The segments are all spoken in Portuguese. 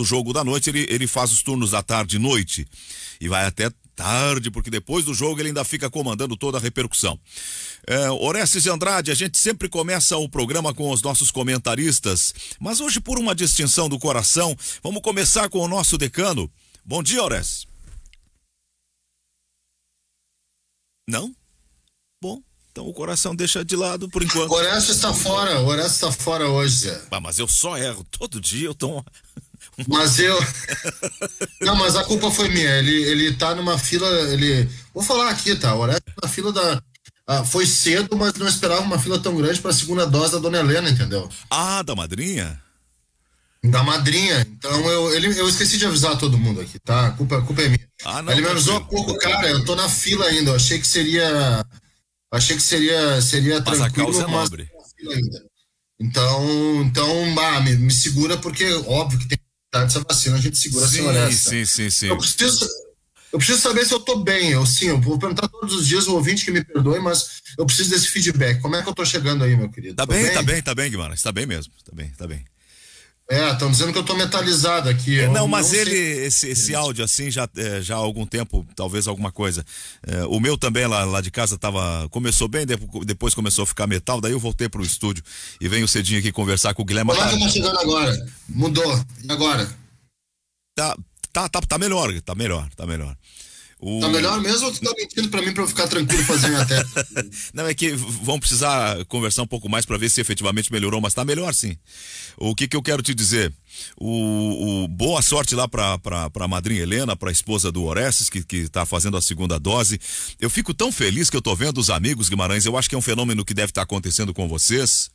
do jogo da noite, ele faz os turnos da tarde e noite. E vai até tarde, porque depois do jogo ele ainda fica comandando toda a repercussão. Orestes de Andrade, a gente sempre começa o programa com os nossos comentaristas, mas hoje, por uma distinção do coração, vamos começar com o nosso decano. Bom dia, Orestes. Não? Bom, então o coração deixa de lado por enquanto. O Orestes está fora hoje, Zé. Mas eu só erro, todo dia eu tô... Não, mas a culpa foi minha. Ele tá numa fila. Vou falar aqui, tá? O Orestes na fila da. Foi cedo, mas não esperava uma fila tão grande para a segunda dose da Dona Helena, entendeu? Ah, da madrinha? Da madrinha. Então eu esqueci de avisar todo mundo aqui, tá? A culpa é minha. Não, ele me avisou há pouco, cara. Eu tô na fila ainda. Eu achei que seria mas tranquilo, a causa é nobre. Mas tô na fila ainda. Então, me segura, porque óbvio que tem essa vacina, a gente segura sem Orestes. Sim. Eu preciso saber se eu tô bem. Eu vou perguntar todos os dias, o ouvinte que me perdoe, mas eu preciso desse feedback. Como é que eu tô chegando aí, meu querido? Tá bem, Guimarães. Tá bem mesmo. Tá bem. Estão dizendo que eu tô metalizado aqui. Mas esse áudio assim já há algum tempo, talvez alguma coisa. O meu também lá de casa começou bem, depois começou a ficar metal, daí eu voltei pro estúdio e venho cedinho aqui conversar com o Guilherme. Como é que tá chegando agora? Mudou. E agora? Tá melhor. Tá melhor mesmo ou tu tá mentindo pra mim pra eu ficar tranquilo fazendo até? Não, é que vamos precisar conversar um pouco mais pra ver se efetivamente melhorou, mas tá melhor sim. O que eu quero te dizer? Boa sorte lá pra madrinha Helena, pra esposa do Orestes, que tá fazendo a segunda dose. Eu fico tão feliz que eu tô vendo os amigos, Guimarães, eu acho que é um fenômeno que deve estar acontecendo com vocês.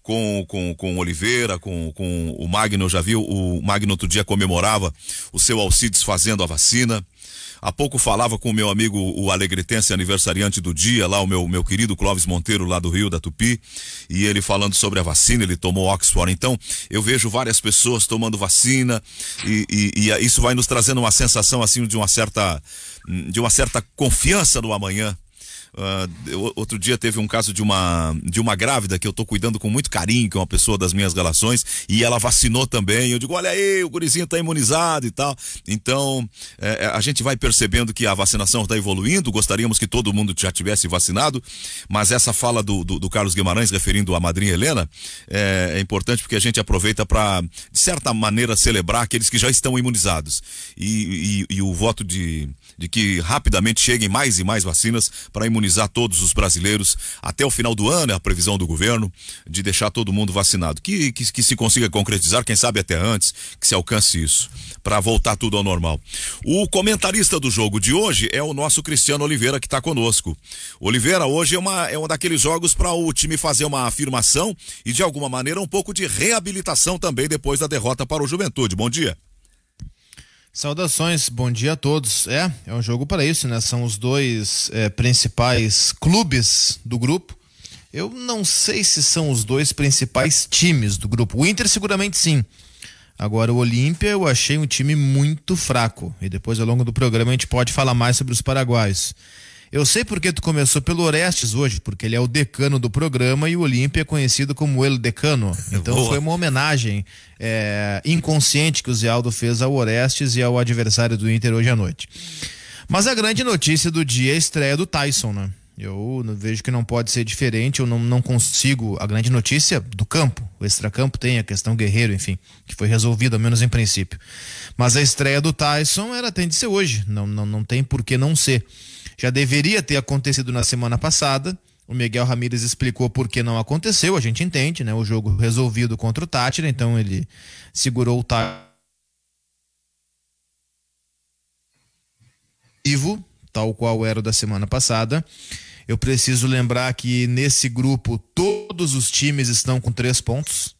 Com o Oliveira, com o Magno, eu já vi o Magno outro dia comemorava o seu Alcides fazendo a vacina. Há pouco falava com o meu amigo, o alegretense aniversariante do dia, lá o meu querido Clóvis Monteiro, lá do Rio da Tupi, e ele falando sobre a vacina, ele tomou Oxford. Então, eu vejo várias pessoas tomando vacina e isso vai nos trazendo uma sensação assim de uma certa confiança no amanhã. Outro dia teve um caso de uma grávida que eu tô cuidando com muito carinho, que é uma pessoa das minhas relações, e ela vacinou também. Eu digo, olha aí, o gurizinho tá imunizado e tal. Então, a gente vai percebendo que a vacinação está evoluindo. Gostaríamos que todo mundo já tivesse vacinado, mas essa fala do Carlos Guimarães, referindo à madrinha Helena, é importante porque a gente aproveita para, de certa maneira, celebrar aqueles que já estão imunizados. E o voto de que rapidamente cheguem mais e mais vacinas para imunizar todos os brasileiros até o final do ano, é a previsão do governo de deixar todo mundo vacinado, que se consiga concretizar, quem sabe até antes, que se alcance isso, para voltar tudo ao normal. O comentarista do jogo de hoje é o nosso Cristiano Oliveira, que está conosco. Oliveira, hoje é um daqueles jogos para o time fazer uma afirmação e de alguma maneira um pouco de reabilitação também depois da derrota para o Juventude. Bom dia. Saudações, bom dia a todos. É um jogo para isso, né? São os dois principais clubes do grupo. Eu não sei se são os dois principais times do grupo. O Inter seguramente sim. Agora o Olímpia eu achei um time muito fraco. E depois ao longo do programa a gente pode falar mais sobre os paraguaios. Eu sei porque tu começou pelo Orestes hoje, porque ele é o decano do programa e o Olímpia é conhecido como El Decano. Então foi uma homenagem inconsciente que o Zé Aldo fez ao Orestes e ao adversário do Inter hoje à noite. Mas a grande notícia do dia é a estreia do Tyson, né? Eu vejo que não pode ser diferente, eu não consigo. A grande notícia do campo, o extracampo tem a questão Guerreiro, enfim, que foi resolvida, ao menos em princípio. Mas a estreia do Tyson, tem de ser hoje, não tem por que não ser. Já deveria ter acontecido na semana passada. O Miguel Ramírez explicou por que não aconteceu, a gente entende, né? O jogo resolvido contra o Tátira, então ele segurou o Tátira vivo, tal qual era o da semana passada. Eu preciso lembrar que nesse grupo todos os times estão com 3 pontos.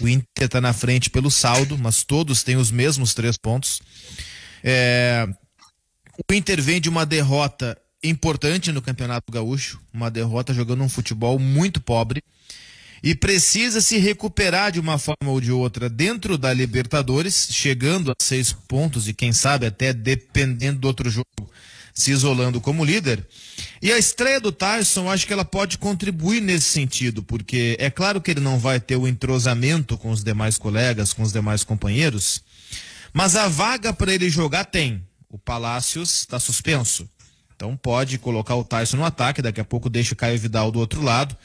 O Inter está na frente pelo saldo, mas todos têm os mesmos 3 pontos. O Inter vem de uma derrota importante no Campeonato Gaúcho, uma derrota jogando um futebol muito pobre e precisa se recuperar de uma forma ou de outra dentro da Libertadores, chegando a 6 pontos e quem sabe até, dependendo do outro jogo, se isolando como líder. E a estreia do Tyson, acho que ela pode contribuir nesse sentido, porque é claro que ele não vai ter o entrosamento com os demais colegas, com os demais companheiros, Mas a vaga para ele jogar tem. O Palácios está suspenso. Então pode colocar o Tyson no ataque, daqui a pouco deixa o Caio Vidal do outro lado.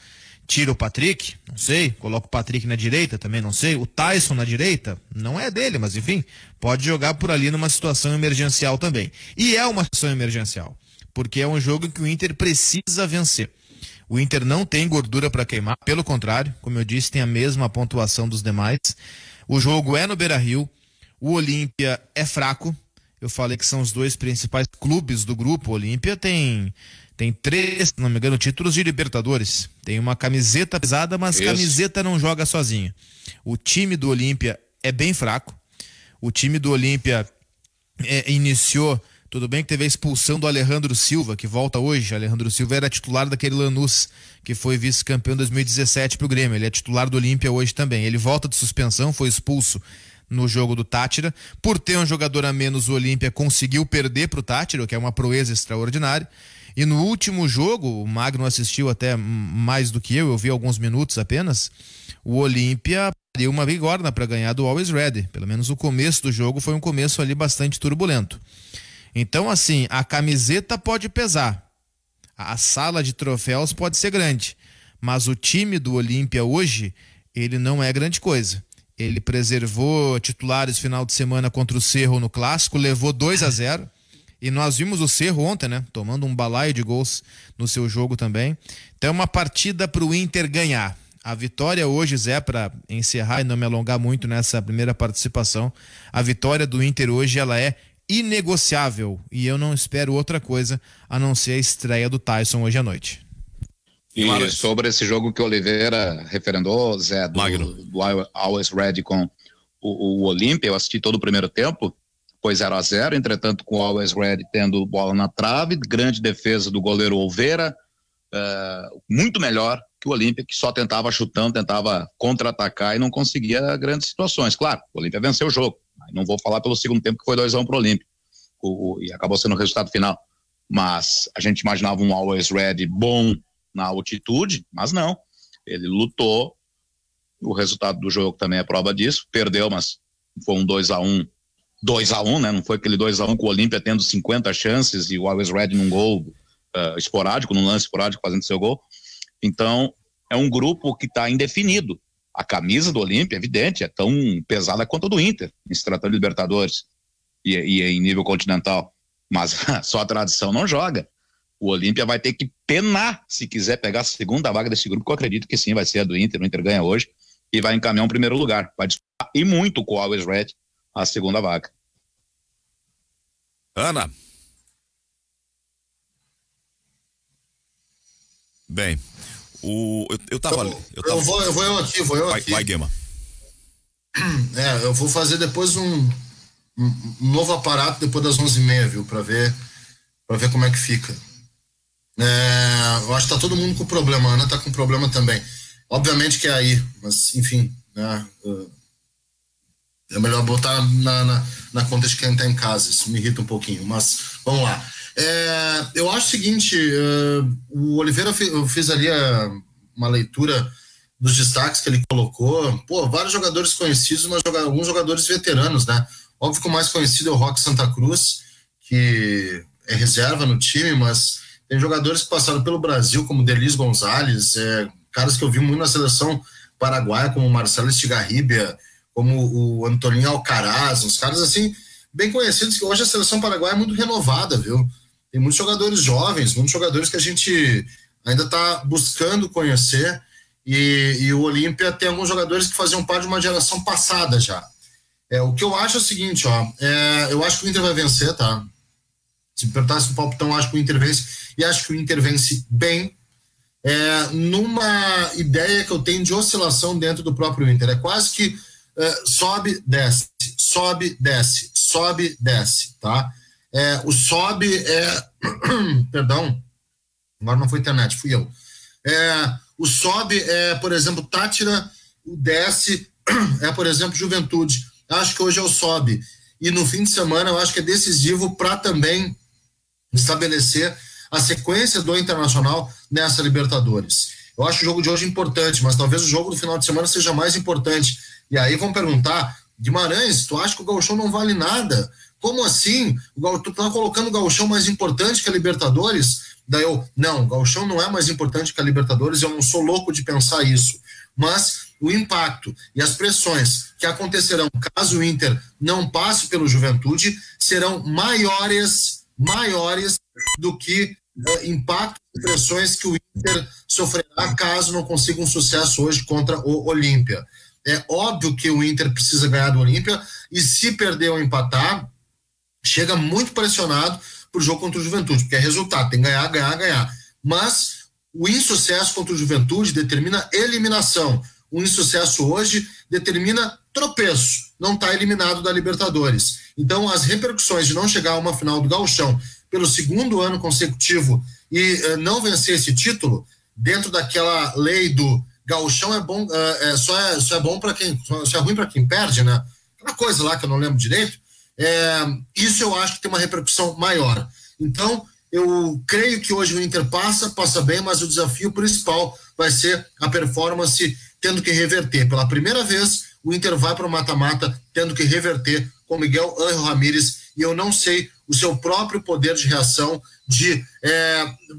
Tira o Patrick, não sei, coloca o Patrick na direita, também não sei. O Tyson na direita, não é dele, mas enfim, pode jogar por ali numa situação emergencial também. E é uma situação emergencial, porque é um jogo em que o Inter precisa vencer. O Inter não tem gordura para queimar, pelo contrário, como eu disse, tem a mesma pontuação dos demais. O jogo é no Beira-Rio, o Olímpia é fraco. Eu falei que são os dois principais clubes do grupo. O Olímpia tem 3, se não me engano, títulos de Libertadores. Tem uma camiseta pesada, mas camiseta não joga sozinha. O time do Olímpia é bem fraco. O time do Olímpia iniciou, tudo bem que teve a expulsão do Alejandro Silva, que volta hoje. Alejandro Silva era titular daquele Lanús, que foi vice-campeão em 2017 pro Grêmio. Ele é titular do Olímpia hoje também. Ele volta de suspensão, foi expulso no jogo do Táchira. Por ter um jogador a menos, o Olímpia conseguiu perder pro Táchira, o que é uma proeza extraordinária. E no último jogo, o Magno assistiu até mais do que eu vi alguns minutos apenas, o Olímpia deu uma bigorna para ganhar do Always Ready. Pelo menos o começo do jogo foi um começo ali bastante turbulento. Então, assim, a camiseta pode pesar, a sala de troféus pode ser grande, mas o time do Olímpia hoje, ele não é grande coisa. Ele preservou titulares final de semana contra o Cerro no Clássico, levou 2-0. E nós vimos o Cerro ontem, né? Tomando um balaio de gols no seu jogo também. Então é uma partida para o Inter ganhar. A vitória hoje, Zé, para encerrar e não me alongar muito nessa primeira participação, a vitória do Inter hoje ela é inegociável. E eu não espero outra coisa a não ser a estreia do Tyson hoje à noite. E sobre esse jogo que o Oliveira referendou, Zé, do Always Ready com o Olímpia, eu assisti todo o primeiro tempo, foi 0-0, entretanto com o Always Ready tendo bola na trave, grande defesa do goleiro Oliveira, muito melhor que o Olímpia, que só tentava chutando, tentava contra-atacar e não conseguia grandes situações. Claro, o Olímpia venceu o jogo, não vou falar pelo segundo tempo que foi 2-1 pro Olímpia, e acabou sendo o resultado final, mas a gente imaginava um Always Ready bom na altitude, mas não, ele lutou, o resultado do jogo também é prova disso, perdeu, mas foi um 2-1, né, não foi aquele 2-1 com o Olímpia tendo 50 chances e o Always Ready num gol esporádico, num lance esporádico fazendo seu gol. Então é um grupo que está indefinido. A camisa do Olímpia, evidente, é tão pesada quanto a do Inter, em se tratando de Libertadores e em nível continental, mas só a tradição não joga. O Olímpia vai ter que penar se quiser pegar a segunda vaga desse grupo, que eu acredito que sim, vai ser a do Inter. O Inter ganha hoje e vai encaminhar um primeiro lugar. Vai disputar e muito com o Always Red a segunda vaga. Ana. Bem, eu vou aqui. Vai, Guema. Eu vou fazer depois um novo aparato depois das 11h30, viu? Para ver como é que fica. Eu acho que tá todo mundo com problema. A Ana tá com problema também. Obviamente que é aí, mas enfim, né? É melhor botar na conta de quem tá em casa. Isso me irrita um pouquinho, mas vamos lá. Eu acho o seguinte, o Oliveira fez ali uma leitura dos destaques que ele colocou. Pô, vários jogadores conhecidos, mas alguns jogadores veteranos, né? Óbvio que o mais conhecido é o Roque Santa Cruz, que é reserva no time, mas tem jogadores que passaram pelo Brasil, como Delis Gonzalez, caras que eu vi muito na seleção paraguaia, como o Marcelo Estigarribia, como o Antoninho Alcaraz, uns caras assim, bem conhecidos, que hoje a seleção paraguaia é muito renovada, viu? Tem muitos jogadores jovens, muitos jogadores que a gente ainda está buscando conhecer, e o Olímpia tem alguns jogadores que faziam parte de uma geração passada já. O que eu acho é o seguinte, eu acho que o Inter vai vencer, tá? Se me perguntasse no palpitão, eu acho que o Inter vence, e acho que o Inter vence bem, numa ideia que eu tenho de oscilação dentro do próprio Inter. É quase que sobe, desce, tá? O sobe perdão, agora não foi internet, fui eu. O sobe por exemplo, Táchira, o desce por exemplo, Juventude. Acho que hoje é o sobe. E no fim de semana eu acho que é decisivo para também estabelecer a sequência do Internacional nessa Libertadores. Eu acho o jogo de hoje importante, mas talvez o jogo do final de semana seja mais importante. E aí vão perguntar, Guimarães, tu acha que o Gauchão não vale nada? Como assim? Tu tá colocando o Gauchão mais importante que a Libertadores? Daí não, o Gauchão não é mais importante que a Libertadores, eu não sou louco de pensar isso. Mas o impacto e as pressões que acontecerão caso o Inter não passe pelo Juventude serão maiores do que impacto e pressões que o Inter sofrerá caso não consiga um sucesso hoje contra o Olímpia. É óbvio que o Inter precisa ganhar do Olímpia, e se perder ou empatar, chega muito pressionado pro jogo contra o Juventude, porque é resultado, tem que ganhar. Mas o insucesso contra o Juventude determina eliminação. O insucesso hoje determina tropeço, não está eliminado da Libertadores. Então, as repercussões de não chegar a uma final do Gauchão pelo segundo ano consecutivo e não vencer esse título, dentro daquela lei do Gauchão é bom, só é bom para quem, só é ruim para quem perde, né? Aquela coisa lá que eu não lembro direito. Isso eu acho que tem uma repercussão maior. Então, eu creio que hoje o Inter passa bem, mas o desafio principal vai ser a performance tendo que reverter. Pela primeira vez, o Inter vai para o mata-mata tendo que reverter com Miguel Ángel Ramírez, e eu não sei o seu próprio poder de reação de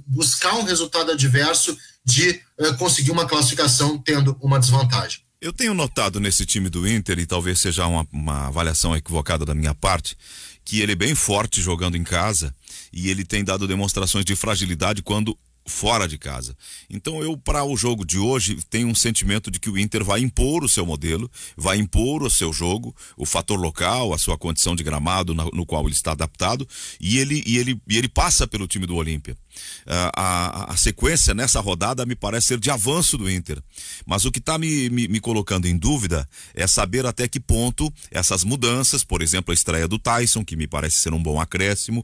buscar um resultado adverso, de conseguir uma classificação tendo uma desvantagem. Eu tenho notado nesse time do Inter, e talvez seja uma avaliação equivocada da minha parte, que ele é bem forte jogando em casa e ele tem dado demonstrações de fragilidade quando fora de casa. Então para o jogo de hoje, tenho um sentimento de que o Inter vai impor o seu modelo, vai impor o seu jogo, o fator local, a sua condição de gramado no qual ele está adaptado, e ele passa pelo time do Olímpia. A sequência nessa rodada me parece ser de avanço do Inter, mas o que está me colocando em dúvida é saber até que ponto essas mudanças, por exemplo a estreia do Tyson, que me parece ser um bom acréscimo,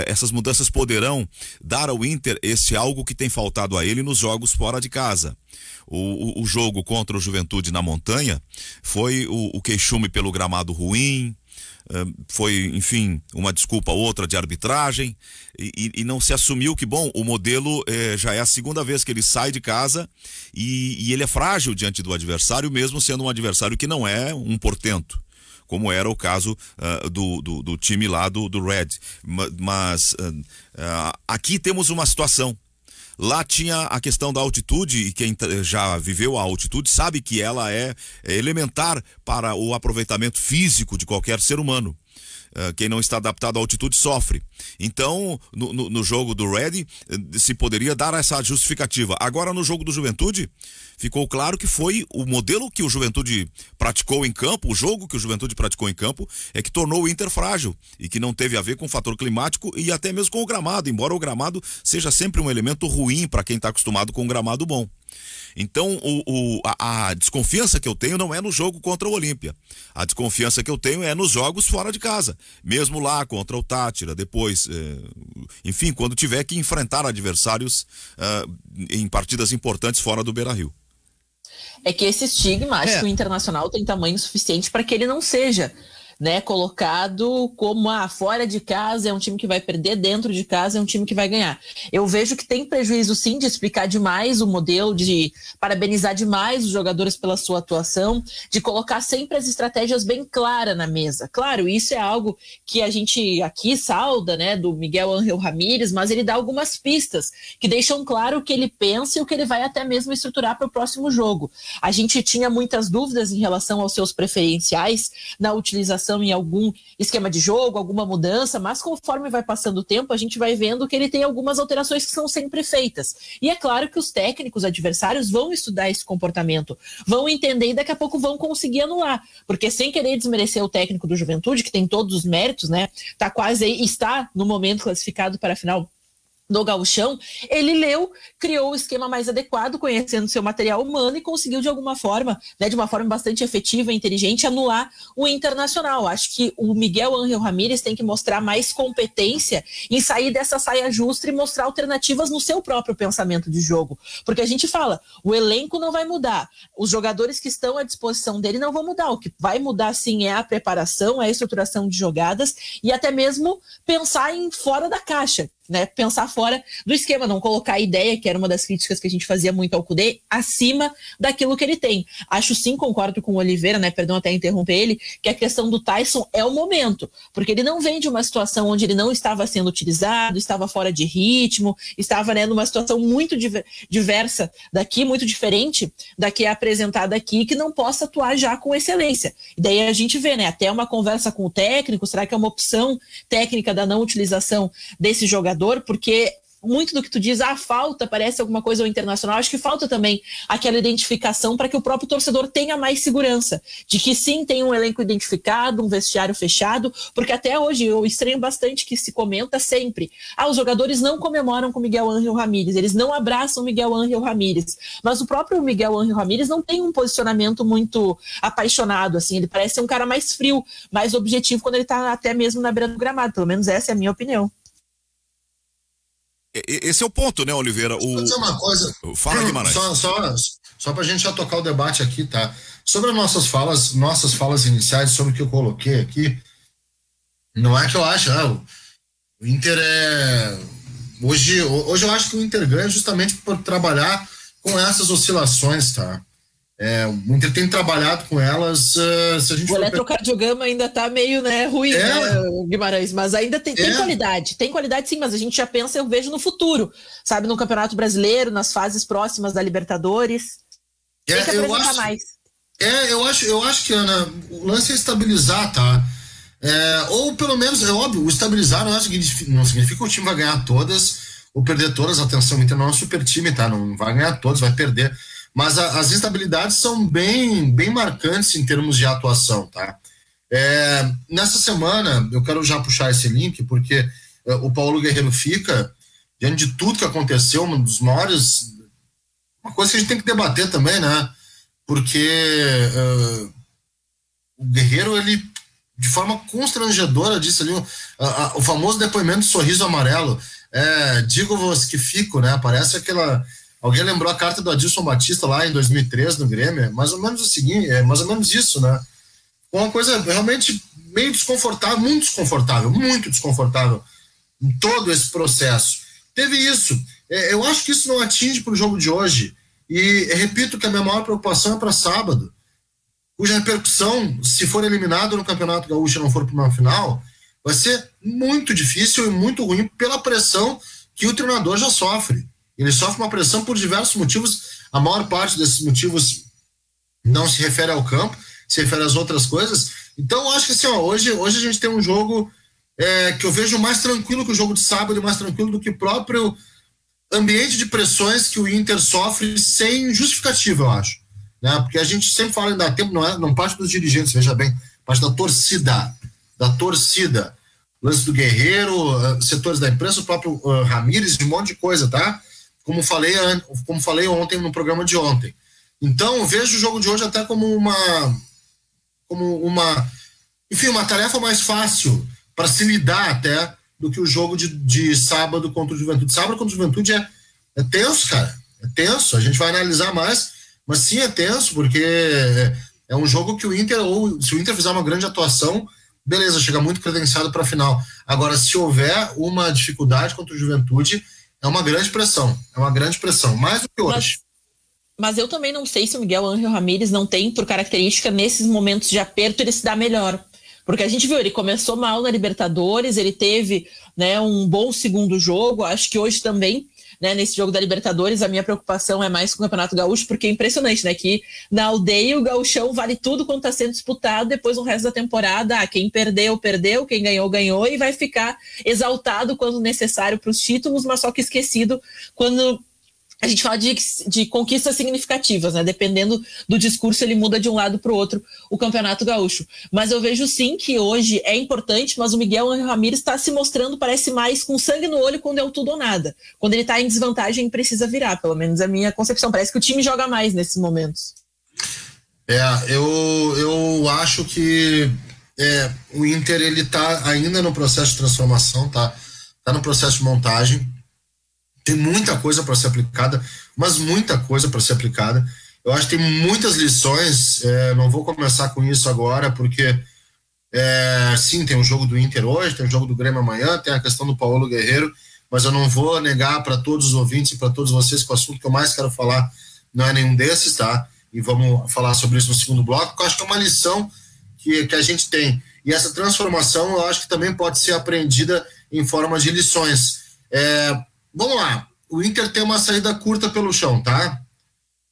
essas mudanças poderão dar ao Inter algo que tem faltado a ele nos jogos fora de casa. O jogo contra o Juventude na Montanha foi o queixume pelo gramado ruim, foi, enfim, uma desculpa outra de arbitragem, e não se assumiu que, bom, o modelo já é a segunda vez que ele sai de casa e ele é frágil diante do adversário, mesmo sendo um adversário que não é um portento, como era o caso do time lá do Red. Mas aqui temos uma situação. Lá tinha a questão da altitude, e quem já viveu a altitude sabe que ela é elementar para o aproveitamento físico de qualquer ser humano. Quem não está adaptado à altitude sofre. Então, no jogo do Red, se poderia dar essa justificativa. Agora, no jogo do Juventude, ficou claro que foi o modelo que o Juventude praticou em campo, o jogo que o Juventude praticou em campo, é que tornou o Inter frágil, e que não teve a ver com o fator climático e até mesmo com o gramado, embora o gramado seja sempre um elemento ruim para quem está acostumado com um gramado bom. Então, a desconfiança que eu tenho não é no jogo contra o Olímpia. A desconfiança que eu tenho é nos jogos fora de casa. Mesmo lá contra o Tátira, depois, enfim, quando tiver que enfrentar adversários em partidas importantes fora do Beira-Rio. É que esse estigma, acho que o Internacional tem tamanho suficiente para que ele não seja, né, colocado como fora de casa é um time que vai perder, dentro de casa é um time que vai ganhar. Eu vejo que tem prejuízo sim de explicar demais o modelo, de parabenizar demais os jogadores pela sua atuação, de colocar sempre as estratégias bem claras na mesa. Claro, isso é algo que a gente aqui sauda, né, do Miguel Ángel Ramírez, mas ele dá algumas pistas que deixam claro o que ele pensa e o que ele vai até mesmo estruturar para o próximo jogo. A gente tinha muitas dúvidas em relação aos seus preferenciais na utilização em algum esquema de jogo, alguma mudança, mas conforme vai passando o tempo, a gente vai vendo que ele tem algumas alterações que são sempre feitas. E é claro que os técnicos adversários vão estudar esse comportamento, vão entender e daqui a pouco vão conseguir anular. Porque sem querer desmerecer o técnico do Juventude, que tem todos os méritos, né? Tá quase aí, está no momento classificado para a final do Gauchão, ele criou o esquema mais adequado, conhecendo seu material humano, e conseguiu de alguma forma, né, de uma forma bastante efetiva e inteligente, anular o Internacional. Acho que o Miguel Ángel Ramírez tem que mostrar mais competência em sair dessa saia justa e mostrar alternativas no seu próprio pensamento de jogo. Porque a gente fala, o elenco não vai mudar, os jogadores que estão à disposição dele não vão mudar. O que vai mudar sim é a preparação, a estruturação de jogadas e até mesmo pensar em fora da caixa. né, pensar fora do esquema, não colocar a ideia, que era uma das críticas que a gente fazia muito ao Kudê, acima daquilo que ele tem. Acho sim, concordo com o Oliveira, né, perdão até interromper ele, que a questão do Tyson é o momento, porque ele não vem de uma situação onde ele não estava sendo utilizado, estava fora de ritmo, estava, né, numa situação muito diversa daqui, muito diferente da que é apresentada aqui, que não possa atuar já com excelência. E daí a gente vê, né, até uma conversa com o técnico, será que é uma opção técnica da não utilização desse jogador? Porque muito do que tu diz, a falta, parece alguma coisa ao Internacional, acho que falta também aquela identificação para que o próprio torcedor tenha mais segurança, de que sim, tem um elenco identificado, um vestiário fechado, porque até hoje eu estranho bastante que se comenta sempre, os jogadores não comemoram com Miguel Ángel Ramírez, eles não abraçam Miguel Ángel Ramírez, mas o próprio Miguel Ángel Ramírez não tem um posicionamento muito apaixonado, assim, ele parece ser um cara mais frio, mais objetivo quando ele está até mesmo na beira do gramado, pelo menos essa é a minha opinião. Esse é o ponto, né, Oliveira? Vou dizer uma coisa. Fala, Guimarães. Só pra gente já tocar o debate aqui, tá? Sobre as nossas falas iniciais, sobre o que eu coloquei aqui, não é que eu acho, o Inter é... Hoje eu acho que o Inter ganha justamente por trabalhar com essas oscilações, tá? O Inter tem trabalhado com elas. Se a gente o eletrocardiograma ainda tá meio, né, ruim, né, Guimarães, mas ainda tem qualidade. Tem qualidade sim, mas a gente já pensa, eu vejo no futuro, sabe, no Campeonato Brasileiro, nas fases próximas da Libertadores. Tem que apresentar mais. Eu acho que, Ana, o lance é estabilizar, tá? Ou pelo menos, é óbvio, o estabilizar não significa que o time vai ganhar todas ou perder todas. Atenção, o Inter não é um super time, tá? Não vai ganhar todas, vai perder. Mas as instabilidades são bem marcantes em termos de atuação, tá? Nessa semana, eu quero já puxar esse link, porque o Paulo Guerreiro fica, diante de tudo que aconteceu, uma coisa que a gente tem que debater também, né? Porque o Guerreiro, ele, de forma constrangedora, disse ali, o famoso depoimento do sorriso amarelo, digo-vos que fico, né? Parece aquela... Alguém lembrou a carta do Adilson Batista lá em 2003 no Grêmio? Mais ou menos o seguinte, mais ou menos isso, né? Uma coisa realmente meio desconfortável, muito desconfortável em todo esse processo. Teve isso. Eu acho que isso não atinge para o jogo de hoje. E repito que a minha maior preocupação é para sábado, cuja repercussão, se for eliminado no Campeonato Gaúcho e não for para uma final, vai ser muito difícil e muito ruim pela pressão que o treinador já sofre. Ele sofre uma pressão por diversos motivos. A maior parte desses motivos não se refere ao campo, se refere às outras coisas. Então, eu acho que assim, hoje a gente tem um jogo que eu vejo mais tranquilo que o jogo de sábado e mais tranquilo do que o próprio ambiente de pressões que o Inter sofre sem justificativa, eu acho. Né? Porque a gente sempre fala em dar tempo, não parte dos dirigentes, veja bem, parte da torcida. Lance do Guerreiro, setores da imprensa, o próprio Ramírez, um monte de coisa, tá? Como falei ontem no programa de ontem. Então, eu vejo o jogo de hoje até como uma tarefa mais fácil para se lidar até do que o jogo de sábado contra o Juventude. Sábado contra o Juventude é tenso, cara. É tenso. A gente vai analisar mais, mas sim é tenso, porque é um jogo que o Inter, ou se o Inter fizer uma grande atuação, beleza, chega muito credenciado para a final. Agora, se houver uma dificuldade contra o Juventude, é uma grande pressão, mais do que hoje. Mas eu também não sei se o Miguel Ángel Ramírez não tem, por característica, nesses momentos de aperto, ele se dá melhor. Porque a gente viu, ele começou mal na Libertadores, ele teve, né, um bom segundo jogo, acho que hoje também, né, nesse jogo da Libertadores, a minha preocupação é mais com o Campeonato Gaúcho, porque é impressionante, né, que na aldeia o gauchão vale tudo quando está sendo disputado, depois o resto da temporada, quem perdeu, perdeu, quem ganhou, ganhou, e vai ficar exaltado quando necessário para os títulos, mas só que esquecido quando a gente fala de conquistas significativas, né? Dependendo do discurso, ele muda de um lado para o outro, o Campeonato Gaúcho. Mas eu vejo sim que hoje é importante, mas o Miguel Ángel Ramírez está se mostrando, parece mais com sangue no olho quando é o tudo ou nada. Quando ele está em desvantagem, precisa virar, pelo menos a minha concepção. Parece que o time joga mais nesses momentos. Eu acho que o Inter, ele tá ainda no processo de transformação, tá no processo de montagem. Tem muita coisa para ser aplicada, mas muita coisa para ser aplicada. Eu acho que tem muitas lições, não vou começar com isso agora, porque sim, tem o jogo do Inter hoje, tem o jogo do Grêmio amanhã, tem a questão do Paulo Guerreiro, mas eu não vou negar para todos os ouvintes e para todos vocês que o assunto que eu mais quero falar não é nenhum desses, tá? E vamos falar sobre isso no segundo bloco, porque eu acho que é uma lição que a gente tem. E essa transformação eu acho que também pode ser aprendida em forma de lições. Vamos lá, o Inter tem uma saída curta pelo chão, tá?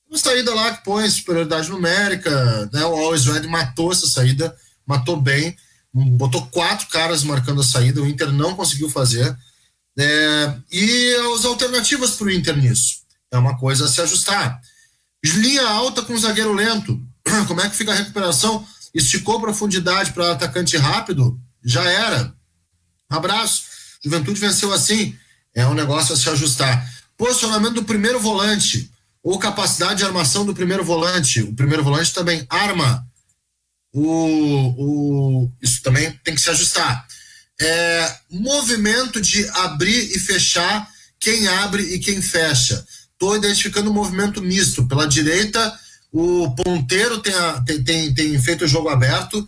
Uma saída lá que põe superioridade numérica, né? O Always Red matou essa saída, matou bem, botou 4 caras marcando a saída, o Inter não conseguiu fazer. E as alternativas para o Inter nisso é uma coisa a se ajustar. Linha alta com zagueiro lento, como é que fica a recuperação? Esticou profundidade para atacante rápido? Já era. Abraço. Juventude venceu assim. É um negócio a se ajustar. Posicionamento do primeiro volante ou capacidade de armação do primeiro volante. O primeiro volante também arma. Isso também tem que se ajustar. Movimento de abrir e fechar, quem abre e quem fecha. Estou identificando um movimento misto. Pela direita, o ponteiro tem feito o jogo aberto,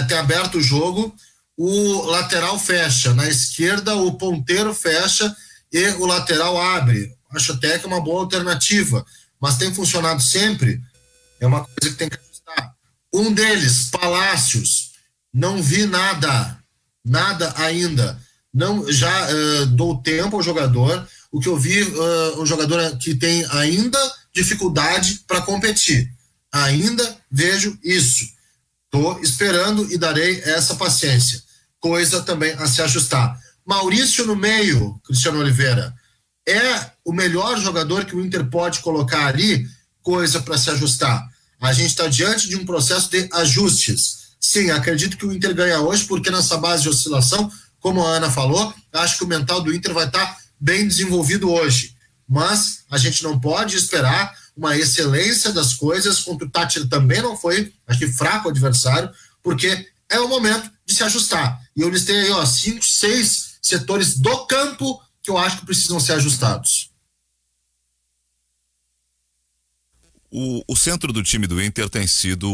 tem aberto o jogo, o lateral fecha. Na esquerda, o ponteiro fecha e o lateral abre. Acho até que é uma boa alternativa, mas tem funcionado sempre? É uma coisa que tem que ajustar. Um deles, Palácios, não vi nada ainda. Não, já dou tempo ao jogador. O que eu vi, um jogador que tem ainda dificuldade para competir. Ainda vejo isso. Estou esperando e darei essa paciência. Coisa também a se ajustar. Maurício no meio, Cristiano Oliveira, é o melhor jogador que o Inter pode colocar ali? Coisa para se ajustar. A gente está diante de um processo de ajustes. Sim, acredito que o Inter ganha hoje, porque nessa base de oscilação, como a Ana falou, acho que o mental do Inter vai estar bem desenvolvido hoje. Mas a gente não pode esperar uma excelência das coisas, contra o Tátira também não foi, acho que fraco o adversário, porque é o momento de se ajustar. E eu listei aí, 5, 6 setores do campo que eu acho que precisam ser ajustados. O centro do time do Inter tem sido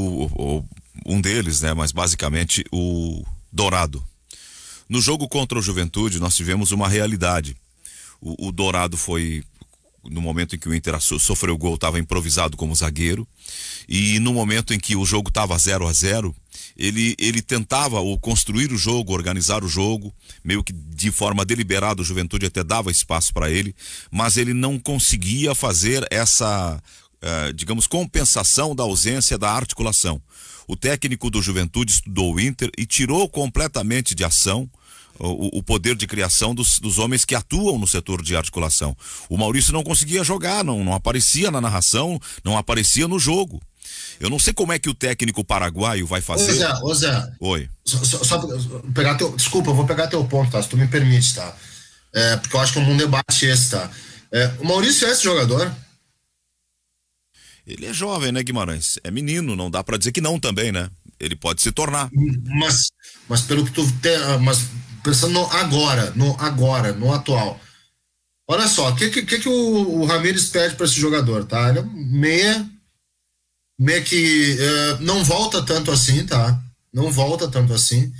um deles, né? Mas basicamente o Dourado. No jogo contra o Juventude, nós tivemos uma realidade. O Dourado foi, no momento em que o Inter sofreu o gol, estava improvisado como zagueiro, e no momento em que o jogo estava 0-0, ele tentava construir o jogo, organizar o jogo, meio que de forma deliberada. O Juventude até dava espaço para ele, mas ele não conseguia fazer essa, digamos, compensação da ausência da articulação. O técnico do Juventude estudou o Inter e tirou completamente de ação o poder de criação dos homens que atuam no setor de articulação. O Maurício não conseguia jogar, não aparecia na narração, não aparecia no jogo. Eu não sei como é que o técnico paraguaio vai fazer. Ô Zé. Oi. Só pegar desculpa, eu vou pegar teu ponto, tá? Se tu me permite, tá? Porque eu acho que é um debate esse, tá? O Maurício é esse jogador? Ele é jovem, né, Guimarães? É menino, não dá pra dizer que não também, né? Ele pode se tornar. Mas pelo que tu tem, mas pensando no atual. Olha só, o que o Ramires pede para esse jogador, tá? Ele é meia que não volta tanto assim, tá? Não volta tanto assim,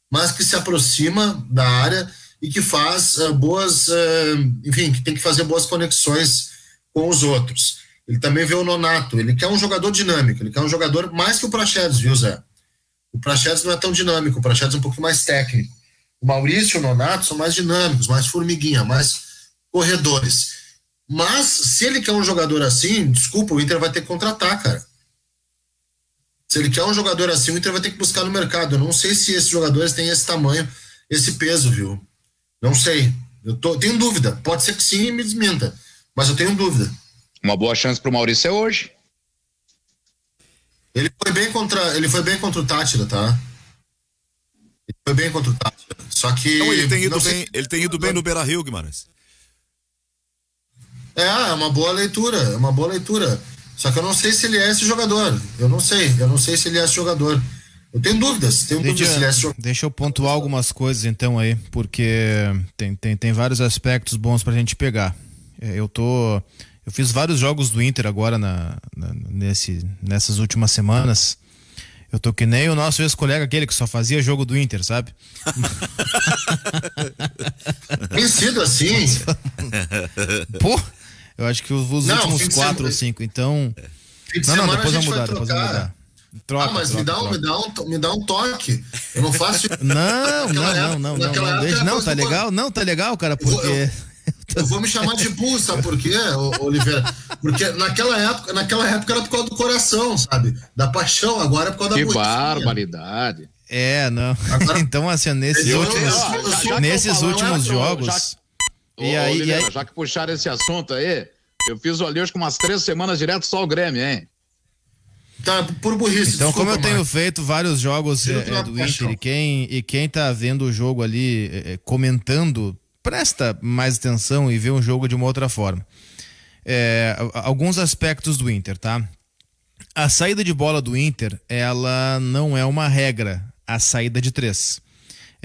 mas que se aproxima da área e que faz boas, enfim, que tem que fazer boas conexões com os outros. Ele também vê o Nonato, ele quer um jogador dinâmico, ele quer um jogador mais que o Praxedes, viu, Zé? O Praxedes não é tão dinâmico, o Praxedes é um pouquinho mais técnico. O Maurício e o Nonato são mais dinâmicos, mais formiguinha, mais corredores. Mas, se ele quer um jogador assim, desculpa, o Inter vai ter que contratar, cara. Se ele quer um jogador assim, o Inter vai ter que buscar no mercado. Eu não sei se esses jogadores têm esse tamanho, esse peso, viu? Não sei. Tenho dúvida. Pode ser que sim e me desminta. Mas eu tenho dúvida. Uma boa chance pro Maurício é hoje. Ele foi bem contra o Tátira, tá? Ele foi bem contra o Tátira. Só que... Não, ele tem ido bem no Beira-Rio, Guimarães. É uma boa leitura. Só que eu não sei se ele é esse jogador. Eu não sei se ele é esse jogador. Eu tenho dúvidas se ele é esse jogador. Deixa eu pontuar algumas coisas então aí, porque tem vários aspectos bons pra gente pegar. Eu fiz vários jogos do Inter agora nessas últimas semanas. Eu tô que nem o nosso ex-colega, aquele que só fazia jogo do Inter, sabe? Tem sido assim. Pô, eu acho que os últimos 4 ou 5, então... Não, depois vamos mudar. Troca, mas troca. me dá um toque. Eu não faço. Não, tá legal, cara, porque eu vou me chamar de burro, sabe por quê, Oliveira? Porque naquela época era por causa do coração, sabe? Da paixão, agora é por causa da burrice. Que barbaridade. Não. Agora, então, assim, nesses últimos jogos. Oliveira, já que puxaram esse assunto aí, eu fiz o Alheus com umas 3 semanas direto só o Grêmio, hein? Tá, por burrice. Então, desculpa, como eu tenho feito vários jogos do Inter e quem tá vendo o jogo ali comentando, presta mais atenção e vê um jogo de uma outra forma. Alguns aspectos do Inter, tá? A saída de bola do Inter, ela não é uma regra, a saída de 3.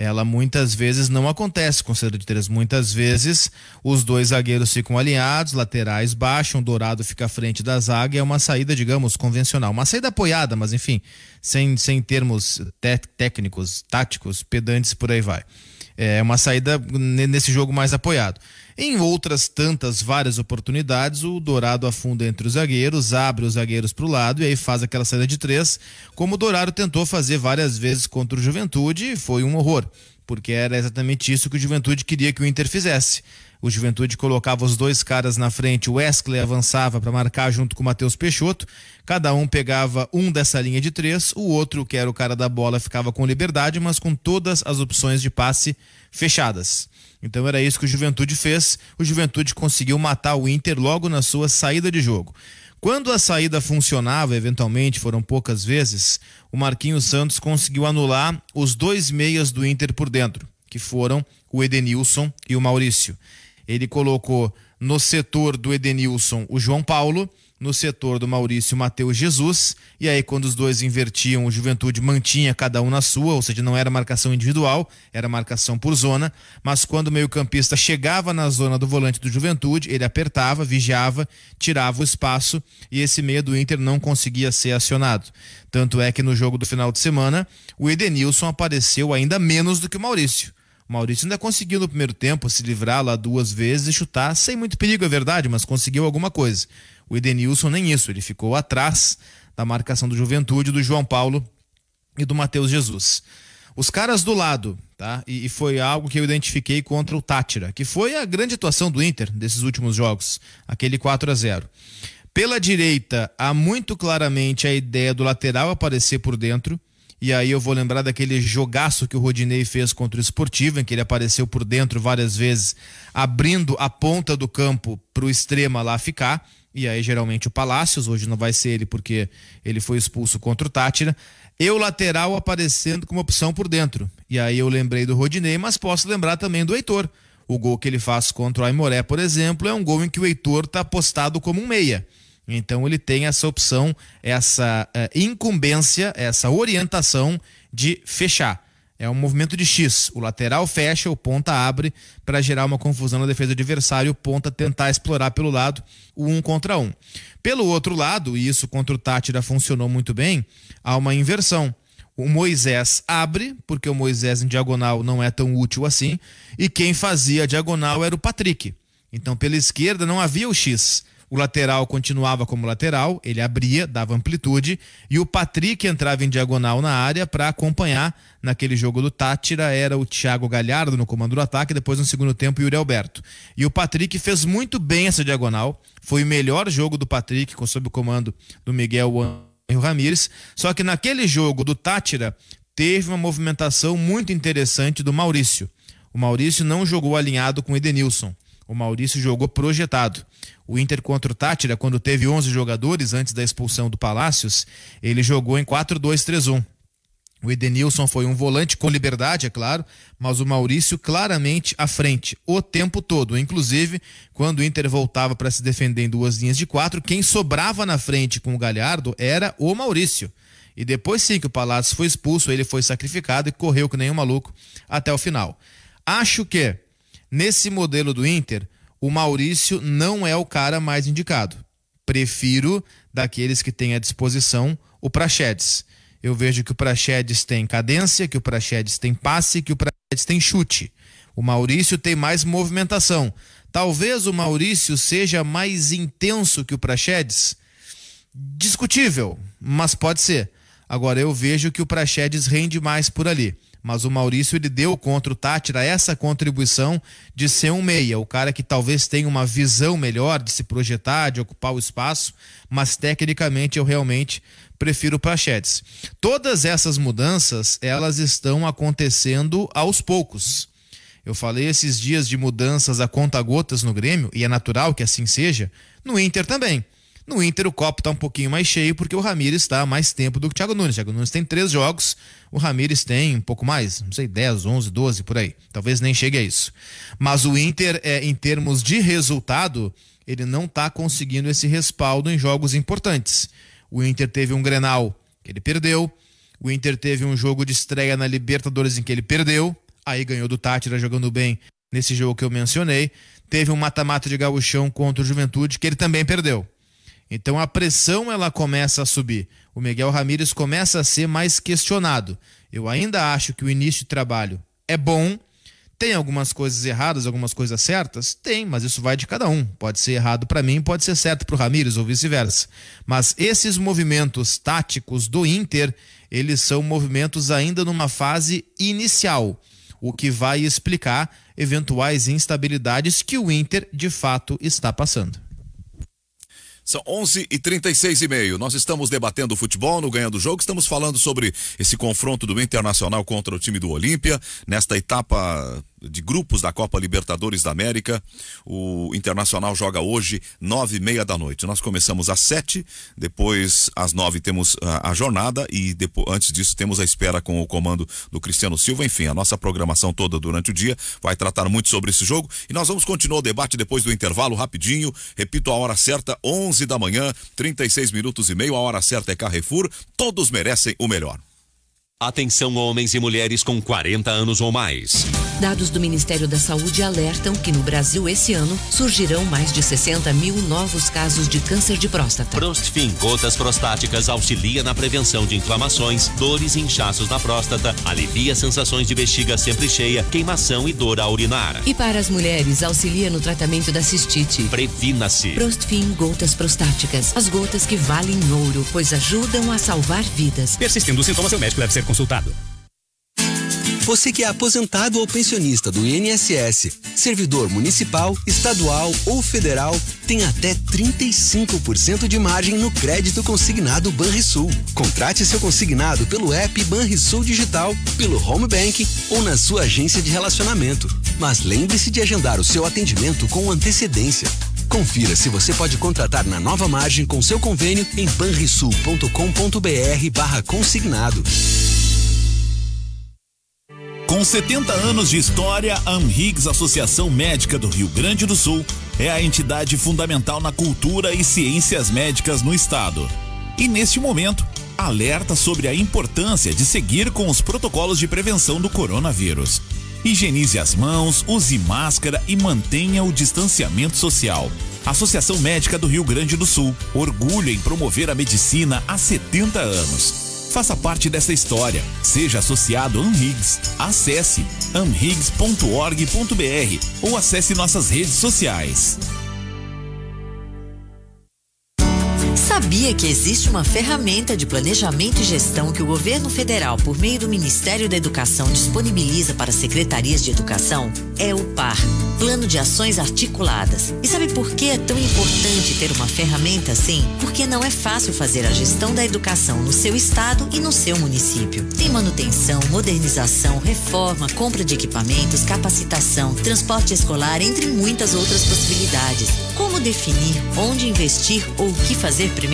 Ela muitas vezes não acontece com saída de 3. Muitas vezes os 2 zagueiros ficam alinhados, laterais baixam, Dourado fica à frente da zaga e é uma saída, digamos, convencional. Uma saída apoiada, mas enfim, sem termos técnicos, táticos, pedantes, por aí vai. É uma saída nesse jogo mais apoiado. Em outras tantas, várias oportunidades, o Dourado afunda entre os zagueiros, abre os zagueiros para o lado e aí faz aquela saída de 3, como o Dourado tentou fazer várias vezes contra o Juventude e foi um horror, porque era exatamente isso que o Juventude queria que o Inter fizesse. O Juventude colocava os 2 caras na frente, o Wesley avançava para marcar junto com o Matheus Peixoto, cada um pegava um dessa linha de 3, o outro, que era o cara da bola, ficava com liberdade, mas com todas as opções de passe fechadas. Então era isso que o Juventude fez. O Juventude conseguiu matar o Inter logo na sua saída de jogo. Quando a saída funcionava, eventualmente, foram poucas vezes, o Marquinhos Santos conseguiu anular os 2 meias do Inter por dentro, que foram o Edenilson e o Maurício. Ele colocou no setor do Edenilson o João Paulo, no setor do Maurício o Matheus Jesus, e aí quando os 2 invertiam, o Juventude mantinha cada um na sua, ou seja, não era marcação individual, era marcação por zona, mas quando o meio-campista chegava na zona do volante do Juventude, ele apertava, vigiava, tirava o espaço e esse meia do Inter não conseguia ser acionado. Tanto é que no jogo do final de semana, o Edenilson apareceu ainda menos do que o Maurício. O Maurício ainda conseguiu no primeiro tempo se livrar lá 2 vezes e chutar, sem muito perigo, é verdade, mas conseguiu alguma coisa. O Edenilson nem isso, ele ficou atrás da marcação do Juventude, do João Paulo e do Matheus Jesus. Os caras do lado, tá? E foi algo que eu identifiquei contra o Tátira, que foi a grande atuação do Inter desses últimos jogos, aquele 4-0. Pela direita, há muito claramente a ideia do lateral aparecer por dentro, e aí eu vou lembrar daquele jogaço que o Rodinei fez contra o Sportivo, em que ele apareceu por dentro várias vezes, abrindo a ponta do campo para o extrema lá ficar, e aí geralmente o Palácios, hoje não vai ser ele porque ele foi expulso contra o Tátira, e o lateral aparecendo como opção por dentro. E aí eu lembrei do Rodinei, mas posso lembrar também do Heitor. O gol que ele faz contra o Aimoré, por exemplo, é um gol em que o Heitor está postado como um meia. Então ele tem essa opção, essa incumbência, essa orientação de fechar. É um movimento de X. O lateral fecha, o ponta abre para gerar uma confusão na defesa do adversário, o ponta tentar explorar pelo lado o 1 contra 1. Pelo outro lado, e isso contra o Tátira funcionou muito bem, há uma inversão. O Moisés abre, porque o Moisés em diagonal não é tão útil assim, e quem fazia a diagonal era o Patrick. Então pela esquerda não havia o X. O lateral continuava como lateral, ele abria, dava amplitude, e o Patrick entrava em diagonal na área para acompanhar. Naquele jogo do Tátira era o Thiago Galhardo no comando do ataque, depois no segundo tempo o Yuri Alberto. E o Patrick fez muito bem essa diagonal, foi o melhor jogo do Patrick sob o comando do Miguel Ramírez, só que naquele jogo do Tátira teve uma movimentação muito interessante do Maurício. O Maurício não jogou alinhado com o Edenilson. O Maurício jogou projetado. O Inter contra o Tátira, quando teve 11 jogadores antes da expulsão do Palácios, ele jogou em 4-2-3-1. O Edenilson foi um volante com liberdade, é claro, mas o Maurício claramente à frente, o tempo todo. Inclusive, quando o Inter voltava para se defender em 2 linhas de 4, quem sobrava na frente com o Galhardo era o Maurício. E depois sim que o Palácios foi expulso, ele foi sacrificado e correu que nem um maluco até o final. Acho que nesse modelo do Inter, o Maurício não é o cara mais indicado. Prefiro daqueles que têm à disposição o Praxedes. Eu vejo que o Praxedes tem cadência, que o Praxedes tem passe, que o Praxedes tem chute. O Maurício tem mais movimentação. Talvez o Maurício seja mais intenso que o Praxedes. Discutível, mas pode ser. Agora eu vejo que o Praxedes rende mais por ali. Mas o Maurício, ele deu contra o Tátira essa contribuição de ser um meia, o cara que talvez tenha uma visão melhor de se projetar, de ocupar o espaço, mas tecnicamente eu realmente prefiro o Praxedes. Todas essas mudanças, elas estão acontecendo aos poucos. Eu falei esses dias de mudanças a conta-gotas no Grêmio, e é natural que assim seja, no Inter também. No Inter o copo está um pouquinho mais cheio porque o Ramires está há mais tempo do que o Thiago Nunes. O Thiago Nunes tem 3 jogos, o Ramires tem um pouco mais, não sei, 10, 11, 12, por aí. Talvez nem chegue a isso. Mas o Inter, em termos de resultado, ele não está conseguindo esse respaldo em jogos importantes. O Inter teve um Grenal que ele perdeu, o Inter teve um jogo de estreia na Libertadores em que ele perdeu, aí ganhou do Tátira jogando bem nesse jogo que eu mencionei. Teve um mata-mata de gauchão contra o Juventude que ele também perdeu. Então a pressão ela começa a subir. O Miguel Ramírez começa a ser mais questionado. Eu ainda acho que o início de trabalho é bom. Tem algumas coisas erradas, algumas coisas certas? Tem, mas isso vai de cada um. Pode ser errado para mim, pode ser certo para o Ramírez ou vice-versa. Mas esses movimentos táticos do Inter, eles são movimentos ainda numa fase inicial, o que vai explicar eventuais instabilidades que o Inter de fato está passando. São 11h36. Nós estamos debatendo o futebol no Ganhando o Jogo. Estamos falando sobre esse confronto do Internacional contra o time do Olímpia. Nesta etapa de grupos da Copa Libertadores da América, o Internacional joga hoje 9h30 da noite. Nós começamos às 7h, depois às 9h temos a jornada e depois, antes disso temos a espera com o comando do Cristiano Silva. Enfim, a nossa programação toda durante o dia vai tratar muito sobre esse jogo e nós vamos continuar o debate depois do intervalo rapidinho. Repito, a hora certa, 11 da manhã, 36 minutos e meio, a hora certa é Carrefour, todos merecem o melhor. Atenção homens e mulheres com 40 anos ou mais. Dados do Ministério da Saúde alertam que no Brasil esse ano surgirão mais de 60 mil novos casos de câncer de próstata. Prostfin Gotas Prostáticas auxilia na prevenção de inflamações, dores e inchaços na próstata, alivia sensações de bexiga sempre cheia, queimação e dor ao urinar. E para as mulheres, auxilia no tratamento da cistite. Previna-se. Prostfin Gotas Prostáticas. As gotas que valem ouro, pois ajudam a salvar vidas. Persistindo os sintomas, seu médico deve ser consultado. Você que é aposentado ou pensionista do INSS, servidor municipal, estadual ou federal, tem até 35% de margem no crédito consignado Banrisul. Contrate seu consignado pelo app Banrisul Digital, pelo Home Bank ou na sua agência de relacionamento. Mas lembre-se de agendar o seu atendimento com antecedência. Confira se você pode contratar na nova margem com seu convênio em banrisul.com.br/consignado. Com 70 anos de história, a Amhiggs Associação Médica do Rio Grande do Sul é a entidade fundamental na cultura e ciências médicas no estado. E neste momento, alerta sobre a importância de seguir com os protocolos de prevenção do coronavírus. Higienize as mãos, use máscara e mantenha o distanciamento social. Associação Médica do Rio Grande do Sul, orgulho em promover a medicina há 70 anos. Faça parte dessa história. Seja associado a Amhiggs. Acesse amhiggs.org.br ou acesse nossas redes sociais. Sabia que existe uma ferramenta de planejamento e gestão que o governo federal, por meio do Ministério da Educação, disponibiliza para secretarias de educação? É o PAR, Plano de Ações Articuladas. E sabe por que é tão importante ter uma ferramenta assim? Porque não é fácil fazer a gestão da educação no seu estado e no seu município. Tem manutenção, modernização, reforma, compra de equipamentos, capacitação, transporte escolar, entre muitas outras possibilidades. Como definir onde investir ou o que fazer primeiro?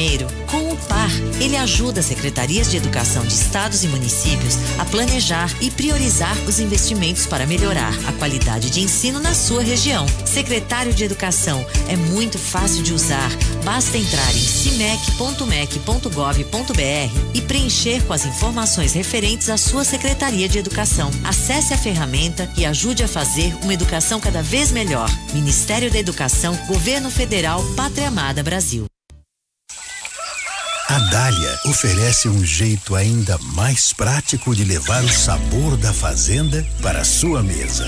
Com o PAR, ele ajuda as secretarias de educação de estados e municípios a planejar e priorizar os investimentos para melhorar a qualidade de ensino na sua região. Secretário de Educação é muito fácil de usar. Basta entrar em cimec.mec.gov.br e preencher com as informações referentes à sua Secretaria de Educação. Acesse a ferramenta e ajude a fazer uma educação cada vez melhor. Ministério da Educação, Governo Federal, Pátria Amada Brasil. A Dália oferece um jeito ainda mais prático de levar o sabor da fazenda para a sua mesa.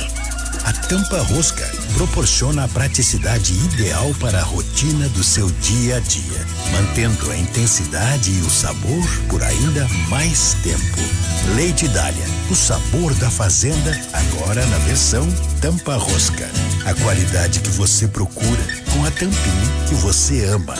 A tampa rosca proporciona a praticidade ideal para a rotina do seu dia a dia, mantendo a intensidade e o sabor por ainda mais tempo. Leite Dália, o sabor da fazenda, agora na versão tampa rosca. A qualidade que você procura com a tampinha que você ama.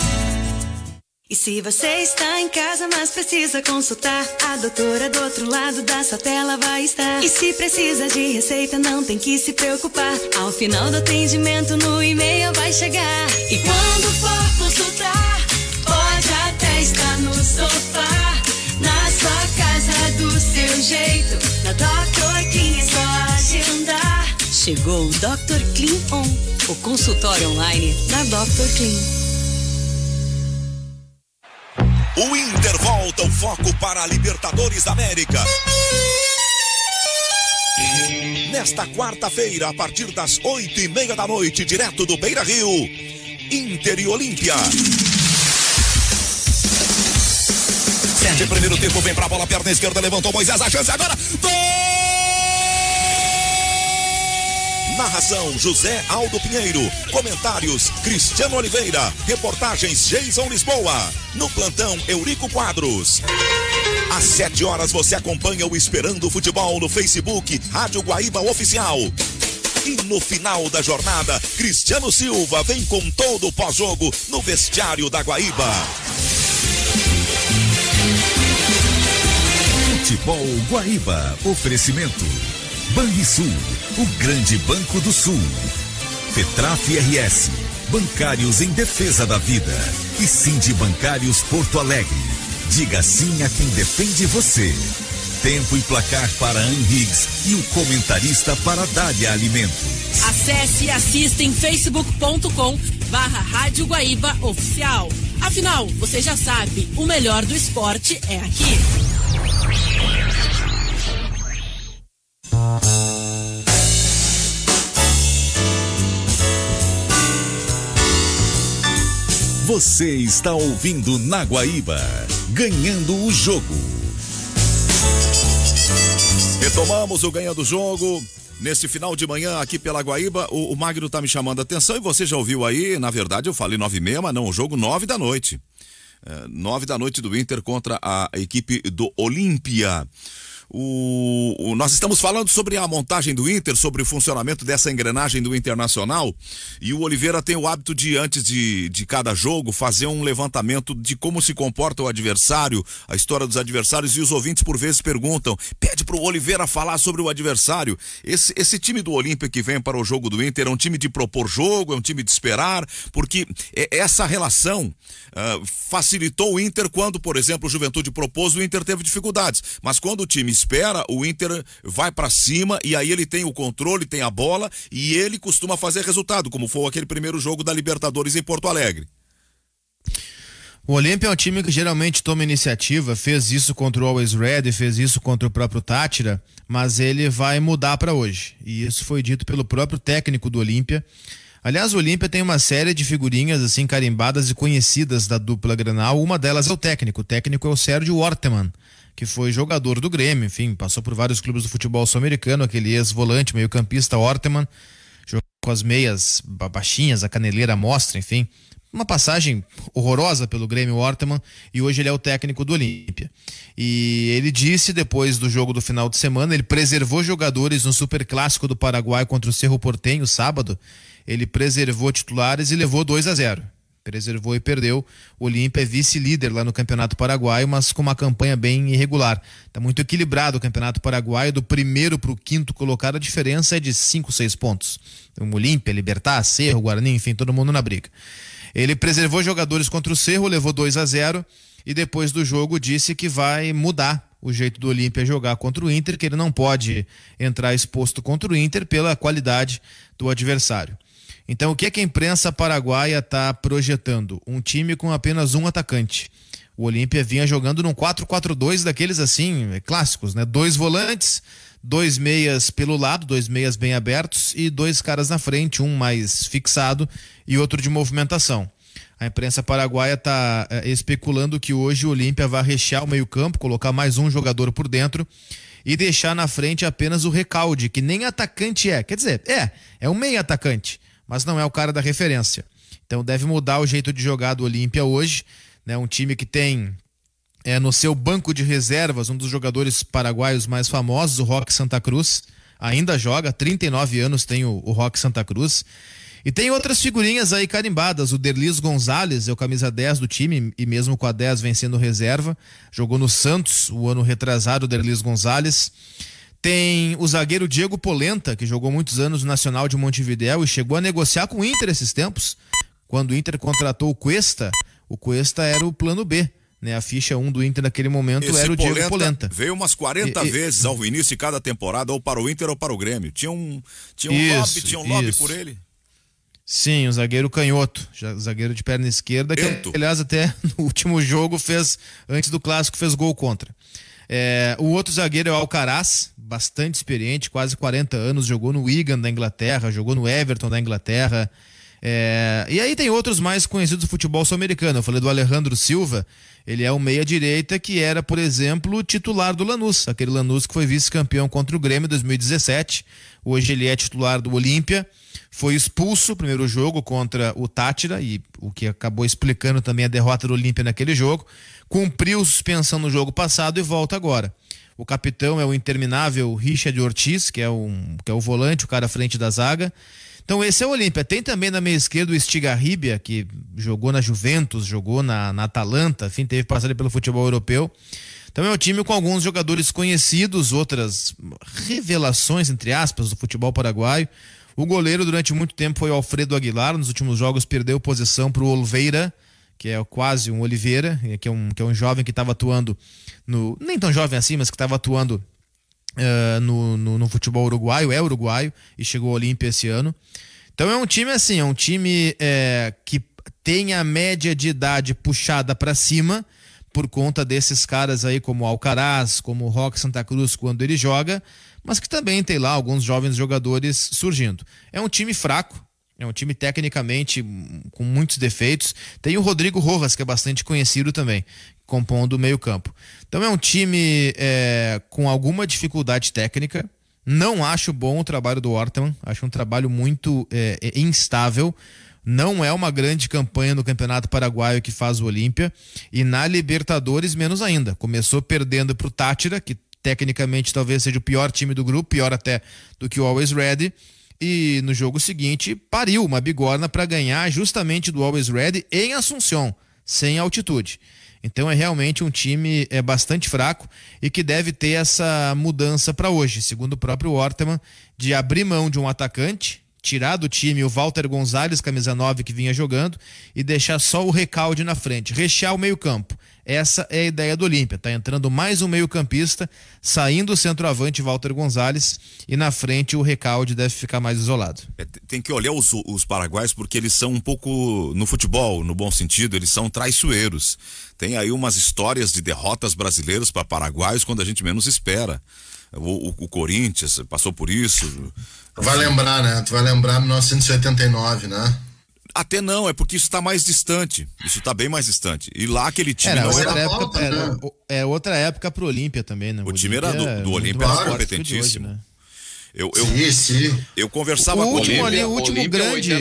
E se você está em casa, mas precisa consultar, a doutora do outro lado da sua tela vai estar. E se precisa de receita, não tem que se preocupar. Ao final do atendimento, no e-mail vai chegar. E quando for consultar, pode até estar no sofá, na sua casa, do seu jeito. Na Dr. Clean é só agendar. Chegou o Dr. Clean On, o consultório online da Dr. Clean. O Inter volta o foco para a Libertadores da América. Nesta quarta-feira, a partir das 8:30 da noite, direto do Beira-Rio, Inter e Olímpia. 7, primeiro tempo, vem pra bola, perna esquerda, levantou Moisés, a chance agora. Gol! Narração José Aldo Pinheiro. Comentários Cristiano Oliveira. Reportagens Jason Lisboa. No plantão Eurico Quadros. Às 7 horas você acompanha o Esperando Futebol no Facebook Rádio Guaíba Oficial. E no final da jornada, Cristiano Silva vem com todo o pós-jogo no vestiário da Guaíba. Futebol Guaíba. Oferecimento Banrisul, o grande banco do Sul. Fetraf RS, bancários em defesa da vida. E Sindi Bancários Porto Alegre. Diga sim a quem defende você. Tempo e placar para Anhiggs e o comentarista para Dália Alimentos. Acesse e assista em facebook.com/Rádio Guaíba Oficial. Afinal, você já sabe, o melhor do esporte é aqui. Você está ouvindo na Guaíba, ganhando o jogo. Retomamos o Ganhando o Jogo. Nesse final de manhã aqui pela Guaíba, o Magno tá me chamando a atenção e você já ouviu aí, na verdade eu falei 9:30, mas não, o jogo 9 da noite. 9 da noite do Inter contra a equipe do Olímpia. Nós estamos falando sobre a montagem do Inter, sobre o funcionamento dessa engrenagem do Internacional, e o Oliveira tem o hábito de, antes de cada jogo, fazer um levantamento de como se comporta o adversário, a história dos adversários, e os ouvintes por vezes perguntam, pede pro Oliveira falar sobre o adversário. Esse time do Olímpia que vem para o jogo do Inter é um time de propor jogo, é um time de esperar, porque essa relação facilitou o Inter quando, por exemplo, o Juventude propôs, o Inter teve dificuldades, mas quando o time espera, o Inter vai pra cima e aí ele tem o controle, tem a bola e ele costuma fazer resultado, como foi aquele primeiro jogo da Libertadores em Porto Alegre. O Olímpia é um time que geralmente toma iniciativa, fez isso contra o Always Ready, fez isso contra o próprio Tátira, mas ele vai mudar para hoje, e isso foi dito pelo próprio técnico do Olímpia. Aliás, o Olímpia tem uma série de figurinhas assim carimbadas e conhecidas da dupla Grenal, uma delas é o técnico é o Sérgio Ortemann, que foi jogador do Grêmio, enfim, passou por vários clubes do futebol sul-americano, aquele ex-volante, meio-campista Ortemann, jogou com as meias baixinhas, a caneleira à mostra, enfim, uma passagem horrorosa pelo Grêmio Ortemann, e hoje ele é o técnico do Olímpia. E ele disse, depois do jogo do final de semana, ele preservou jogadores no Superclássico do Paraguai contra o Cerro Porteño, sábado, ele preservou titulares e levou 2-0. Preservou e perdeu. O Olímpia é vice-líder lá no Campeonato Paraguaio, mas com uma campanha bem irregular. Está muito equilibrado o Campeonato Paraguaio, do primeiro para o quinto colocado a diferença é de 5, 6 pontos. Então, Olímpia, Libertad, Cerro, Guarani, enfim, todo mundo na briga. Ele preservou jogadores contra o Cerro, levou 2-0 e depois do jogo disse que vai mudar o jeito do Olímpia jogar contra o Inter, que ele não pode entrar exposto contra o Inter pela qualidade do adversário. Então, o que é que a imprensa paraguaia está projetando? Um time com apenas um atacante. O Olímpia vinha jogando num 4-4-2 daqueles assim, clássicos, né? 2 volantes, 2 meias pelo lado, 2 meias bem abertos e 2 caras na frente, um mais fixado e outro de movimentação. A imprensa paraguaia está especulando que hoje o Olímpia vai rechear o meio-campo, colocar mais um jogador por dentro e deixar na frente apenas o Recalde, que nem atacante é. Quer dizer, é um meio atacante, mas não é o cara da referência. Então deve mudar o jeito de jogar do Olímpia hoje, né? Um time que tem no seu banco de reservas um dos jogadores paraguaios mais famosos, o Roque Santa Cruz. Ainda joga, 39 anos tem o Roque Santa Cruz. E tem outras figurinhas aí carimbadas. O Derlis Gonzalez é o camisa 10 do time, e mesmo com a 10 vencendo reserva. Jogou no Santos o ano retrasado, o Derlis Gonzalez. Tem o zagueiro Diego Polenta, que jogou muitos anos no Nacional de Montevidéu e chegou a negociar com o Inter esses tempos. Quando o Inter contratou o Cuesta era o plano B. Né, a ficha 1 do Inter naquele momento era o Diego Polenta. Veio umas 40 vezes ao início de cada temporada, ou para o Inter ou para o Grêmio. Tinha um lobby por ele. Sim, o zagueiro canhoto, zagueiro de perna esquerda, que aliás até no último jogo antes do clássico, fez gol contra. O outro zagueiro é o Alcaraz, bastante experiente, quase 40 anos, jogou no Wigan da Inglaterra, jogou no Everton da Inglaterra. E aí tem outros mais conhecidos do futebol sul-americano. Eu falei do Alejandro Silva, ele é um meia-direita que era, por exemplo, titular do Lanús, aquele Lanús que foi vice-campeão contra o Grêmio em 2017. Hoje ele é titular do Olímpia. Foi expulso no primeiro jogo contra o Táchira, e o que acabou explicando também a derrota do Olímpia naquele jogo. Cumpriu suspensão no jogo passado e volta agora. O capitão é o interminável Richard Ortiz, que é o volante, o cara à frente da zaga. Então esse é o Olímpia. Tem também na meia esquerda o Estigarribia, que jogou na Juventus, jogou na Atalanta, enfim, teve passagem pelo futebol europeu. Então é um time com alguns jogadores conhecidos, outras revelações, entre aspas, do futebol paraguaio. O goleiro durante muito tempo foi o Alfredo Aguilar, nos últimos jogos perdeu posição para o Oliveira, que é quase um Oliveira, que é um jovem que estava atuando nem tão jovem assim, mas que estava atuando no futebol uruguaio, é uruguaio, e chegou ao Olímpia esse ano. Então é um time assim, que tem a média de idade puxada para cima, por conta desses caras aí como o Alcaraz, como o Roque Santa Cruz quando ele joga, mas que também tem lá alguns jovens jogadores surgindo. É um time fraco, é um time tecnicamente com muitos defeitos. Tem o Rodrigo Rojas, que é bastante conhecido também, compondo o meio campo. Então é um time com alguma dificuldade técnica. Não acho bom o trabalho do Ortman, acho um trabalho muito instável. Não é uma grande campanha no Campeonato Paraguaio que faz o Olímpia, e na Libertadores menos ainda. Começou perdendo para o Táchira, que tecnicamente talvez seja o pior time do grupo, pior até do que o Always Ready, e no jogo seguinte pariu uma bigorna para ganhar justamente do Always Ready em Assunção, sem altitude. Então é realmente um time bastante fraco e que deve ter essa mudança para hoje, segundo o próprio Ortman, de abrir mão de um atacante, tirar do time o Walter Gonzalez, camisa 9, que vinha jogando, e deixar só o Recalde na frente, rechear o meio campo. Essa é a ideia do Olímpia. Tá entrando mais um meio campista, saindo o centroavante Walter Gonzalez, e na frente o Recalde deve ficar mais isolado. Tem que olhar os paraguaios, porque eles são um pouco, no futebol, no bom sentido, eles são traiçoeiros. Tem aí umas histórias de derrotas brasileiras para paraguaios quando a gente menos espera. O Corinthians passou por isso. Vai lembrar, né? Tu vai lembrar 1989, né? Até não, é porque isso tá mais distante. Isso tá bem mais distante. E lá aquele time outra época pro Olímpia também, né? O time era do Olímpia, era competentíssimo. Hoje, né? Eu conversava com o último grande.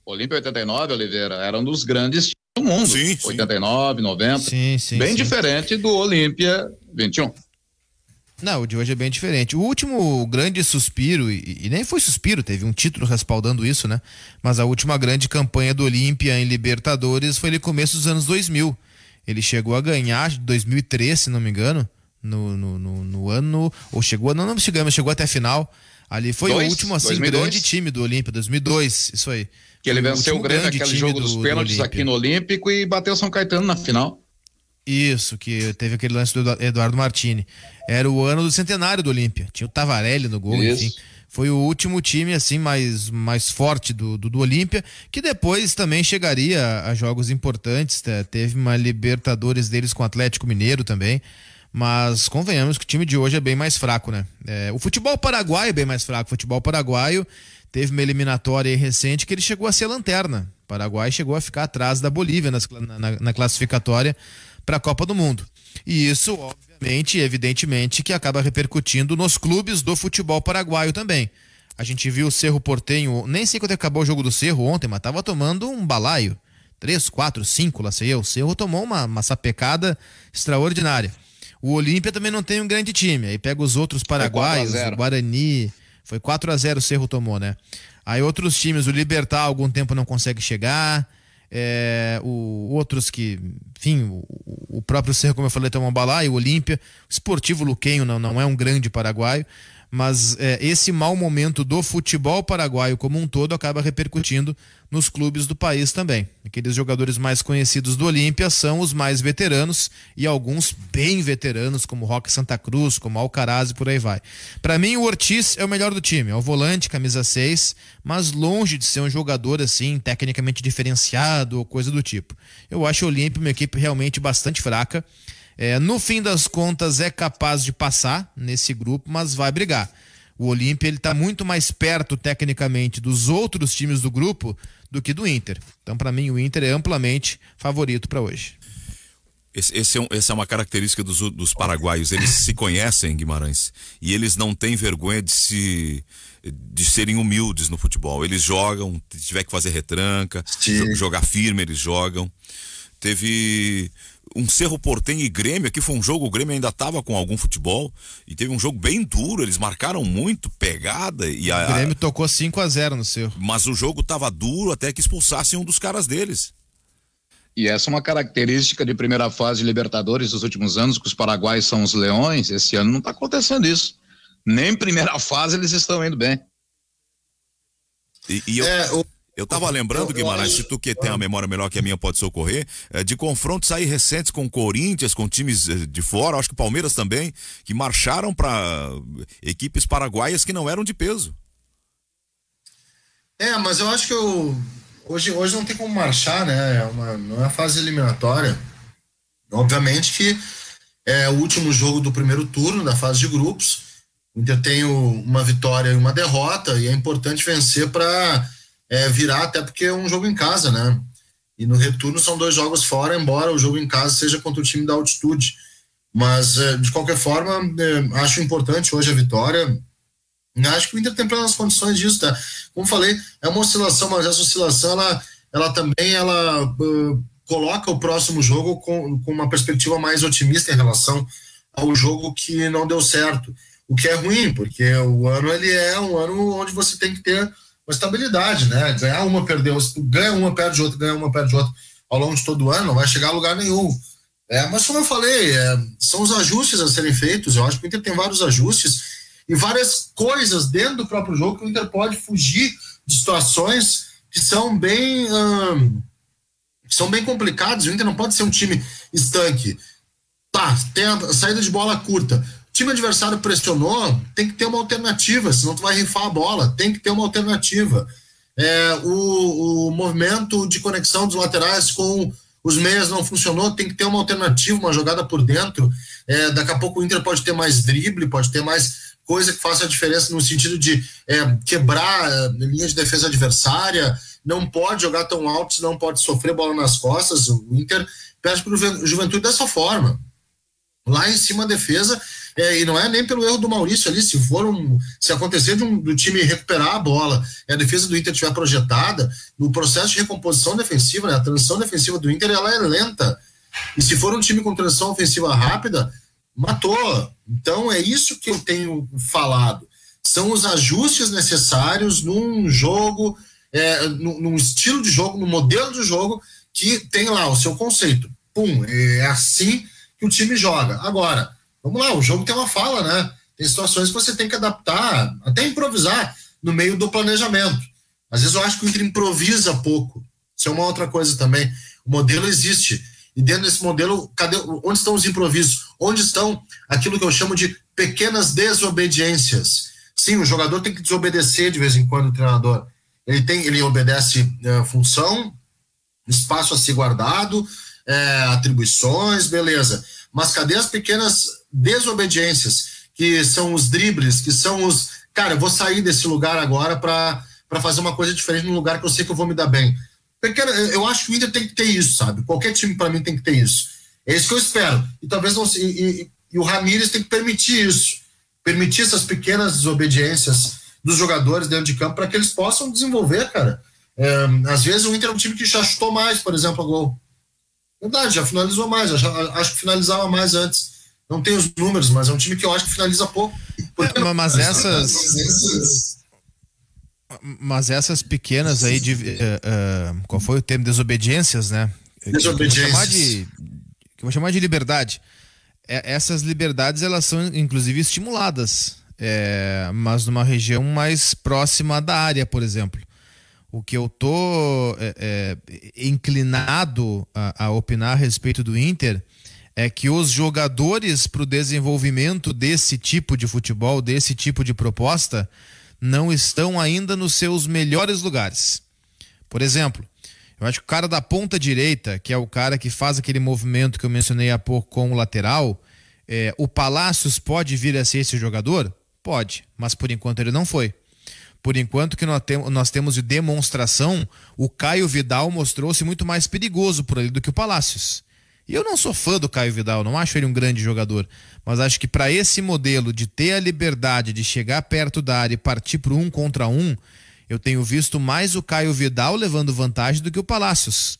Olímpia 89, Oliveira, era um dos grandes do mundo. Sim, 89, 90. Sim, bem diferente do Olímpia 21. Não, o de hoje é bem diferente. O último grande suspiro, e nem foi suspiro, teve um título respaldando isso, né? Mas a última grande campanha do Olímpia em Libertadores foi no começo dos anos 2000. Ele chegou a ganhar em 2003, se não me engano, no ano, ou chegou até a final. Ali foi o último, assim, 2002. Grande time do Olímpia, 2002, isso aí. Que ele venceu o Grêmio naquele jogo dos pênaltis aqui no Olímpico e bateu São Caetano na final. Isso, que teve aquele lance do Eduardo Martini. Era o ano do centenário do Olímpia. Tinha o Tavarelli no gol, isso. Enfim. Foi o último time, assim, mais forte do Olímpia, que depois também chegaria a jogos importantes. Teve uma Libertadores deles com o Atlético Mineiro também. Mas convenhamos que o time de hoje é bem mais fraco, né? O futebol paraguaio é bem mais fraco. O futebol paraguaio teve uma eliminatória recente que ele chegou a ser lanterna. O Paraguai chegou a ficar atrás da Bolívia na classificatória para a Copa do Mundo. E isso, obviamente, evidentemente, que acaba repercutindo nos clubes do futebol paraguaio também. A gente viu o Cerro Porteño, nem sei quando acabou o jogo do Cerro ontem, mas tava tomando um balaio. 3, 4, 5, lá sei eu. O Cerro tomou uma sapecada extraordinária. O Olímpia também não tem um grande time. Aí pega os outros paraguaios, o Guarani. Foi 4-0 o Cerro tomou, né? Aí outros times, o Libertad, há algum tempo não consegue chegar. Outros que, enfim, o próprio Cerro, como eu falei, tomou um balaio. O Olímpia, o Sportivo Luquenho não é um grande paraguaio. Mas esse mau momento do futebol paraguaio como um todo acaba repercutindo nos clubes do país também. Aqueles jogadores mais conhecidos do Olímpia são os mais veteranos e alguns bem veteranos, como Roque Santa Cruz, como Alcaraz e por aí vai. Para mim, o Ortiz é o melhor do time, é o volante, camisa 6, mas longe de ser um jogador assim, tecnicamente diferenciado ou coisa do tipo. Eu acho o Olímpia uma equipe realmente bastante fraca. No fim das contas é capaz de passar nesse grupo, mas vai brigar. O Olímpia ele está muito mais perto tecnicamente dos outros times do grupo do que do Inter. Então, para mim, o Inter é amplamente favorito para hoje. Essa é uma característica dos paraguaios. Eles se conhecem, Guimarães, e eles não têm vergonha de serem humildes no futebol. Eles jogam, se tiver que fazer retranca, jogar firme, eles jogam. Teve um Cerro Porteño e Grêmio, aqui foi um jogo, o Grêmio ainda estava com algum futebol, e teve um jogo bem duro, eles marcaram muito, pegada. E o Grêmio tocou 5-0 no Cerro. Mas o jogo estava duro até que expulsassem um dos caras deles. E essa é uma característica de primeira fase de Libertadores dos últimos anos, que os paraguaios são os leões. Esse ano não está acontecendo isso. Nem em primeira fase eles estão indo bem. Eu tava lembrando, Guimarães, se tu que tem a memória melhor que a minha pode socorrer, de confrontos aí recentes com Corinthians, com times de fora, acho que Palmeiras também, que marcharam para equipes paraguaias que não eram de peso. Mas eu acho que hoje não tem como marchar, né? Não é fase eliminatória. Obviamente que é o último jogo do primeiro turno da fase de grupos. O Inter tem uma vitória e uma derrota, e é importante vencer para virar, até porque é um jogo em casa, né? E no retorno são 2 jogos fora, embora o jogo em casa seja contra o time da altitude. Mas, de qualquer forma, acho importante hoje a vitória. Acho que o Inter tem plenas condições disso, tá? Como falei, é uma oscilação, mas essa oscilação, ela também coloca o próximo jogo com uma perspectiva mais otimista em relação ao jogo que não deu certo. O que é ruim, porque o ano ele é um ano onde você tem que ter uma estabilidade, né? Ganhar uma, perder, ganha uma, perde outra, ganha uma, perde outra ao longo de todo o ano, não vai chegar a lugar nenhum. Mas como eu falei, são os ajustes a serem feitos. Eu acho que o Inter tem vários ajustes e várias coisas dentro do próprio jogo que o Inter pode fugir de situações que são bem complicadas. O Inter não pode ser um time estanque. Tem a saída de bola curta. O time adversário pressionou, tem que ter uma alternativa, senão tu vai rifar a bola, tem que ter uma alternativa. O movimento de conexão dos laterais com os meias não funcionou, tem que ter uma alternativa, uma jogada por dentro. Daqui a pouco o Inter pode ter mais drible, pode ter mais coisa que faça a diferença no sentido de quebrar a linha de defesa adversária, não pode jogar tão alto, não pode sofrer bola nas costas. O Inter perde para o Juventude dessa forma. Lá em cima a defesa, e não é nem pelo erro do Maurício ali, se acontecer do time recuperar a bola e a defesa do Inter estiver projetada, no processo de recomposição defensiva, né, a transição defensiva do Inter ela é lenta, e se for um time com transição ofensiva rápida, matou. Então é isso que eu tenho falado, são os ajustes necessários num jogo, num estilo de jogo, num modelo de jogo que tem lá o seu conceito. É assim que o time joga. Agora, vamos lá, o jogo tem uma fala, né? Tem situações que você tem que adaptar, até improvisar no meio do planejamento. Às vezes eu acho que o Inter improvisa pouco. Isso é uma outra coisa também. O modelo existe. E dentro desse modelo, onde estão os improvisos? Onde estão aquilo que eu chamo de pequenas desobediências? Sim, o jogador tem que desobedecer de vez em quando o treinador. Ele obedece função, espaço a ser guardado, atribuições, beleza. Mas cadê as pequenas desobediências, que são os dribles, que são os... Cara, eu vou sair desse lugar agora para para fazer uma coisa diferente num lugar que eu sei que eu vou me dar bem. Eu acho que o Inter tem que ter isso, sabe? Qualquer time para mim tem que ter isso. É isso que eu espero. E talvez não e o Ramírez tem que permitir isso. Permitir essas pequenas desobediências dos jogadores dentro de campo para que eles possam desenvolver, cara. Às vezes o Inter é um time que já chutou mais, por exemplo, a gol. Verdade, já finalizou mais. Acho que finalizava mais antes. Não tem os números, mas é um time que eu acho que finaliza pouco. Mas essas pequenas aí qual foi o termo? Desobediências, né? Desobediências. Que eu vou chamar de liberdade. Essas liberdades, elas são inclusive estimuladas, mas numa região mais próxima da área, por exemplo. O que eu tô inclinado a opinar a respeito do Inter é que os jogadores para o desenvolvimento desse tipo de futebol, desse tipo de proposta, não estão ainda nos seus melhores lugares. Por exemplo, eu acho que o cara da ponta direita, que é o cara que faz aquele movimento que eu mencionei há pouco com o lateral, o Palácios pode vir a ser esse jogador? Pode, mas por enquanto ele não foi. Por enquanto que nós temos de demonstração, o Caio Vidal mostrou-se muito mais perigoso por ali do que o Palácios. E eu não sou fã do Caio Vidal, não acho ele um grande jogador, mas acho que para esse modelo de ter a liberdade de chegar perto da área e partir para 1 contra 1, eu tenho visto mais o Caio Vidal levando vantagem do que o Palácios.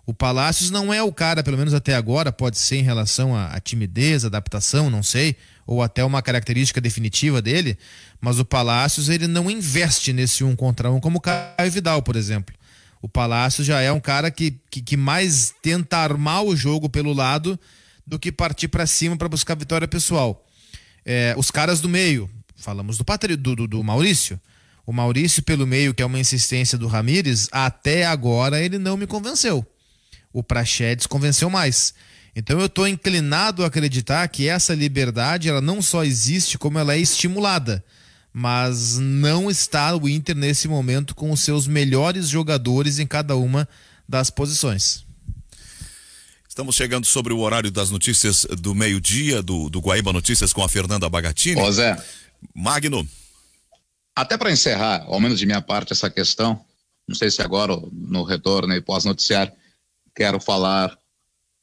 O Palácios não é o cara, pelo menos até agora, pode ser em relação à timidez, adaptação, não sei, ou até uma característica definitiva dele, mas o Palácios ele não investe nesse 1 contra 1 como o Caio Vidal, por exemplo. O Palácios já é um cara que mais tenta armar o jogo pelo lado do que partir para cima para buscar vitória pessoal. Os caras do meio, falamos do Maurício. O Maurício pelo meio, que é uma insistência do Ramírez, até agora ele não me convenceu. O Praxedes convenceu mais. Então eu estou inclinado a acreditar que essa liberdade ela não só existe, como ela é estimulada. Mas não está o Inter nesse momento com os seus melhores jogadores em cada uma das posições. Estamos chegando sobre o horário das notícias do meio-dia, do Guaíba Notícias com a Fernanda Bagatini. Ô Zé. Magno. Até para encerrar, ao menos de minha parte, essa questão, não sei se agora no retorno e pós-noticiário, quero falar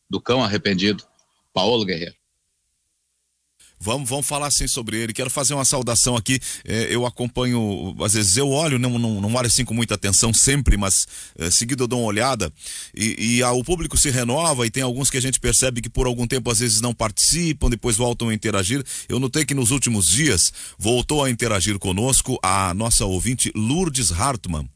do cão arrependido, Paulo Guerreiro. Vamos falar assim sobre ele. Quero fazer uma saudação aqui. Eu acompanho, às vezes eu olho, não olho assim com muita atenção sempre, mas seguido eu dou uma olhada e o público se renova e tem alguns que a gente percebe que por algum tempo às vezes não participam, depois voltam a interagir. Eu notei que nos últimos dias voltou a interagir conosco a nossa ouvinte Lourdes Hartmann.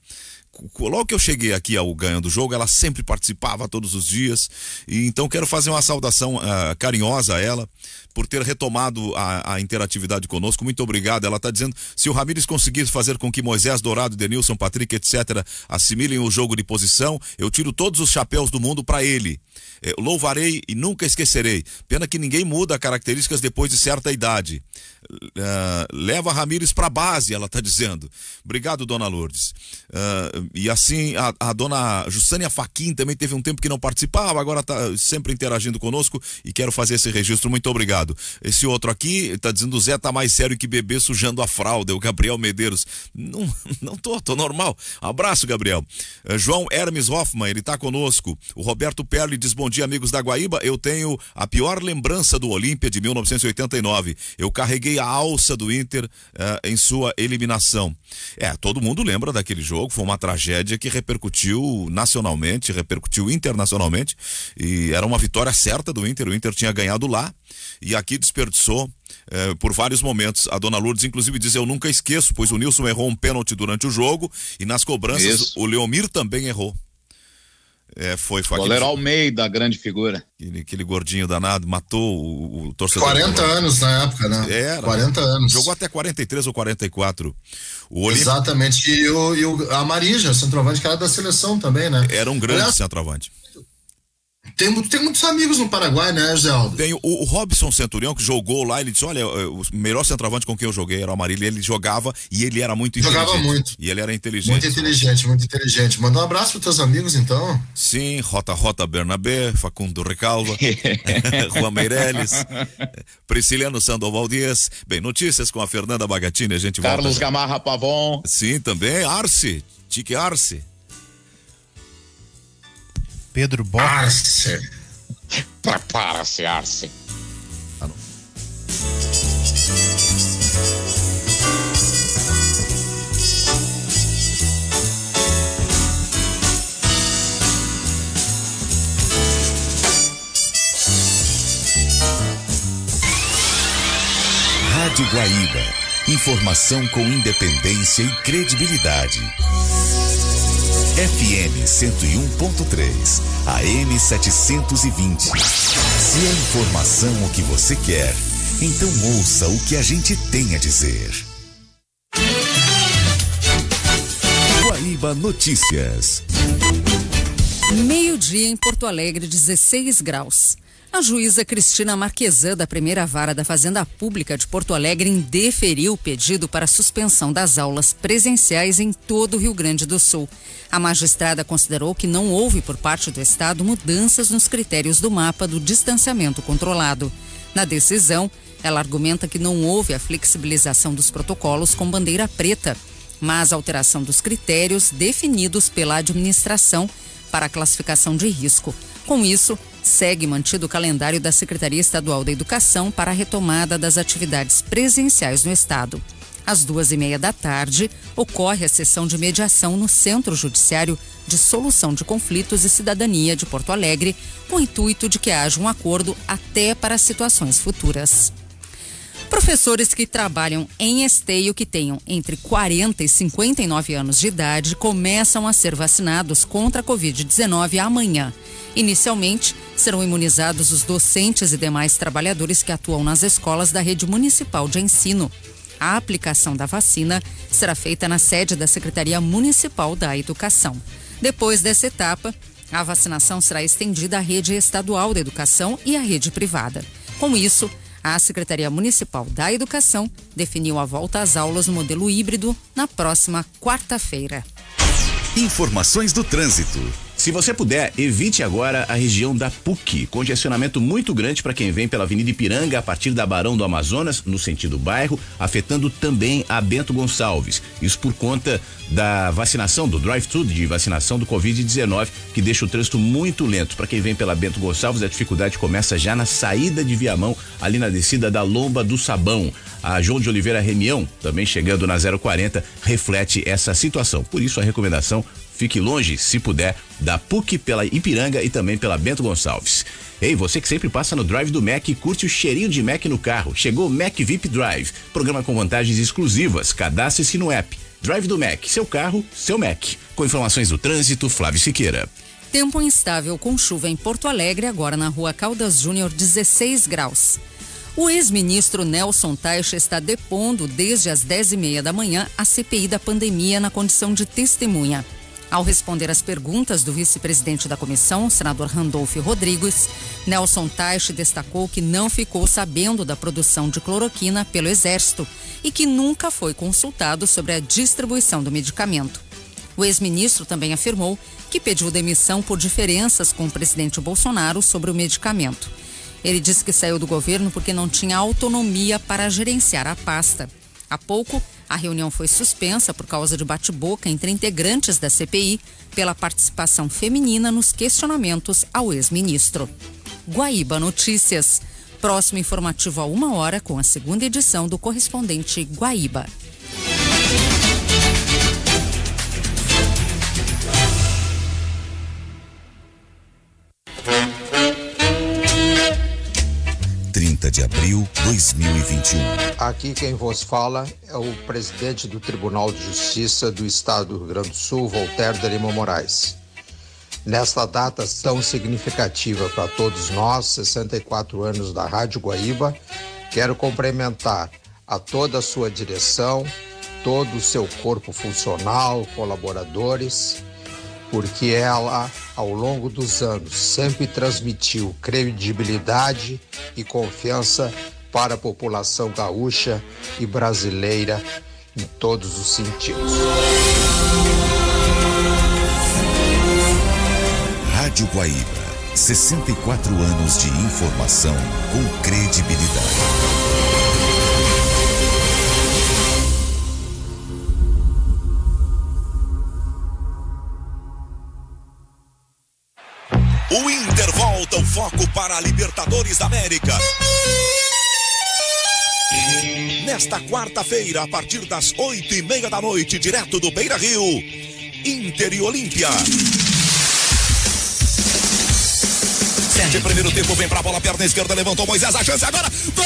Logo que eu cheguei aqui ao Ganhando o Jogo, ela sempre participava todos os dias, e então quero fazer uma saudação carinhosa a ela por ter retomado a interatividade conosco. Muito obrigado. Ela está dizendo, se o Ramírez conseguir fazer com que Moisés, Dourado, Denilson, Patrick, etc. assimilem o jogo de posição, eu tiro todos os chapéus do mundo para ele. Louvarei e nunca esquecerei. Pena que ninguém muda características depois de certa idade. Leva Ramírez para base, ela está dizendo. Obrigado, dona Lourdes. E assim, a dona Jussânia Faquin também teve um tempo que não participava, agora está sempre interagindo conosco e quero fazer esse registro. Muito obrigado. Esse outro aqui está dizendo, o Zé tá mais sério que bebê sujando a fralda. O Gabriel Medeiros. Não tô normal. Abraço, Gabriel. João Hermes Hoffman, ele tá conosco. O Roberto Perli diz, bom dia, amigos da Guaíba. Eu tenho a pior lembrança do Olímpia de 1989. Eu carreguei a alça do Inter em sua eliminação. Todo mundo lembra daquele jogo. Foi uma tragédia que repercutiu nacionalmente, repercutiu internacionalmente, e era uma vitória certa do Inter. O Inter tinha ganhado lá e aqui desperdiçou por vários momentos. A dona Lourdes inclusive diz, eu nunca esqueço, pois o Nilson errou um pênalti durante o jogo e nas cobranças o Leomir também errou. Foi goleiro Almeida, grande figura. Aquele gordinho danado, matou o torcedor. 40 anos na época, né? 40 anos. Jogou até 43 ou 44. Exatamente. E a Marija, centroavante, que era da seleção também, né? Era um grande centroavante. Tem muitos amigos no Paraguai, né, Zé Aldo? Tem o Robson Centurião, que jogou lá, ele disse, olha, o melhor centroavante com quem eu joguei era o Amarillo, ele jogava e ele era muito inteligente. Jogava muito. E ele era inteligente. Muito inteligente. Manda um abraço pros teus amigos, então. Sim, Rota Bernabé, Facundo Recalva, Juan Meirelles, Prisciliano Sandoval Dias. Bem, notícias com a Fernanda Bagatini, a gente volta. Carlos Gamarra Pavon. Sim, também, Arce, Tique Arce. Pedro Bock. Arce. Prepara-se, Arce. Ah, não. Rádio Guaíba. Informação com independência e credibilidade. FM 101.3, AM 720. Se a informação o que você quer, então ouça o que a gente tem a dizer. Guaíba Notícias. Meio-dia em Porto Alegre, 16 graus. A juíza Cristina Marquesan, da primeira vara da Fazenda Pública de Porto Alegre, indeferiu o pedido para suspensão das aulas presenciais em todo o Rio Grande do Sul. A magistrada considerou que não houve por parte do Estado mudanças nos critérios do mapa do distanciamento controlado. Na decisão, ela argumenta que não houve a flexibilização dos protocolos com bandeira preta, mas a alteração dos critérios definidos pela administração para a classificação de risco. Com isso, segue mantido o calendário da Secretaria Estadual da Educação para a retomada das atividades presenciais no Estado. Às 2:30 da tarde, ocorre a sessão de mediação no Centro Judiciário de Solução de Conflitos e Cidadania de Porto Alegre, com o intuito de que haja um acordo até para situações futuras. Professores que trabalham em esteio que tenham entre 40 e 59 anos de idade começam a ser vacinados contra a Covid-19 amanhã. Inicialmente, serão imunizados os docentes e demais trabalhadores que atuam nas escolas da rede municipal de ensino. A aplicação da vacina será feita na sede da Secretaria Municipal da Educação. Depois dessa etapa, a vacinação será estendida à rede estadual da educação e à rede privada. Com isso, a Secretaria Municipal da Educação definiu a volta às aulas no modelo híbrido na próxima quarta-feira. Informações do trânsito. Se você puder, evite agora a região da PUC. Congestionamento muito grande para quem vem pela Avenida Ipiranga a partir da Barão do Amazonas, no sentido bairro, afetando também a Bento Gonçalves. Isso por conta da vacinação, do drive-thru de vacinação do Covid-19, que deixa o trânsito muito lento. Para quem vem pela Bento Gonçalves, a dificuldade começa já na saída de Viamão, ali na descida da Lomba do Sabão. A João de Oliveira Remião, também chegando na 040, reflete essa situação. Por isso a recomendação: fique longe, se puder, da PUC pela Ipiranga e também pela Bento Gonçalves. Ei, você que sempre passa no Drive do Mac e curte o cheirinho de Mac no carro. Chegou o Mac VIP Drive, programa com vantagens exclusivas. Cadastre-se no app. Drive do Mac, seu carro, seu Mac. Com informações do trânsito, Flávio Siqueira. Tempo instável com chuva em Porto Alegre, agora na Rua Caldas Júnior, 16 graus. O ex-ministro Nelson Teich está depondo desde as 10:30 da manhã a CPI da pandemia na condição de testemunha. Ao responder às perguntas do vice-presidente da comissão, senador Randolfo Rodrigues, Nelson Teich destacou que não ficou sabendo da produção de cloroquina pelo Exército e que nunca foi consultado sobre a distribuição do medicamento. O ex-ministro também afirmou que pediu demissão por diferenças com o presidente Bolsonaro sobre o medicamento. Ele disse que saiu do governo porque não tinha autonomia para gerenciar a pasta. Há pouco, a reunião foi suspensa por causa de bate-boca entre integrantes da CPI pela participação feminina nos questionamentos ao ex-ministro. Guaíba Notícias. Próximo informativo a 1h com a segunda edição do Correspondente Guaíba. De abril 2021. Aqui quem vos fala é o presidente do Tribunal de Justiça do Estado do Rio Grande do Sul, Voltaire de Lima Moraes. Nesta data tão significativa para todos nós, 64 anos da Rádio Guaíba, quero cumprimentar a toda a sua direção, todo o seu corpo funcional, colaboradores, porque ela, ao longo dos anos, sempre transmitiu credibilidade e confiança para a população gaúcha e brasileira em todos os sentidos. Rádio Guaíba, 64 anos de informação com credibilidade. O Inter volta o foco para a Libertadores da América. Nesta quarta-feira, a partir das 8:30 da noite, direto do Beira-Rio, Inter e Olímpia. Sérgio, primeiro tempo, vem pra bola, perna esquerda, levantou Moisés, a chance agora, gol!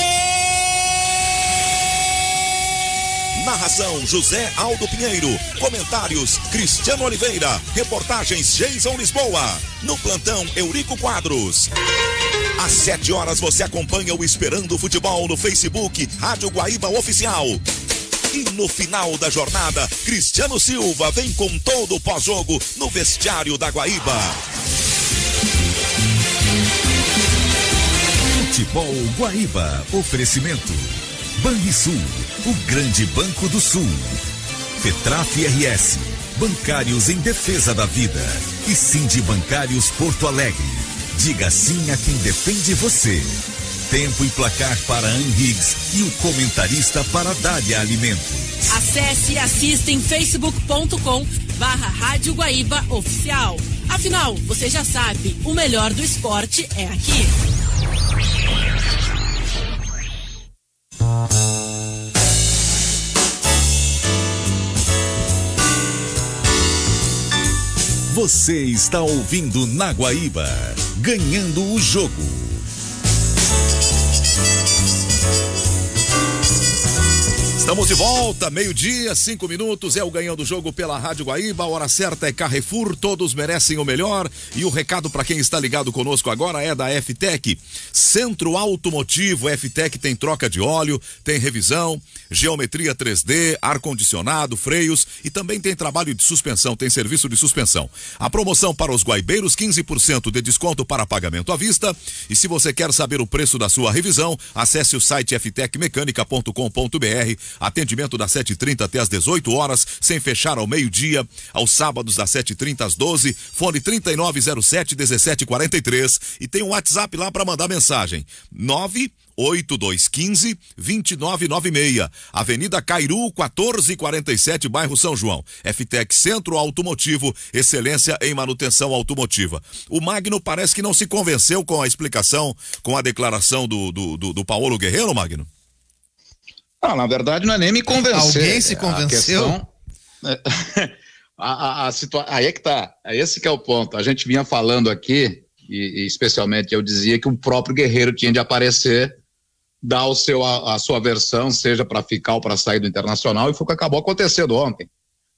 Narração, José Aldo Pinheiro. Comentários, Cristiano Oliveira. Reportagens, Jason Lisboa. No plantão, Eurico Quadros. Às 7 horas você acompanha o Esperando Futebol no Facebook, Rádio Guaíba Oficial. E no final da jornada, Cristiano Silva vem com todo o pós-jogo no vestiário da Guaíba. Futebol Guaíba, oferecimento Banrisul, o grande banco do sul. Fetraf RS, bancários em defesa da vida. E Sindi Bancários Porto Alegre. Diga sim a quem defende você. Tempo e placar para Anhiggs e o comentarista para Dália Alimentos. Acesse e assista em facebook.com/Rádio Guaíba Oficial. Afinal, você já sabe, o melhor do esporte é aqui. Você está ouvindo na Guaíba, ganhando o jogo. Estamos de volta, 12:00, 5 minutos, é o Ganhando o Jogo pela Rádio Guaíba, a hora certa é Carrefour, todos merecem o melhor, e o recado para quem está ligado conosco agora é da F-Tech, Centro Automotivo. F-Tech tem troca de óleo, tem revisão, geometria 3D, ar-condicionado, freios e também tem trabalho de suspensão, tem serviço de suspensão. A promoção para os guaibeiros, 15% de desconto para pagamento à vista, e se você quer saber o preço da sua revisão, acesse o site ftechmecanica.com.br. Atendimento das 7h30 até as 18 horas, sem fechar ao meio-dia, aos sábados das 7h30 às 12h, fone 3907-1743, e tem um WhatsApp lá para mandar mensagem, 98215-2996, Avenida Cairu, 1447, bairro São João. F-Tech Centro Automotivo, excelência em manutenção automotiva. O Magno parece que não se convenceu com a explicação, com a declaração do Paulo Guerreiro, Magno? Não, na verdade não é nem me convencer. Alguém se convenceu? Aí é que tá, esse que é o ponto. A gente vinha falando aqui, e especialmente eu dizia que o próprio Guerreiro tinha de aparecer, dar a sua versão, seja para ficar ou para sair do Internacional, e foi o que acabou acontecendo ontem.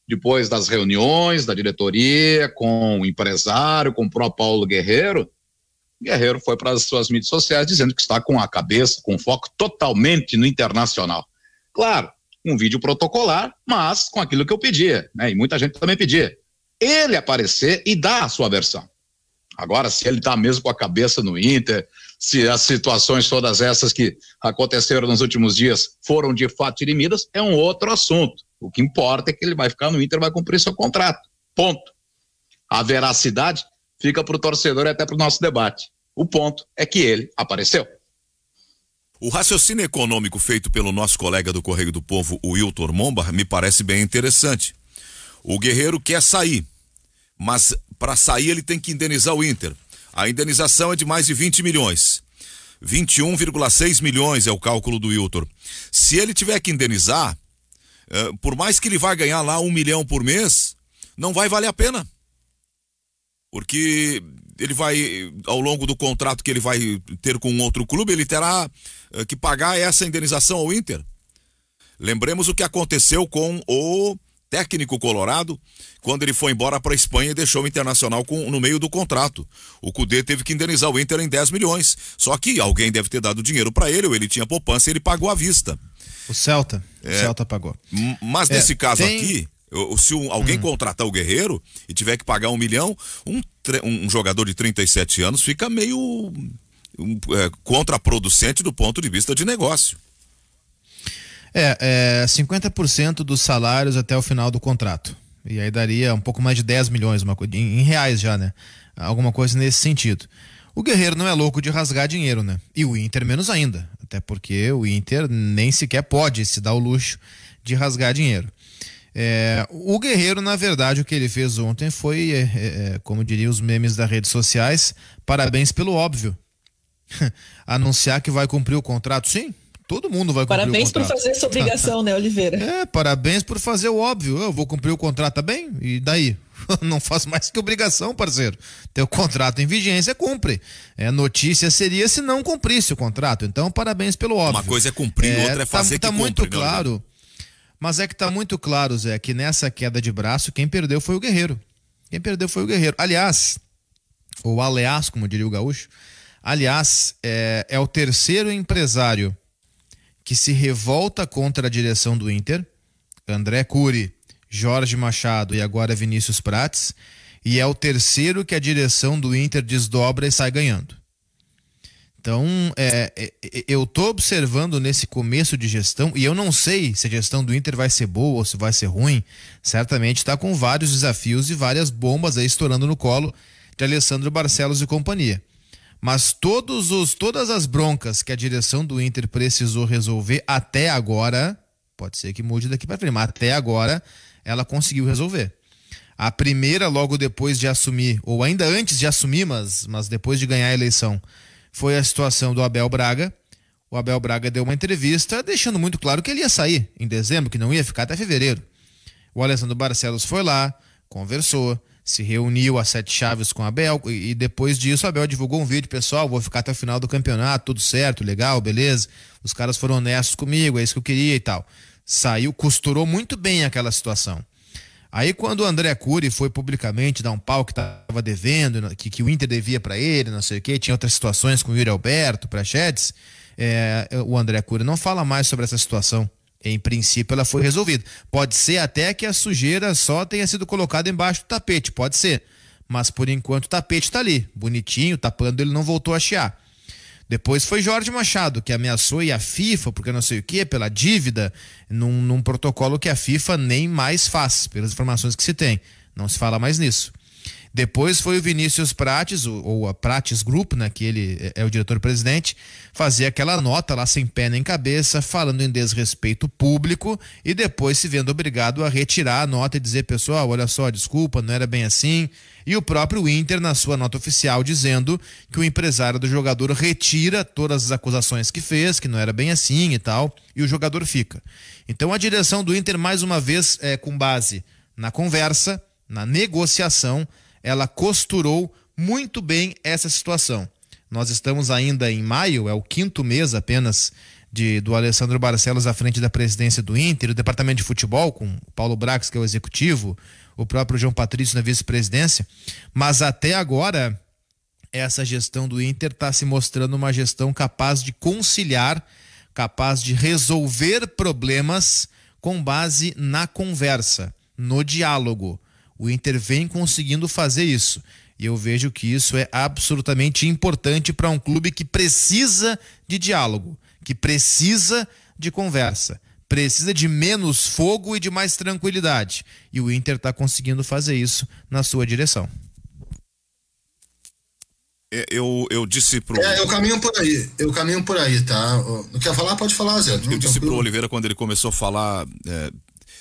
Depois das reuniões da diretoria, com o empresário, com o próprio Paulo Guerreiro, Guerreiro foi para as suas mídias sociais dizendo que está com a cabeça, com foco totalmente no Internacional. Claro, um vídeo protocolar, mas com aquilo que eu pedia, né? E muita gente também pedia. Ele aparecer e dar a sua versão. Agora, se ele está mesmo com a cabeça no Inter, se as situações todas essas que aconteceram nos últimos dias foram de fato dirimidas, é um outro assunto. O que importa é que ele vai ficar no Inter e vai cumprir seu contrato. Ponto. A veracidade fica para o torcedor e até para o nosso debate. O ponto é que ele apareceu. O raciocínio econômico feito pelo nosso colega do Correio do Povo, o Wilton Momba, me parece bem interessante. O Guerreiro quer sair, mas para sair ele tem que indenizar o Inter. A indenização é de mais de 20 milhões. 21,6 milhões é o cálculo do Wilton. Se ele tiver que indenizar, por mais que ele vá ganhar lá 1 milhão por mês, não vai valer a pena. Porque ele vai, ao longo do contrato que ele vai ter com um outro clube, ele terá que pagar essa indenização ao Inter. Lembremos o que aconteceu com o técnico colorado, quando ele foi embora para a Espanha e deixou o Internacional no meio do contrato. O Cudê teve que indenizar o Inter em 10 milhões. Só que alguém deve ter dado dinheiro para ele, ou ele tinha poupança e ele pagou à vista. O Celta pagou. Mas nesse caso aqui, Se alguém contratar o Guerreiro e tiver que pagar 1 milhão, um jogador de 37 anos fica meio contraproducente do ponto de vista de negócio. 50% dos salários até o final do contrato. E aí daria um pouco mais de 10 milhões, em reais já, né? Alguma coisa nesse sentido. O Guerreiro não é louco de rasgar dinheiro, né? E o Inter menos ainda. Até porque o Inter nem sequer pode se dar o luxo de rasgar dinheiro. O Guerreiro, na verdade, o que ele fez ontem foi, como diriam os memes das redes sociais, parabéns pelo óbvio. Anunciar que vai cumprir o contrato, sim. Todo mundo vai cumprir o contrato. Parabéns por fazer essa obrigação, né, Oliveira? Parabéns por fazer o óbvio. Eu vou cumprir o contrato, tá bem? E daí? Não faço mais que obrigação, parceiro. Teu contrato em vigência, cumpre. Notícia seria se não cumprisse o contrato. Então, parabéns pelo óbvio. Uma coisa é cumprir, outra é fazer que cumpre. Tá muito claro. Mas é que tá muito claro, Zé, que nessa queda de braço, quem perdeu foi o Guerreiro. Aliás, ou aliás, como diria o gaúcho, é o terceiro empresário que se revolta contra a direção do Inter, André Cury, Jorge Machado e agora Vinícius Prates, e é o terceiro que a direção do Inter desdobra e sai ganhando. Então, eu tô observando nesse começo de gestão, e eu não sei se a gestão do Inter vai ser boa ou se vai ser ruim, certamente está com vários desafios e várias bombas aí estourando no colo de Alessandro Barcelos e companhia. Mas todas as broncas que a direção do Inter precisou resolver até agora, pode ser que mude daqui para frente, mas até agora ela conseguiu resolver. A primeira, logo depois de assumir, ou ainda antes de assumir, mas depois de ganhar a eleição, foi a situação do Abel Braga. O Abel Braga deu uma entrevista deixando muito claro que ele ia sair em dezembro, que não ia ficar até fevereiro. O Alessandro Barcelos foi lá, conversou, se reuniu a 7 chaves com o Abel e depois disso o Abel divulgou um vídeo, pessoal, vou ficar até o final do campeonato, tudo certo, legal, beleza, os caras foram honestos comigo, é isso que eu queria e tal. Saiu, costurou muito bem aquela situação. Aí quando o André Cury foi publicamente dar um pau que estava devendo, que o Inter devia para ele, não sei o que, tinha outras situações com o Yuri Alberto, Prachedes, o André Cury não fala mais sobre essa situação. Em princípio ela foi resolvida. Pode ser até que a sujeira só tenha sido colocada embaixo do tapete, pode ser. Mas por enquanto o tapete está ali, bonitinho, tapando, ele não voltou a chiar. Depois foi Jorge Machado, que ameaçou e a FIFA, porque não sei o que, pela dívida, num protocolo que a FIFA nem mais faz, pelas informações que se tem. Não se fala mais nisso. Depois foi o Vinícius Prates, ou a Prates Group, né, que ele é o diretor-presidente, fazer aquela nota lá sem pé nem cabeça, falando em desrespeito público e depois se vendo obrigado a retirar a nota e dizer, pessoal, olha só, desculpa, não era bem assim. E o próprio Inter, na sua nota oficial, dizendo que o empresário do jogador retira todas as acusações que fez, que não era bem assim e tal, e o jogador fica. Então a direção do Inter, mais uma vez, com base na conversa, na negociação, ela costurou muito bem essa situação. Nós estamos ainda em maio, é o 5º mês apenas do Alessandro Barcelos à frente da presidência do Inter, o departamento de futebol, com o Paulo Brax, que é o executivo, o próprio João Patrício na vice-presidência, mas até agora essa gestão do Inter está se mostrando uma gestão capaz de conciliar, capaz de resolver problemas com base na conversa, no diálogo. O Inter vem conseguindo fazer isso. E eu vejo que isso é absolutamente importante para um clube que precisa de diálogo, que precisa de conversa, precisa de menos fogo e de mais tranquilidade. E o Inter está conseguindo fazer isso na sua direção. Eu disse pro... eu caminho por aí, tá? Não quer falar? Pode falar, Zé. Eu disse pro Oliveira quando ele começou a falar...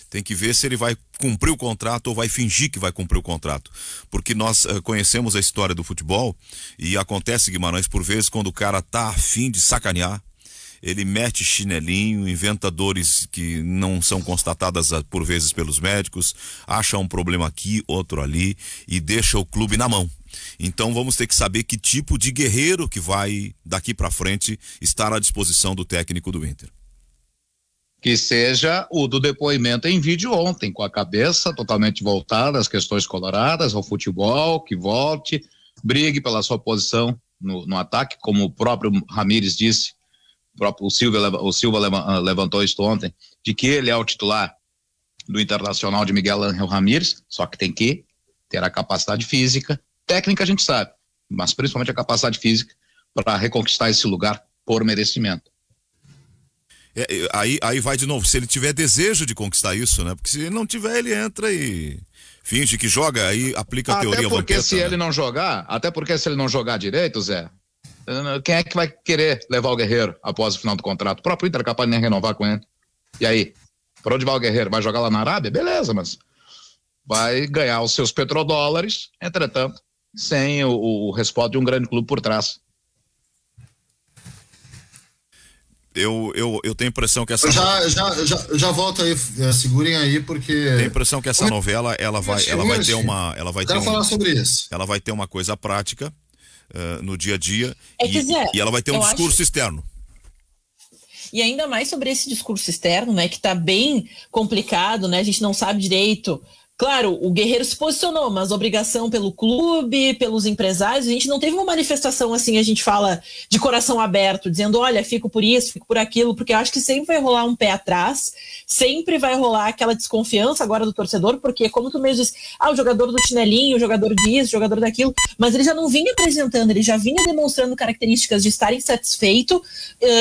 Tem que ver se ele vai cumprir o contrato ou vai fingir que vai cumprir o contrato. Porque nós conhecemos a história do futebol e acontece, Guimarães, por vezes, quando o cara tá a fim de sacanear, ele mete chinelinho, inventa dores que não são constatadas por vezes pelos médicos, acha um problema aqui, outro ali e deixa o clube na mão. Então vamos ter que saber que tipo de guerreiro que vai, daqui para frente, estar à disposição do técnico do Inter. Que seja o do depoimento em vídeo ontem, com a cabeça totalmente voltada às questões coloradas, ao futebol, que volte, brigue pela sua posição no ataque, como o próprio Ramírez disse, o Silva levantou isso ontem, de que ele é o titular do Internacional de Miguel Ángel Ramírez, só que tem que ter a capacidade física, técnica a gente sabe, mas principalmente a capacidade física para reconquistar esse lugar por merecimento. Aí vai de novo, se ele tiver desejo de conquistar isso, né? Porque se ele não tiver, ele entra e finge que joga, aí aplica a teoria Vampeta. Até porque se ele não jogar direito, Zé, quem é que vai querer levar o Guerreiro após o final do contrato? O próprio Inter é capaz de nem renovar com ele. E aí, por onde vai o Guerreiro? Vai jogar lá na Arábia? Beleza, mas vai ganhar os seus petrodólares, entretanto, sem o respaldo de um grande clube por trás. Eu tenho a impressão que essa... Já volto aí, segurem aí, porque... Tenho a impressão que essa novela, ela vai ter uma... falar sobre isso. Ela vai ter uma coisa prática no dia a dia e ela vai ter um discurso externo. E ainda mais sobre esse discurso externo, né, que está bem complicado, né, a gente não sabe direito. Claro, o Guerreiro se posicionou, mas obrigação pelo clube, pelos empresários, a gente não teve uma manifestação assim, a gente fala de coração aberto, dizendo, olha, fico por isso, fico por aquilo, porque eu acho que sempre vai rolar um pé atrás, sempre vai rolar aquela desconfiança agora do torcedor, porque como tu mesmo disse, o jogador do chinelinho, o jogador disso, o jogador daquilo, mas ele já não vinha apresentando, ele já vinha demonstrando características de estar insatisfeito,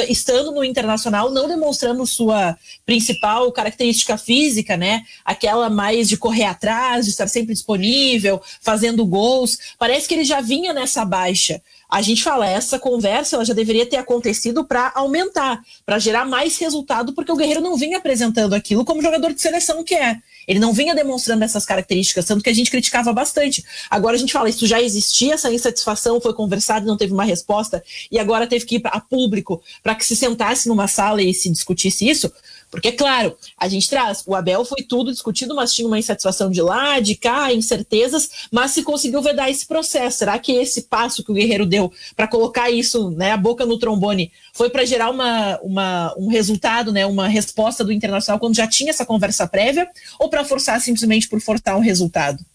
estando no Internacional, não demonstrando sua principal característica física, né, aquela mais de correr atrás, de estar sempre disponível, fazendo gols. Parece que ele já vinha nessa baixa. A gente fala, essa conversa ela já deveria ter acontecido para aumentar, para gerar mais resultado, porque o Guerreiro não vinha apresentando aquilo como jogador de seleção que é. Ele não vinha demonstrando essas características, tanto que a gente criticava bastante. Agora a gente fala, isso já existia, essa insatisfação foi conversada e não teve uma resposta, e agora teve que ir a público para que se sentasse numa sala e se discutisse isso. Porque, claro, a gente traz, o Abel foi tudo discutido, mas tinha uma insatisfação de lá, de cá, incertezas, mas se conseguiu vedar esse processo. Será que esse passo que o Guerreiro deu para colocar isso, né, a boca no trombone, foi para gerar um resultado, né, uma resposta do Internacional quando já tinha essa conversa prévia, ou para forçar simplesmente por forçar um resultado?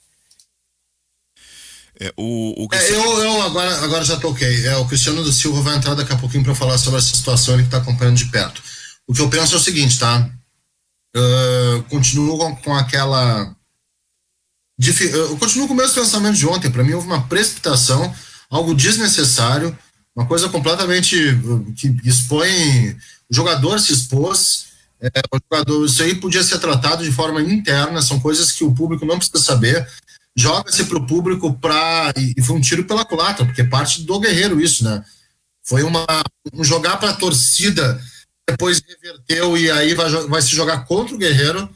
Eu agora já toquei. O Cristiano da Silva vai entrar daqui a pouquinho para falar sobre essa situação, ele que está acompanhando de perto. O que eu penso é o seguinte, tá? Continuo com aquela... Eu continuo com o mesmo pensamento de ontem. Para mim houve uma precipitação, algo desnecessário, uma coisa completamente que expõe... O jogador se expôs, isso aí podia ser tratado de forma interna, são coisas que o público não precisa saber. Joga-se para o público e foi um tiro pela culatra, porque é parte do Guerreiro isso, né? Foi um jogar para a torcida... Depois reverteu e aí vai se jogar contra o Guerreiro,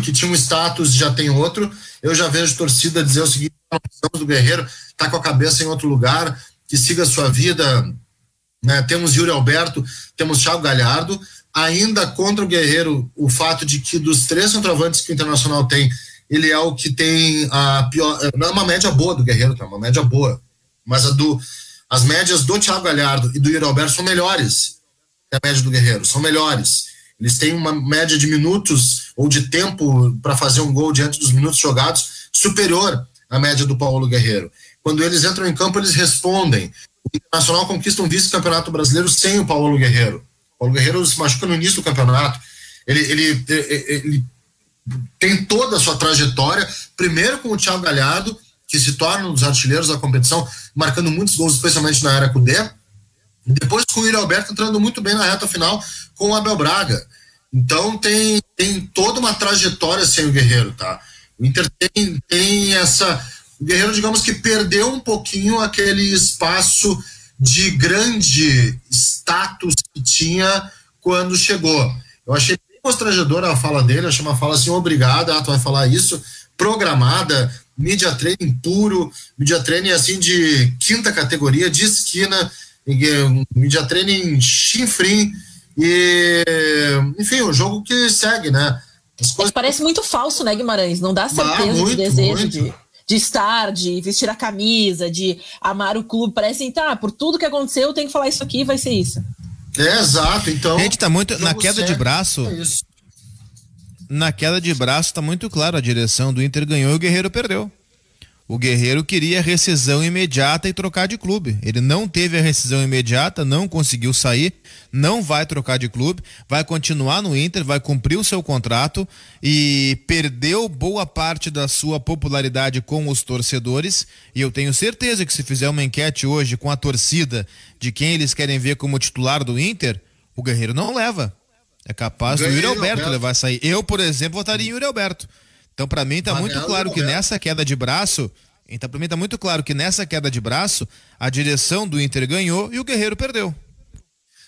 que tinha um status, já tem outro. Eu já vejo torcida dizer o seguinte: não precisamos do Guerreiro, tá com a cabeça em outro lugar, que siga a sua vida, né? Temos Yuri Alberto, temos Thiago Galhardo. Ainda contra o Guerreiro, o fato de que dos 3 centroavantes que o Internacional tem, ele é o que tem a pior, não é uma média boa do Guerreiro, tá? Uma média boa, mas as médias do Thiago Galhardo e do Yuri Alberto são melhores. A média do Guerreiro, são melhores. Eles têm uma média de minutos ou de tempo para fazer um gol diante dos minutos jogados superior à média do Paulo Guerreiro. Quando eles entram em campo, eles respondem. O Internacional conquista um vice-campeonato brasileiro sem o Paulo Guerreiro. O Paulo Guerreiro se machuca no início do campeonato. Ele tem toda a sua trajetória, primeiro com o Thiago Galhardo, que se torna um dos artilheiros da competição, marcando muitos gols, especialmente na era Cudê. Depois com o Yuri Alberto entrando muito bem na reta final com o Abel Braga. Então tem toda uma trajetória sem o Guerreiro, tá? O Inter tem essa... O Guerreiro, digamos que perdeu um pouquinho aquele espaço de grande status que tinha quando chegou. Eu achei bem constrangedora a fala dele, achei uma fala assim, obrigada, tu vai falar isso, programada, media training puro, media training assim de quinta categoria, de esquina, media training chinfrim e, enfim, o jogo que segue, né? Parece muito falso, né, Guimarães? Não dá certeza de desejo de estar, de vestir a camisa, de amar o clube. Parece assim, por tudo que aconteceu, eu tenho que falar isso aqui, vai ser isso. Exato, então... Gente, tá muito... Na queda de braço... Na queda de braço tá muito claro, a direção do Inter ganhou e o Guerreiro perdeu. O Guerreiro queria rescisão imediata e trocar de clube. Ele não teve a rescisão imediata, não conseguiu sair, não vai trocar de clube, vai continuar no Inter, vai cumprir o seu contrato e perdeu boa parte da sua popularidade com os torcedores. E eu tenho certeza que se fizer uma enquete hoje com a torcida de quem eles querem ver como titular do Inter, o Guerreiro não leva. É capaz do Yuri Alberto levar a sair. Eu, por exemplo, votaria em Yuri Alberto. Então, para mim, tá muito claro que nessa queda de braço, a direção do Inter ganhou e o Guerreiro perdeu.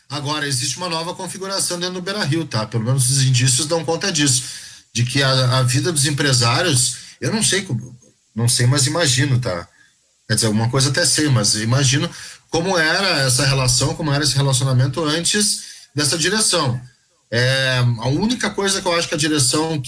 Agora, existe uma nova configuração dentro do Beira-Rio, tá? Pelo menos os indícios dão conta disso. De que a vida dos empresários, eu não sei, mas imagino, tá? Quer dizer, alguma coisa até sei, mas imagino como era essa relação, como era esse relacionamento antes dessa direção. A única coisa que eu acho que a direção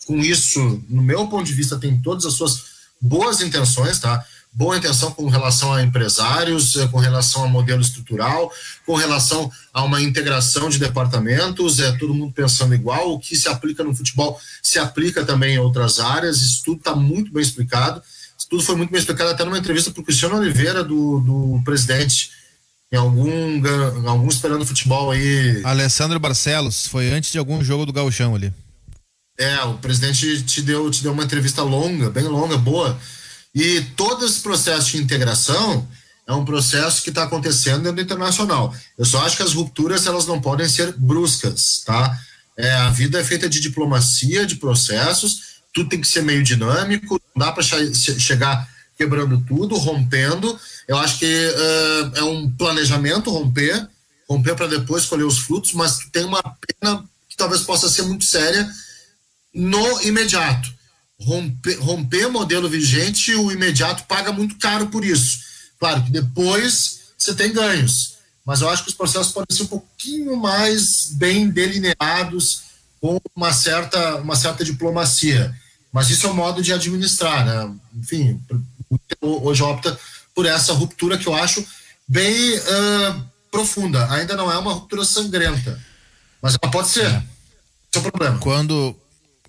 com isso, no meu ponto de vista, tem todas as suas boas intenções, tá? Boa intenção com relação a empresários, com relação a modelo estrutural, com relação a uma integração de departamentos, todo mundo pensando igual. O que se aplica no futebol se aplica também em outras áreas. Isso tudo está muito bem explicado. Isso tudo foi muito bem explicado até numa entrevista para o Cristiano Oliveira, do presidente, em algum Esperando Futebol aí. Alessandro Barcelos, foi antes de algum jogo do Gauchão ali. O presidente te deu uma entrevista longa, bem longa, boa. E todo esse processo de integração é um processo que está acontecendo dentro do Internacional. Eu só acho que as rupturas elas não podem ser bruscas, tá? A vida é feita de diplomacia, de processos, tudo tem que ser meio dinâmico, não dá para chegar quebrando tudo, rompendo. Eu acho que é um planejamento romper para depois colher os frutos, mas tem uma pena que talvez possa ser muito séria no imediato. Romper modelo vigente, o imediato paga muito caro por isso. Claro que depois você tem ganhos, mas eu acho que os processos podem ser um pouquinho mais bem delineados, com uma certa diplomacia. Mas isso é um modo de administrar, né? Enfim, hoje opta por essa ruptura que eu acho bem profunda. Ainda não é uma ruptura sangrenta, mas ela pode ser. Esse é o problema.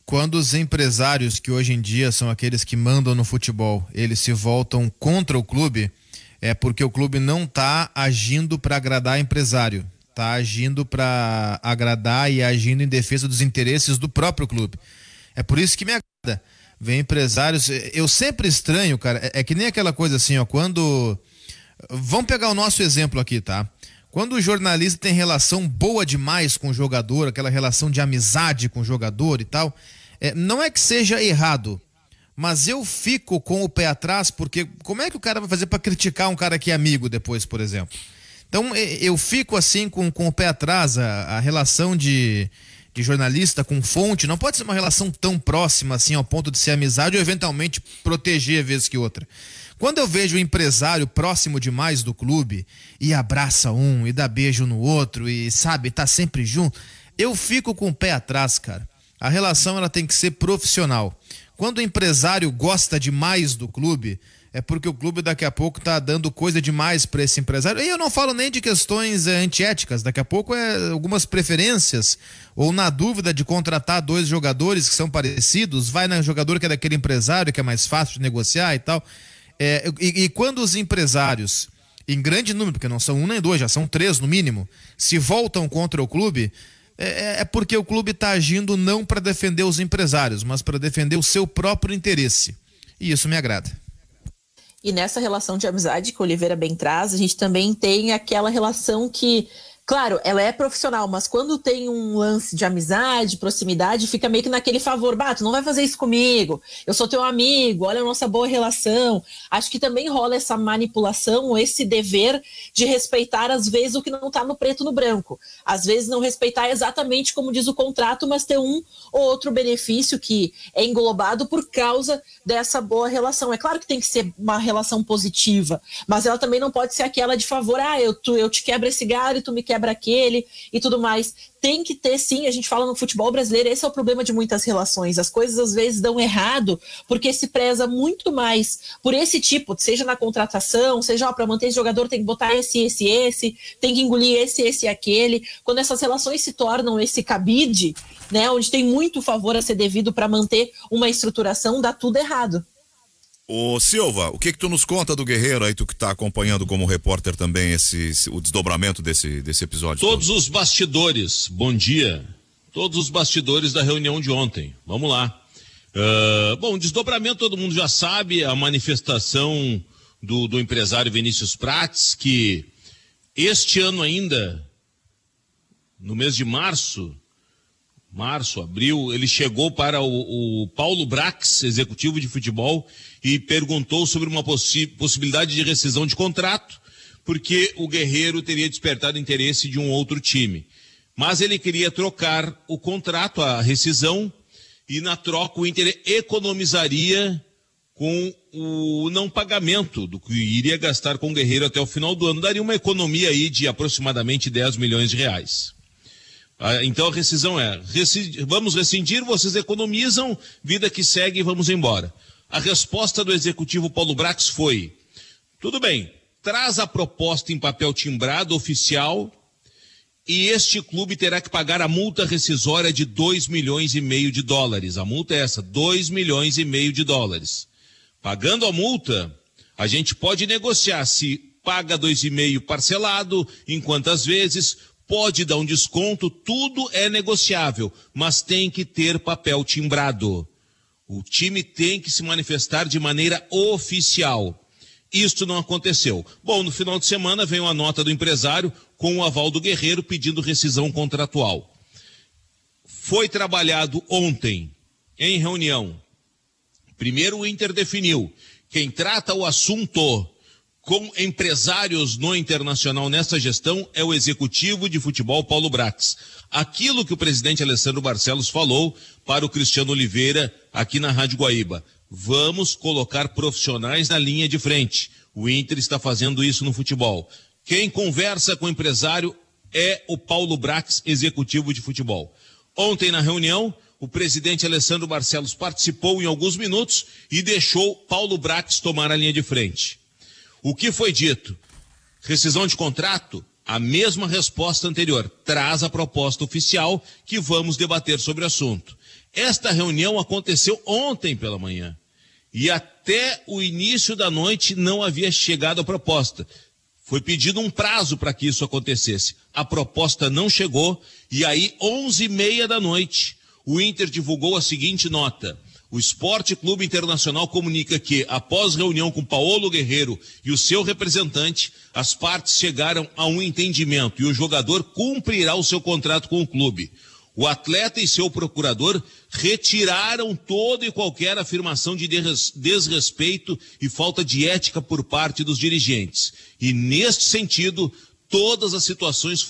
Quando os empresários, que hoje em dia são aqueles que mandam no futebol, eles se voltam contra o clube, é porque o clube não está agindo para agradar empresário, está agindo para agradar e agindo em defesa dos interesses do próprio clube. É por isso que me agrada. Vem empresários, eu sempre estranho, cara, é que nem aquela coisa assim, ó, quando... Vamos pegar o nosso exemplo aqui, tá? Quando o jornalista tem relação boa demais com o jogador, aquela relação de amizade com o jogador e tal, não é que seja errado, mas eu fico com o pé atrás, porque como é que o cara vai fazer para criticar um cara que é amigo depois, por exemplo? Então eu fico assim com o pé atrás, a relação de jornalista com fonte não pode ser uma relação tão próxima assim ao ponto de ser amizade ou eventualmente proteger vez que outra. Quando eu vejo o empresário próximo demais do clube e abraça um e dá beijo no outro e, sabe, tá sempre junto, eu fico com o pé atrás, cara. A relação ela tem que ser profissional. Quando o empresário gosta demais do clube, é porque o clube daqui a pouco tá dando coisa demais para esse empresário. E eu não falo nem de questões antiéticas, daqui a pouco algumas preferências, ou na dúvida de contratar 2 jogadores que são parecidos, vai no jogador que é daquele empresário que é mais fácil de negociar e tal. E quando os empresários, em grande número, porque não são 1 nem 2, já são 3 no mínimo, se voltam contra o clube, é porque o clube está agindo não para defender os empresários, mas para defender o seu próprio interesse. E isso me agrada. E nessa relação de amizade que o Oliveira bem traz, a gente também tem aquela relação que, claro, ela é profissional, mas quando tem um lance de amizade, proximidade, fica meio que naquele favor, tu não vai fazer isso comigo, eu sou teu amigo, olha a nossa boa relação. Acho que também rola essa manipulação, ou esse dever de respeitar, às vezes, o que não tá no preto no branco. Às vezes não respeitar exatamente como diz o contrato, mas ter um ou outro benefício que é englobado por causa dessa boa relação. É claro que tem que ser uma relação positiva, mas ela também não pode ser aquela de favor, eu te quebro esse galho e tu me quebra aquele e tudo mais. Tem que ter, sim, a gente fala no futebol brasileiro, esse é o problema de muitas relações. As coisas às vezes dão errado porque se preza muito mais por esse tipo, seja na contratação, seja para manter esse jogador tem que botar esse, tem que engolir esse e aquele. Quando essas relações se tornam esse cabide, né, onde tem muito favor a ser devido para manter uma estruturação, dá tudo errado. Ô Silva, o que tu nos conta do Guerreiro aí, tu que tá acompanhando como repórter também o desdobramento desse episódio? Todos os bastidores, bom dia. Todos os bastidores da reunião de ontem. Vamos lá. Bom, desdobramento todo mundo já sabe, a manifestação do empresário Vinícius Prates, que este ano ainda, no mês de março, abril, ele chegou para o Paulo Brax, executivo de futebol, e perguntou sobre uma possibilidade de rescisão de contrato, porque o Guerreiro teria despertado interesse de um outro time. Mas ele queria trocar o contrato, a rescisão, e na troca o Inter economizaria com o não pagamento do que iria gastar com o Guerreiro até o final do ano. Daria uma economia aí de aproximadamente 10 milhões de reais. Então a rescisão é, vamos rescindir, vocês economizam, vida que segue, vamos embora. A resposta do executivo Paulo Brax foi, tudo bem, traz a proposta em papel timbrado oficial e este clube terá que pagar a multa rescisória de 2 milhões e meio de dólares. A multa é essa, 2 milhões e meio de dólares. Pagando a multa, a gente pode negociar se paga 2,5 parcelado, em quantas vezes, pode dar um desconto, tudo é negociável, mas tem que ter papel timbrado. O time tem que se manifestar de maneira oficial. Isto não aconteceu. Bom, no final de semana veio a nota do empresário com o aval do Guerreiro pedindo rescisão contratual. Foi trabalhado ontem, em reunião. Primeiro o Inter definiu. Quem trata o assunto com empresários no Internacional nessa gestão é o executivo de futebol Paulo Brax. Aquilo que o presidente Alessandro Barcelos falou para o Cristiano Oliveira aqui na Rádio Guaíba. Vamos colocar profissionais na linha de frente. O Inter está fazendo isso no futebol. Quem conversa com o empresário é o Paulo Brax, executivo de futebol. Ontem na reunião, o presidente Alessandro Barcelos participou em alguns minutos e deixou Paulo Brax tomar a linha de frente. O que foi dito? Rescisão de contrato? A mesma resposta anterior. Traz a proposta oficial que vamos debater sobre o assunto. Esta reunião aconteceu ontem pela manhã. E até o início da noite não havia chegado a proposta. Foi pedido um prazo para que isso acontecesse. A proposta não chegou e aí, 11h30 da noite, o Inter divulgou a seguinte nota. O Esporte Clube Internacional comunica que, após reunião com Paulo Guerreiro e o seu representante, as partes chegaram a um entendimento e o jogador cumprirá o seu contrato com o clube. O atleta e seu procurador retiraram toda e qualquer afirmação de desrespeito e falta de ética por parte dos dirigentes. E, neste sentido, todas as situações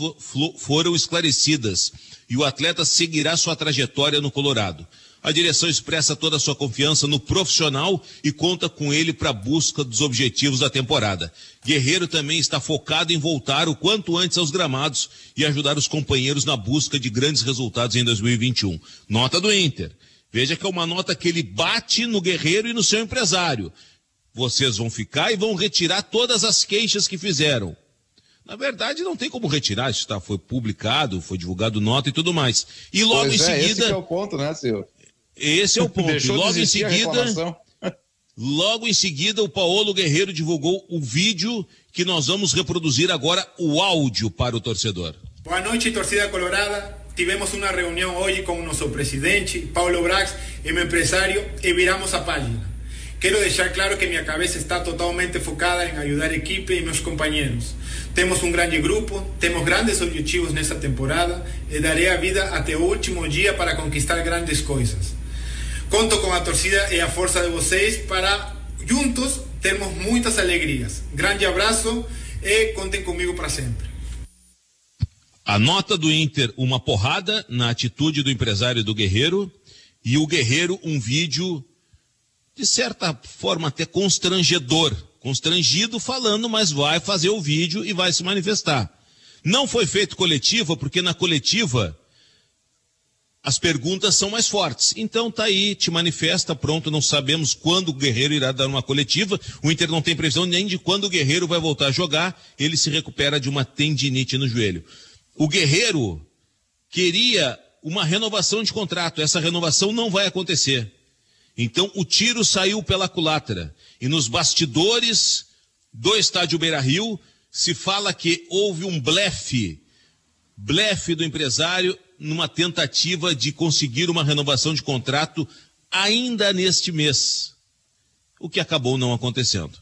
foram esclarecidas e o atleta seguirá sua trajetória no Colorado. A direção expressa toda a sua confiança no profissional e conta com ele para a busca dos objetivos da temporada. Guerreiro também está focado em voltar o quanto antes aos gramados e ajudar os companheiros na busca de grandes resultados em 2021. Nota do Inter. Veja que é uma nota que ele bate no Guerreiro e no seu empresário. Vocês vão ficar e vão retirar todas as queixas que fizeram. Na verdade, não tem como retirar, isso foi publicado, foi divulgado nota e tudo mais. E logo em seguida... Esse que é o ponto, né, Silvio? Esse é o ponto. Logo em seguida, o Paulo Guerreiro divulgou o vídeo que nós vamos reproduzir agora, o áudio para o torcedor. Boa noite, torcida colorada. Tivemos uma reunião hoje com o nosso presidente, Paulo Brax, e meu empresário, e viramos a página. Quero deixar claro que minha cabeça está totalmente focada em ajudar a equipe e meus companheiros. Temos um grande grupo, temos grandes objetivos nessa temporada e darei a vida até o último dia para conquistar grandes coisas. Conto com a torcida e a força de vocês para, juntos, termos muitas alegrias. Grande abraço e contem comigo para sempre. A nota do Inter, uma porrada na atitude do empresário do Guerreiro, e o Guerreiro, um vídeo, de certa forma, até constrangedor. Constrangido falando, mas vai fazer o vídeo e vai se manifestar. Não foi feito coletiva, porque na coletiva as perguntas são mais fortes. Então tá aí, te manifesta, pronto, não sabemos quando o Guerreiro irá dar uma coletiva. O Inter não tem previsão nem de quando o Guerreiro vai voltar a jogar. Ele se recupera de uma tendinite no joelho. O Guerreiro queria uma renovação de contrato. Essa renovação não vai acontecer. Então o tiro saiu pela culatra. E nos bastidores do estádio Beira-Rio se fala que houve um blefe do empresário numa tentativa de conseguir uma renovação de contrato ainda neste mês, o que acabou não acontecendo.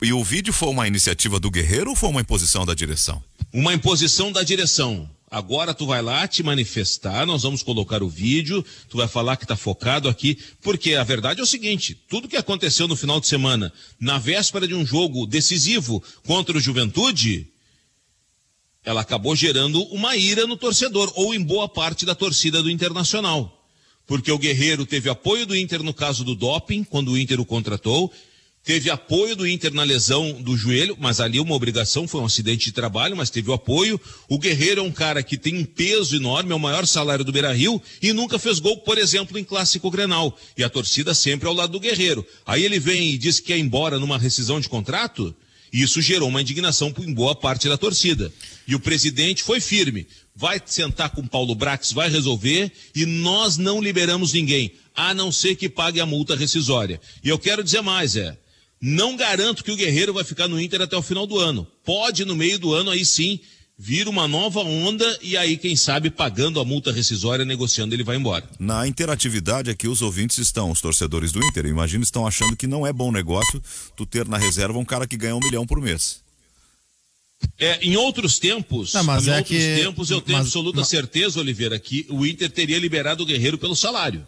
E o vídeo foi uma iniciativa do Guerreiro ou foi uma imposição da direção? Uma imposição da direção. Agora tu vai lá te manifestar, nós vamos colocar o vídeo, tu vai falar que tá focado aqui, porque a verdade é o seguinte, tudo que aconteceu no final de semana, na véspera de um jogo decisivo contra o Juventude, ela acabou gerando uma ira no torcedor, ou em boa parte da torcida do Internacional. Porque o Guerreiro teve apoio do Inter no caso do doping, quando o Inter o contratou, teve apoio do Inter na lesão do joelho, mas ali uma obrigação, foi um acidente de trabalho, mas teve o apoio. O Guerreiro é um cara que tem um peso enorme, é o maior salário do Beira-Rio e nunca fez gol, por exemplo, em Clássico Grenal. E a torcida sempre ao lado do Guerreiro. Aí ele vem e diz que quer ir embora numa rescisão de contrato, e isso gerou uma indignação em boa parte da torcida. E o presidente foi firme. Vai sentar com o Paulo Brax, vai resolver, e nós não liberamos ninguém, a não ser que pague a multa rescisória. E eu quero dizer mais, não garanto que o Guerreiro vai ficar no Inter até o final do ano. Pode, no meio do ano, aí sim, vir uma nova onda e aí, quem sabe, pagando a multa rescisória, negociando, ele vai embora. Na interatividade aqui, os ouvintes estão, os torcedores do Inter, imagino, estão achando que não é bom negócio tu ter na reserva um cara que ganha 1 milhão por mês. Em outros tempos, eu tenho absoluta certeza, Oliveira, que o Inter teria liberado o Guerreiro pelo salário.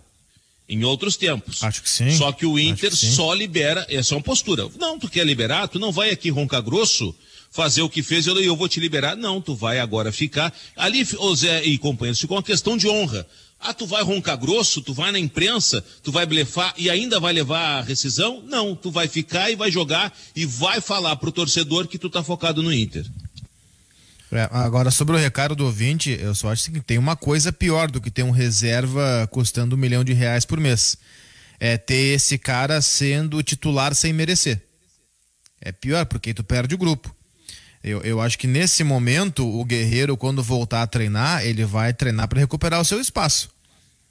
Em outros tempos. Acho que sim. Só que o Inter só libera, essa é uma postura. Não, tu quer liberar, tu não vai aqui roncar grosso, fazer o que fez, eu vou te liberar. Não, tu vai agora ficar. Ali, o Zé e companheiros, ficou uma questão de honra. Tu vai roncar grosso, tu vai na imprensa, tu vai blefar e ainda vai levar a rescisão? Não, tu vai ficar e vai jogar e vai falar pro torcedor que tu tá focado no Inter. Agora, sobre o recado do ouvinte, eu só acho que tem uma coisa pior do que ter um reserva custando R$1 milhão por mês. É ter esse cara sendo titular sem merecer. É pior, porque tu perde o grupo. Eu acho que nesse momento, o Guerreiro, quando voltar a treinar, ele vai treinar para recuperar o seu espaço.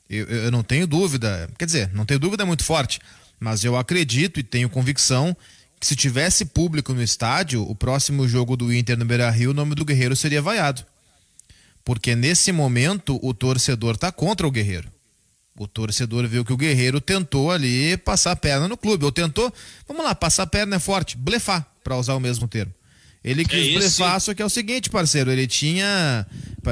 Eu não tenho dúvida, quer dizer, não tenho dúvida muito forte, mas eu acredito e tenho convicção que se tivesse público no estádio, o próximo jogo do Inter no Beira-Rio, o nome do Guerreiro seria vaiado. Porque nesse momento o torcedor tá contra o Guerreiro. O torcedor viu que o Guerreiro tentou ali passar a perna no clube, ou tentou, vamos lá, passar a perna é forte, blefar, para usar o mesmo termo. Ele quis blefar, só que é o seguinte, parceiro, ele tinha,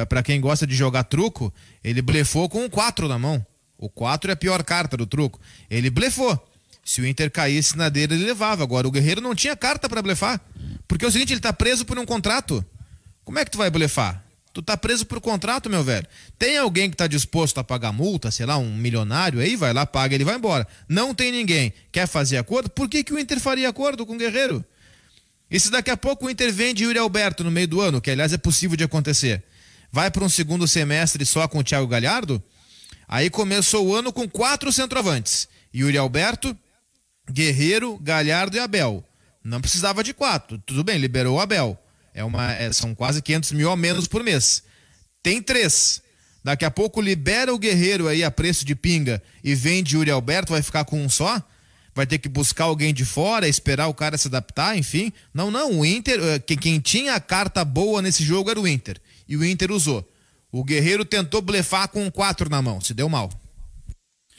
para quem gosta de jogar truco, ele blefou com um 4 na mão. O 4 é a pior carta do truco. Ele blefou. Se o Inter caísse na dele, ele levava. Agora, o Guerreiro não tinha carta pra blefar. Porque é o seguinte, ele tá preso por um contrato. Como é que tu vai blefar? Tu tá preso por contrato, meu velho. Tem alguém que tá disposto a pagar multa, sei lá, um milionário, aí vai lá, paga, ele vai embora. Não tem ninguém. Quer fazer acordo? Por que o Inter faria acordo com o Guerreiro? E se daqui a pouco o Inter vende Yuri Alberto no meio do ano, que aliás é possível de acontecer, vai para um segundo semestre só com o Thiago Galhardo? Aí começou o ano com 4 centroavantes. Yuri Alberto, Guerreiro, Galhardo e Abel. Não precisava de 4. Tudo bem, liberou o Abel. São quase 500 mil a menos por mês. Tem 3. Daqui a pouco libera o Guerreiro aí a preço de pinga e vende Yuri Alberto, vai ficar com um só? Vai ter que buscar alguém de fora, esperar o cara se adaptar, enfim. Não, o Inter, quem tinha a carta boa nesse jogo era o Inter. E o Inter usou. O Guerreiro tentou blefar com um 4 na mão, se deu mal.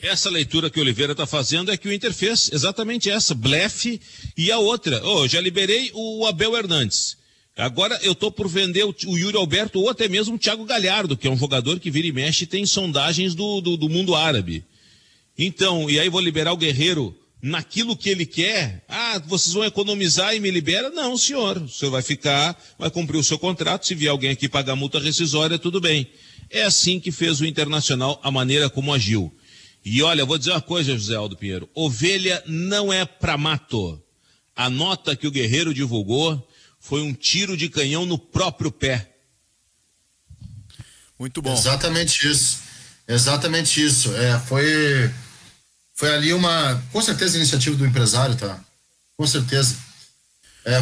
Essa leitura que o Oliveira está fazendo é que o Inter fez exatamente essa, blefe, e a outra. Já liberei o Abel Hernandes. Agora eu estou por vender o Yuri Alberto ou até mesmo o Thiago Galhardo, que é um jogador que vira e mexe e tem sondagens do mundo árabe. Então, e aí vou liberar o Guerreiro naquilo que ele quer. Vocês vão economizar e me libera? Não, senhor. O senhor vai ficar, vai cumprir o seu contrato. Se vier alguém aqui pagar multa rescisória, tudo bem. É assim que fez o Internacional, a maneira como agiu. E olha, vou dizer uma coisa, José Aldo Pinheiro. Ovelha não é pra mato. A nota que o Guerreiro divulgou foi um tiro de canhão no próprio pé. Muito bom. Exatamente isso. Exatamente isso. Foi ali com certeza, iniciativa do empresário, tá? Com certeza.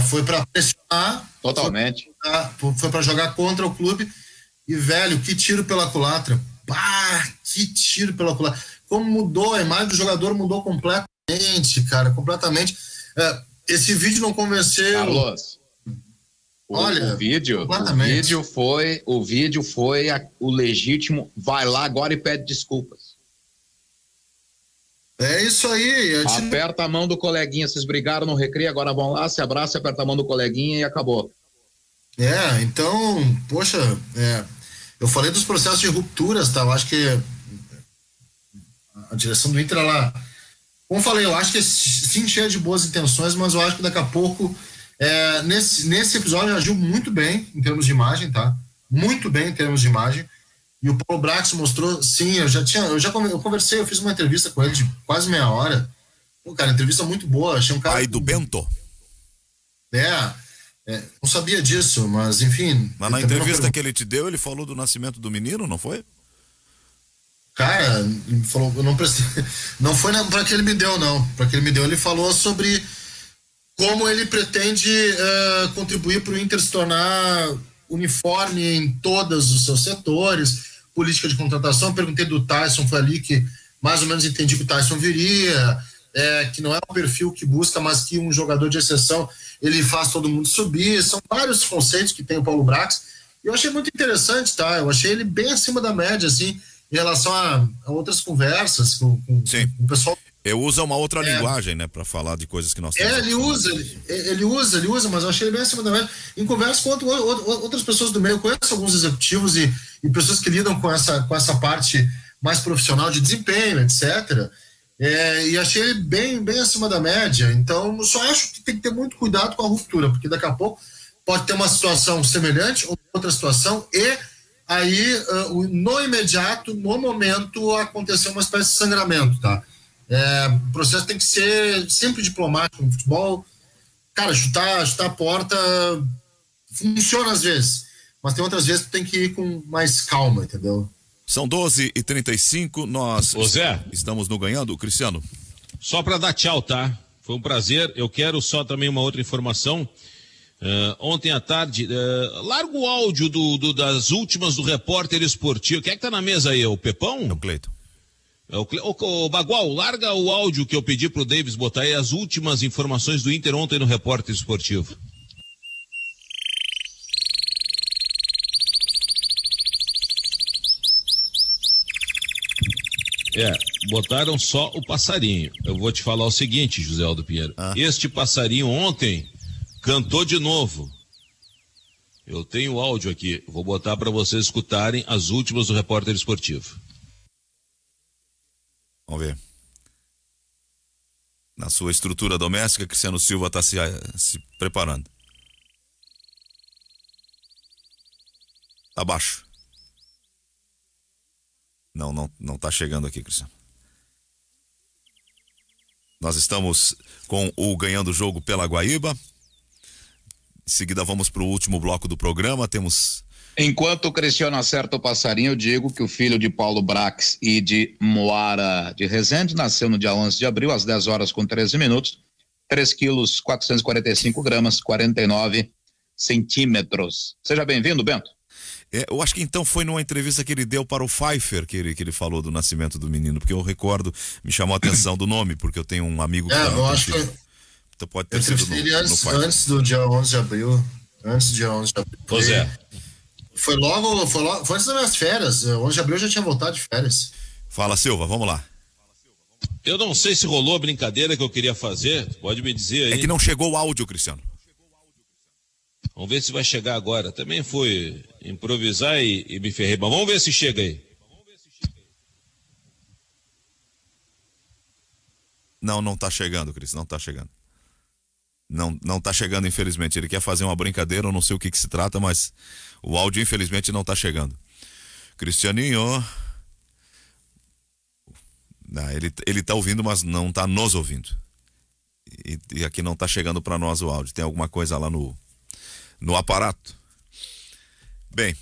Foi pra pressionar. Totalmente. Foi pra jogar contra o clube. E, velho, que tiro pela culatra. Que tiro pela culatra. como mudou, a imagem do jogador mudou completamente, cara, completamente. Esse vídeo não convenceu. Carlos, o vídeo foi o legítimo, vai lá agora e pede desculpas. É isso aí. Aperta a mão do coleguinha, vocês brigaram no recreio, agora vão lá, se abraça, aperta a mão do coleguinha e acabou. Então, poxa, eu falei dos processos de rupturas, tá? Eu acho que a direção do Inter, ela, como eu falei, eu acho que sim, cheia de boas intenções, mas eu acho que daqui a pouco, nesse episódio, agiu muito bem em termos de imagem, tá? Muito bem em termos de imagem. E o Paulo Brax mostrou, sim, eu conversei, eu fiz uma entrevista com ele de quase meia hora. Pô, cara, entrevista muito boa, achei um cara... Pai do Bento. Não sabia disso, mas enfim... Mas na entrevista que ele te deu, ele falou do nascimento do menino, não foi? Cara, ele falou, eu não prestei... Não foi para que ele me deu, não. Para que ele me deu, ele falou sobre como ele pretende contribuir para o Inter se tornar uniforme em todos os seus setores, política de contratação. Eu perguntei do Tyson, foi ali que mais ou menos entendi que o Tyson viria, que não é o perfil que busca, mas que um jogador de exceção, ele faz todo mundo subir. São vários conceitos que tem o Paulo Brax. E eu achei muito interessante, tá? Eu achei ele bem acima da média, assim, em relação a outras conversas com o pessoal. Eu uso uma outra linguagem, né, para falar de coisas que nós temos. Ele usa, mas eu achei ele bem acima da média. Em conversa com outras pessoas do meio, eu conheço alguns executivos e pessoas que lidam com essa parte mais profissional de desempenho, etc. E achei ele bem acima da média. Então, eu só acho que tem que ter muito cuidado com a ruptura, porque daqui a pouco pode ter uma situação semelhante ou outra situação e aí, no imediato, no momento, acontecer uma espécie de sangramento, tá? O processo tem que ser sempre diplomático no futebol. Cara, chutar a porta funciona às vezes, mas tem outras vezes que tem que ir com mais calma, entendeu? São 12h35, nós estamos no Ganhando, Cristiano. Só para dar tchau, tá? Foi um prazer. Eu quero só também uma outra informação. Ontem à tarde, larga o áudio das últimas do repórter esportivo. Quem é que tá na mesa aí? O Pepão? É o Cleiton. Ô Bagual, larga o áudio que eu pedi pro Davis botar aí as últimas informações do Inter ontem no repórter esportivo. Botaram só o passarinho. Eu vou te falar o seguinte, José Aldo Pinheiro. Este passarinho ontem cantou de novo. Eu tenho o áudio aqui. Vou botar para vocês escutarem as últimas do repórter esportivo. Vamos ver. Na sua estrutura doméstica, Cristiano Silva está se preparando. Abaixo. Não está chegando aqui, Cristiano. Nós estamos com o Ganhando o Jogo pela Guaíba. Em seguida vamos para o último bloco do programa. Enquanto o Cristiano acerta o passarinho, eu digo que o filho de Paulo Brax e de Moara de Rezende nasceu no dia 11 de abril, às 10 horas com 13 minutos, 3 quilos, 445 gramas, 49 centímetros. Seja bem-vindo, Bento. Eu acho que então foi numa entrevista que ele deu para o Pfeiffer que ele falou do nascimento do menino, porque eu recordo, me chamou a atenção do nome, porque eu tenho um amigo que eu acho que então pode ter sido no antes do dia 11 de abril. Antes do dia 11 de abril. Pois Foi antes das minhas férias. 11 de abril eu já tinha voltado de férias. Fala, Silva, vamos lá. Eu não sei se rolou a brincadeira que eu queria fazer. Pode me dizer aí. É que não chegou o áudio, Cristiano. Vamos ver se vai chegar agora. Também fui improvisar e me ferrei. Mas vamos ver se chega aí. Não tá chegando, Cris. Não tá chegando. Não tá chegando, infelizmente. Ele quer fazer uma brincadeira, eu não sei o que se trata, mas o áudio, infelizmente, não tá chegando. Cristianinho. Não, ele tá ouvindo, mas não tá nos ouvindo. E aqui não tá chegando para nós o áudio. Tem alguma coisa lá no aparato. Bem,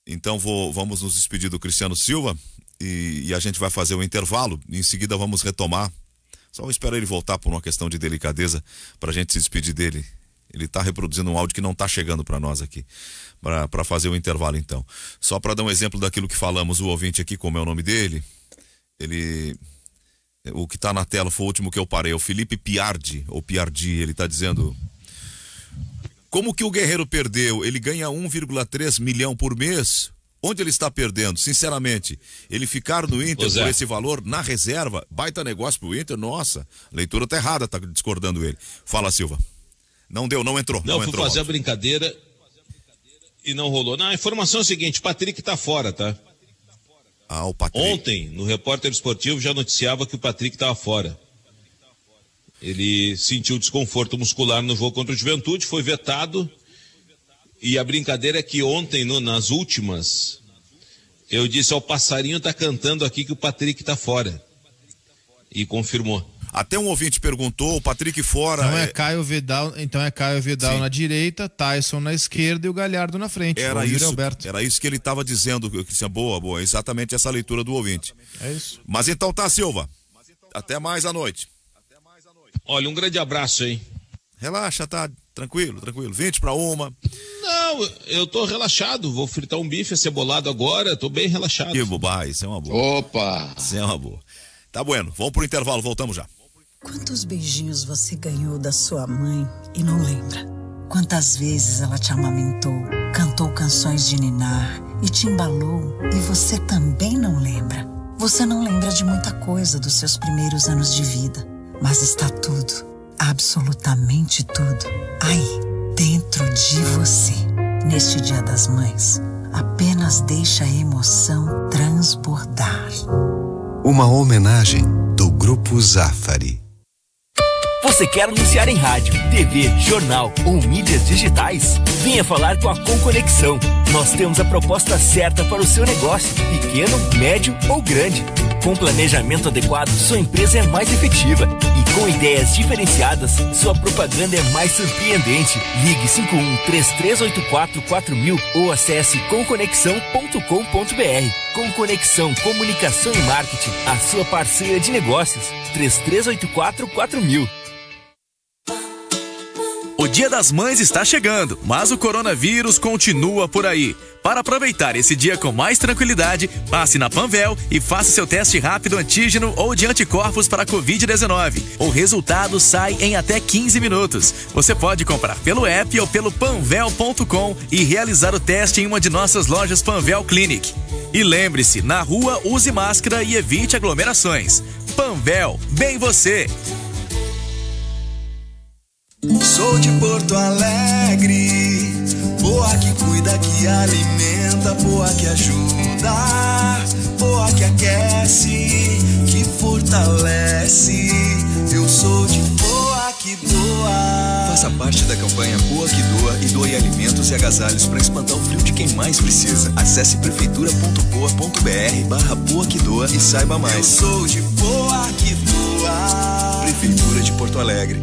então vamos nos despedir do Cristiano Silva e a gente vai fazer o intervalo. Em seguida vamos retomar. Só esperar ele voltar por uma questão de delicadeza para a gente se despedir dele. Ele está reproduzindo um áudio que não está chegando para nós aqui, para fazer o intervalo então. Só para dar um exemplo daquilo que falamos, o ouvinte aqui, como é o nome dele, o que tá na tela foi o último que eu parei, o Felipe Piardi, ele tá dizendo: como que o Guerreiro perdeu? Ele ganha 1,3 milhão por mês. Onde ele está perdendo? Sinceramente, ele ficar no Inter por esse valor na reserva, baita negócio pro Inter, nossa, leitura tá errada, tá discordando ele. Fala, Silva. Não deu, não entrou. Não, fui fazer a brincadeira e não rolou. Não, a informação é a seguinte, o Patrick tá fora, tá? Ah, o Patrick. Ontem, no Repórter Esportivo, já noticiava que o Patrick tava fora. Ele sentiu desconforto muscular no jogo contra o Juventude, foi vetado. E a brincadeira é que ontem, nas últimas, eu disse: ó, o passarinho tá cantando aqui que o Patrick tá fora. E confirmou. Até um ouvinte perguntou, o Patrick fora... Então é Caio Vidal na direita, Tyson na esquerda e o Galhardo na frente. Era isso que ele estava dizendo. Boa, exatamente essa leitura do ouvinte. É isso. Mas então tá, Silva. Até mais à noite. Olha, um grande abraço, hein? Relaxa, tá? Tranquilo. 20 para 1. Não, eu tô relaxado. Vou fritar um bife acebolado agora. Tô bem relaxado. Que bobagem, isso é uma boa. Opa! Isso é uma boa. Tá bueno, vamos pro intervalo, voltamos já. Quantos beijinhos você ganhou da sua mãe e não lembra? Quantas vezes ela te amamentou, cantou canções de ninar e te embalou e você também não lembra? Você não lembra de muita coisa dos seus primeiros anos de vida, mas está tudo, absolutamente tudo, aí, dentro de você. Neste Dia das Mães, apenas deixa a emoção transbordar. Uma homenagem do Grupo Zafari. Você quer anunciar em rádio, TV, jornal ou mídias digitais? Venha falar com a Conconexão. Nós temos a proposta certa para o seu negócio, pequeno, médio ou grande. Com planejamento adequado, sua empresa é mais efetiva. E com ideias diferenciadas, sua propaganda é mais surpreendente. Ligue 51-3384-4000 ou acesse conconexão.com.br. Conconexão Comunicação e Marketing, a sua parceira de negócios. 3384-4000. O Dia das Mães está chegando, mas o coronavírus continua por aí. Para aproveitar esse dia com mais tranquilidade, passe na Panvel e faça seu teste rápido antígeno ou de anticorpos para a Covid-19. O resultado sai em até 15 minutos. Você pode comprar pelo app ou pelo panvel.com e realizar o teste em uma de nossas lojas Panvel Clinic. E lembre-se, na rua use máscara e evite aglomerações. Panvel, bem você! Sou de Porto Alegre, boa que cuida, que alimenta, boa que ajuda, boa que aquece, que fortalece. Eu sou de Boa que Doa. Faça parte da campanha Boa que Doa e doe alimentos e agasalhos para espantar o frio de quem mais precisa. Acesse prefeitura.poa.br/Boa que Doa e saiba mais. Eu sou de Boa que Doa. Prefeitura de Porto Alegre.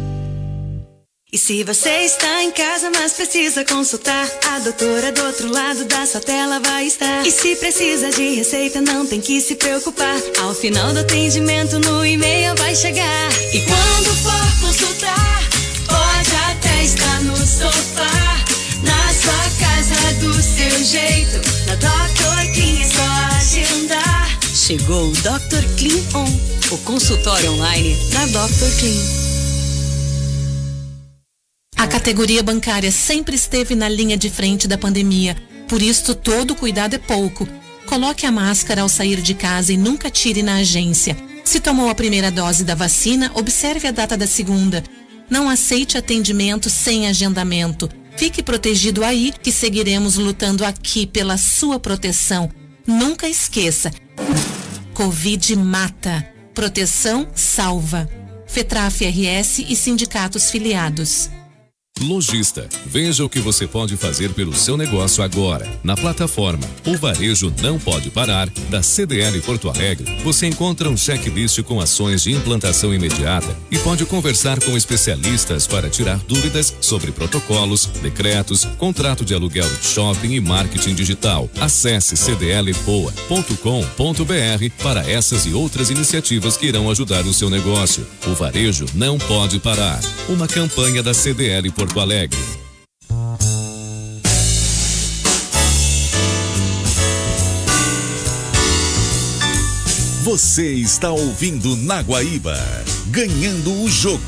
E se você está em casa, mas precisa consultar, a doutora do outro lado da sua tela vai estar. E se precisa de receita, não tem que se preocupar. Ao final do atendimento, no e-mail vai chegar. E quando for consultar, pode até estar no sofá, na sua casa, do seu jeito. Na Dr. Clean é só agendar. Chegou o Dr. Clean On, o consultório online da Dr. Clean. A categoria bancária sempre esteve na linha de frente da pandemia, por isso todo cuidado é pouco. Coloque a máscara ao sair de casa e nunca tire na agência. Se tomou a primeira dose da vacina, observe a data da segunda. Não aceite atendimento sem agendamento. Fique protegido aí, que seguiremos lutando aqui pela sua proteção. Nunca esqueça, Covid mata, proteção salva. FETRAF RS e sindicatos filiados. Lojista, veja o que você pode fazer pelo seu negócio agora. Na plataforma O Varejo Não Pode Parar, da CDL Porto Alegre, você encontra um checklist com ações de implantação imediata e pode conversar com especialistas para tirar dúvidas sobre protocolos, decretos, contrato de aluguel de shopping e marketing digital. Acesse cdlpoa.com.br para essas e outras iniciativas que irão ajudar o seu negócio. O Varejo Não Pode Parar. Uma campanha da CDL Porto Alegre. Você está ouvindo na Guaíba, ganhando o jogo.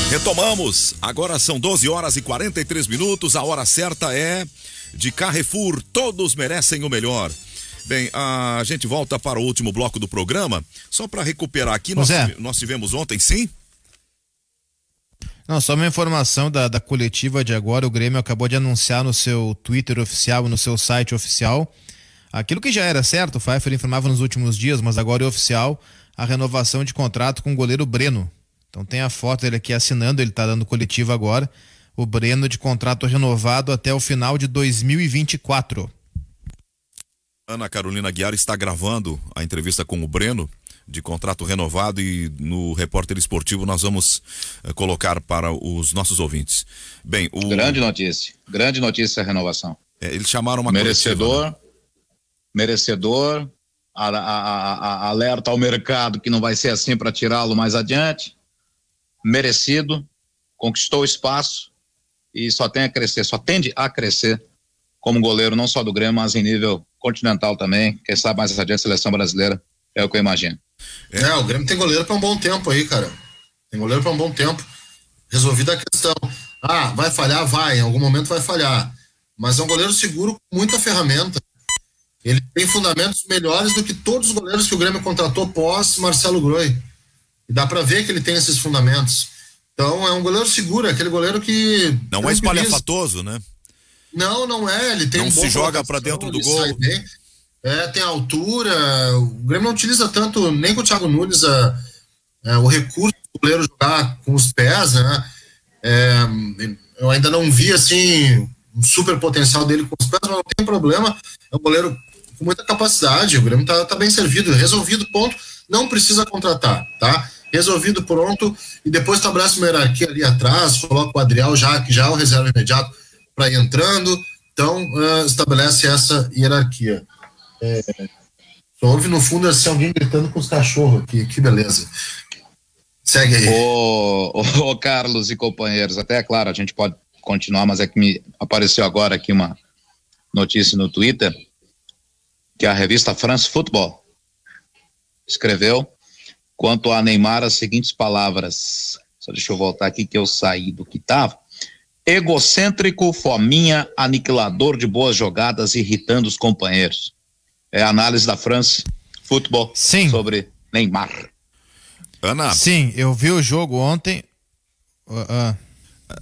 Retomamos, agora são 12 horas e 43 minutos, a hora certa é de Carrefour, todos merecem o melhor. Bem, a gente volta para o último bloco do programa, só para recuperar aqui, nós tivemos ontem, sim? Não, só uma informação da coletiva de agora, o Grêmio acabou de anunciar no seu Twitter oficial, no seu site oficial, aquilo que já era certo, o Pfeiffer informava nos últimos dias, mas agora é oficial, a renovação de contrato com o goleiro Breno. Então tem a foto dele aqui assinando, ele tá dando coletiva agora, o Breno de contrato renovado até o final de 2024. Ana Carolina Aguiar está gravando a entrevista com o Breno, de contrato renovado, e no Repórter Esportivo nós vamos colocar para os nossos ouvintes. Bem, grande notícia a renovação. Eles chamaram uma merecedor, alerta ao mercado que não vai ser assim para tirá-lo mais adiante. Merecido, conquistou o espaço e só tende a crescer como goleiro, não só do Grêmio, mas em nível continental também, quem sabe mais adiante a seleção brasileira, é o que eu imagino. O Grêmio tem goleiro para um bom tempo aí, cara. Tem goleiro para um bom tempo. Resolvida a questão. Vai falhar? Vai, em algum momento vai falhar. Mas é um goleiro seguro com muita ferramenta. Ele tem fundamentos melhores do que todos os goleiros que o Grêmio contratou pós Marcelo Groi. E dá pra ver que ele tem esses fundamentos. Então é um goleiro seguro, é aquele goleiro que... Não é espalhafatoso, né? Não é. Ele tem não se joga pra dentro do gol. Tem altura. O Grêmio não utiliza tanto, nem com o Thiago Nunes, o recurso do goleiro jogar com os pés, né? Eu ainda não vi, assim, um super potencial dele com os pés, mas não tem problema. É um goleiro com muita capacidade. O Grêmio tá bem servido, resolvido, ponto. Não precisa contratar, tá? Resolvido, pronto, e depois estabelece uma hierarquia ali atrás, coloca o Adriel que já é o reserva imediato para ir entrando, então estabelece essa hierarquia. Só ouve no fundo assim alguém gritando com os cachorros aqui, que beleza. Segue aí. Ô Carlos e companheiros, até é claro, a gente pode continuar, mas é que me apareceu agora aqui uma notícia no Twitter, que a revista France Football escreveu quanto a Neymar as seguintes palavras. Só deixa eu voltar aqui que eu saí do que estava. Egocêntrico, fominha, aniquilador de boas jogadas, irritando os companheiros. É a análise da France Football sobre Neymar. Ana? Sim, eu vi o jogo ontem.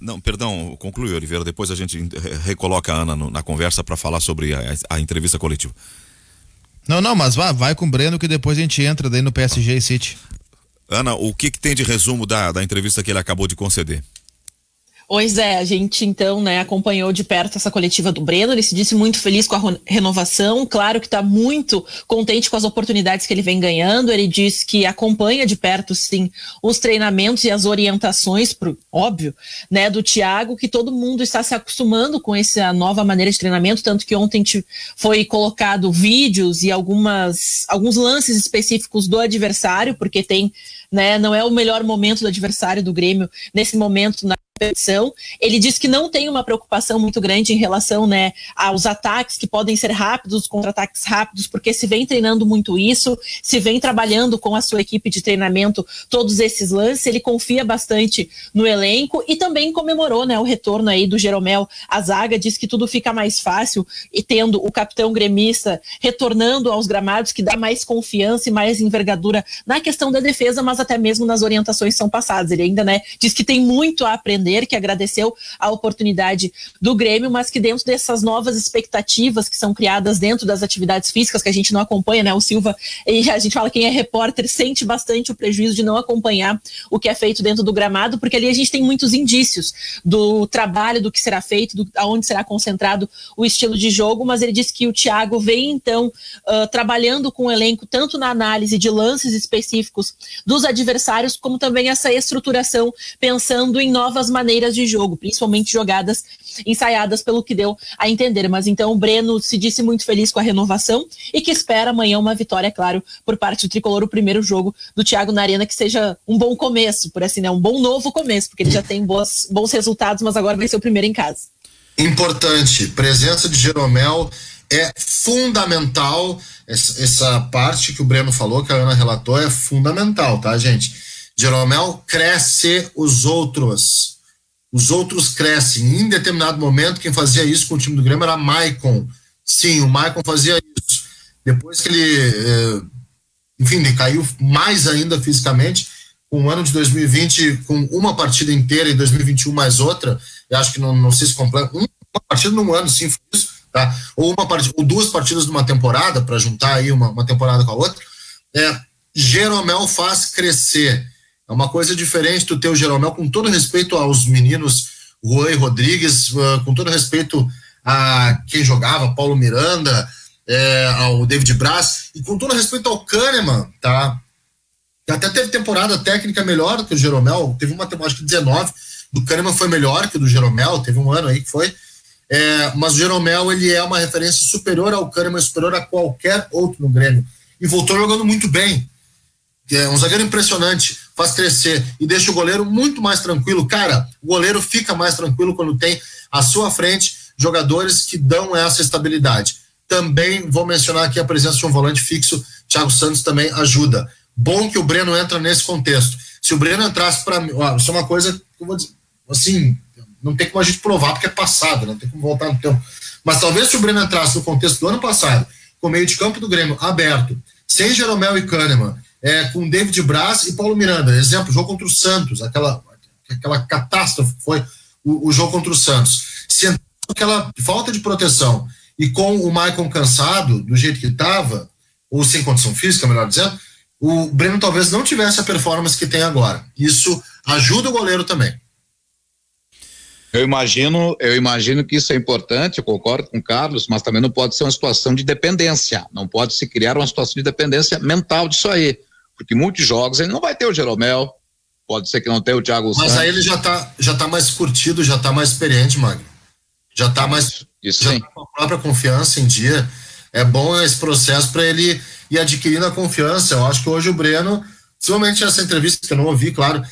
Não, perdão, conclui, Oliveira, depois a gente recoloca a Ana na conversa para falar sobre a entrevista coletiva. Não, mas vai com o Breno que depois a gente entra daí no PSG e City. Ana, o que tem de resumo da entrevista que ele acabou de conceder? Pois é, a gente então, acompanhou de perto essa coletiva do Breno, ele se disse muito feliz com a renovação, claro que está muito contente com as oportunidades que ele vem ganhando, ele disse que acompanha de perto, sim, os treinamentos e as orientações, óbvio, do Thiago, que todo mundo está se acostumando com essa nova maneira de treinamento, tanto que ontem foi colocado vídeos e alguns lances específicos do adversário, porque não é o melhor momento do adversário do Grêmio nesse momento na competição. Ele diz que não tem uma preocupação muito grande em relação aos ataques que podem ser rápidos, contra-ataques rápidos, porque se vem treinando muito isso, se vem trabalhando com a sua equipe de treinamento todos esses lances, ele confia bastante no elenco e também comemorou o retorno aí do Jeromel à zaga, diz que tudo fica mais fácil e tendo o capitão gremista retornando aos gramados, que dá mais confiança e mais envergadura na questão da defesa, mas até mesmo nas orientações que são passadas. Ele ainda diz que tem muito a aprender, que agradeceu a oportunidade do Grêmio, mas que dentro dessas novas expectativas que são criadas dentro das atividades físicas, que a gente não acompanha, o Silva, e a gente fala, quem é repórter sente bastante o prejuízo de não acompanhar o que é feito dentro do gramado, porque ali a gente tem muitos indícios do trabalho, do que será feito, aonde será concentrado o estilo de jogo, mas ele disse que o Thiago vem então trabalhando com o elenco, tanto na análise de lances específicos dos adversários, como também essa estruturação, pensando em novas maneiras de jogo, principalmente jogadas ensaiadas, pelo que deu a entender. Mas então o Breno se disse muito feliz com a renovação e que espera amanhã uma vitória, claro, por parte do Tricolor, o primeiro jogo do Thiago na Arena, que seja um bom começo, por assim, né? Um bom novo começo, porque ele já tem bons resultados, mas agora vai ser o primeiro em casa. Importante, presença de Jeromel é fundamental. Essa parte que o Breno falou, que a Ana relatou, é fundamental, tá, gente? Jeromel cresce, os outros crescem. Em determinado momento, quem fazia isso com o time do Grêmio era Maicon. Sim, o Maicon fazia isso. Depois que ele, ele caiu mais ainda fisicamente, com o ano de 2020, com uma partida inteira, e 2021 mais outra, eu acho que não sei se completa, uma partida num ano, sim, foi isso, tá? Ou duas partidas numa temporada, para juntar aí uma temporada com a outra. Jeromel faz crescer. É uma coisa diferente tu ter o Jeromel, com todo respeito aos meninos Juan e Rodrigues, com todo respeito a quem jogava, Paulo Miranda, ao David Braz, e com todo respeito ao Kahneman, tá? Que até teve temporada técnica melhor do que o Jeromel, teve uma temporada, acho que 19, do Kahneman foi melhor que o do Jeromel, teve um ano aí que foi, mas o Jeromel, ele é uma referência superior ao Kahneman, superior a qualquer outro no Grêmio, e voltou jogando muito bem. É um zagueiro impressionante, faz crescer e deixa o goleiro muito mais tranquilo. Cara, o goleiro fica mais tranquilo quando tem à sua frente jogadores que dão essa estabilidade. Também vou mencionar aqui a presença de um volante fixo, Thiago Santos também ajuda. Bom que o Breno entra nesse contexto. Se o Breno entrasse para mim, isso é uma coisa que eu vou dizer, assim, não tem como a gente provar porque é passado, não tem como voltar no tempo. Mas talvez se o Breno entrasse no contexto do ano passado, com o meio de campo do Grêmio aberto, sem Jeromel e Kahneman, com David Braz e Paulo Miranda, exemplo, jogo contra o Santos, aquela catástrofe que foi o jogo contra o Santos, se aquela falta de proteção e com o Maicon cansado, do jeito que estava, ou sem condição física, melhor dizendo, o Breno talvez não tivesse a performance que tem agora. Isso ajuda o goleiro também. Eu imagino que isso é importante, eu concordo com o Carlos, mas também não pode ser uma situação de dependência, não pode se criar uma situação de dependência mental disso aí, porque muitos jogos ele não vai ter o Jeromel, pode ser que não tenha o Thiago Santos. Mas aí ele já tá mais curtido, já tá mais experiente, Magno. Já tá mais, isso já sim. Tá com a própria confiança em dia. É bom esse processo para ele ir adquirindo a confiança. Eu acho que hoje o Breno, principalmente essa entrevista que eu não ouvi, claro,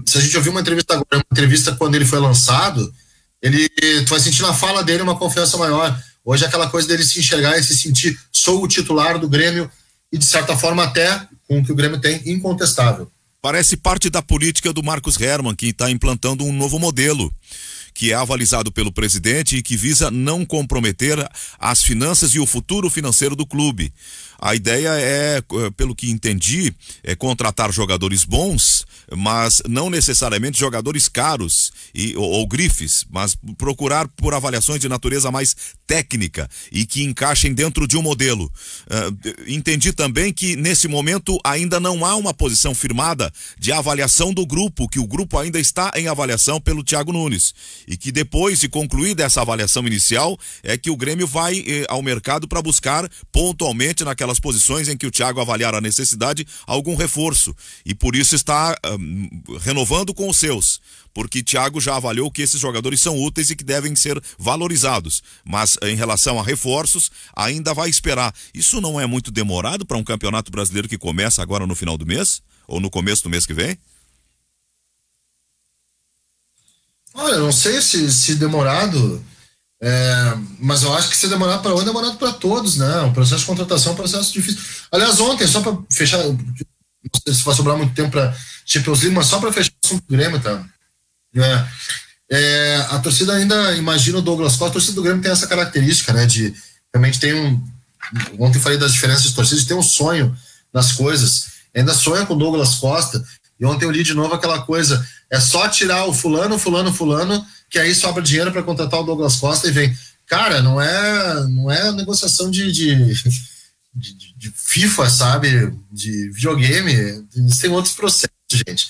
se a gente ouvir uma entrevista agora, uma entrevista quando ele foi lançado, tu vai sentir na fala dele uma confiança maior. Hoje é aquela coisa dele se enxergar e se sentir, sou o titular do Grêmio, e de certa forma até com o que o Grêmio tem, incontestável. Parece parte da política do Marcos Hermann, que está implantando um novo modelo, que é avalizado pelo presidente e que visa não comprometer as finanças e o futuro financeiro do clube. A ideia é, pelo que entendi, contratar jogadores bons, mas não necessariamente jogadores caros ou grifes, mas procurar por avaliações de natureza mais técnica e que encaixem dentro de um modelo. Entendi também que nesse momento ainda não há uma posição firmada de avaliação do grupo, que o grupo ainda está em avaliação pelo Thiago Nunes, e que depois de concluir dessa avaliação inicial é que o Grêmio vai ao mercado para buscar pontualmente naquelas posições em que o Thiago avaliar a necessidade algum reforço, e por isso está renovando com os seus, porque Thiago já avaliou que esses jogadores são úteis e que devem ser valorizados, mas em relação a reforços ainda vai esperar. Isso não é muito demorado para um campeonato brasileiro que começa agora no final do mês ou no começo do mês que vem? Olha, não sei se demorado, mas eu acho que se demorar para um, é demorado para todos, né? O processo de contratação é um processo difícil. Aliás, ontem, só para fechar, não sei se vai sobrar muito tempo para Champions League, mas só para fechar o assunto do Grêmio, tá? A torcida ainda imagina o Douglas Costa. A torcida do Grêmio tem essa característica, né? De realmente ontem falei das diferenças de torcidas, tem um sonho nas coisas, ainda sonha com o Douglas Costa. E ontem eu li de novo aquela coisa, é só tirar o fulano, que aí sobra dinheiro para contratar o Douglas Costa e vem. Cara, não é negociação de FIFA, sabe? De videogame. Eles têm outros processos, gente.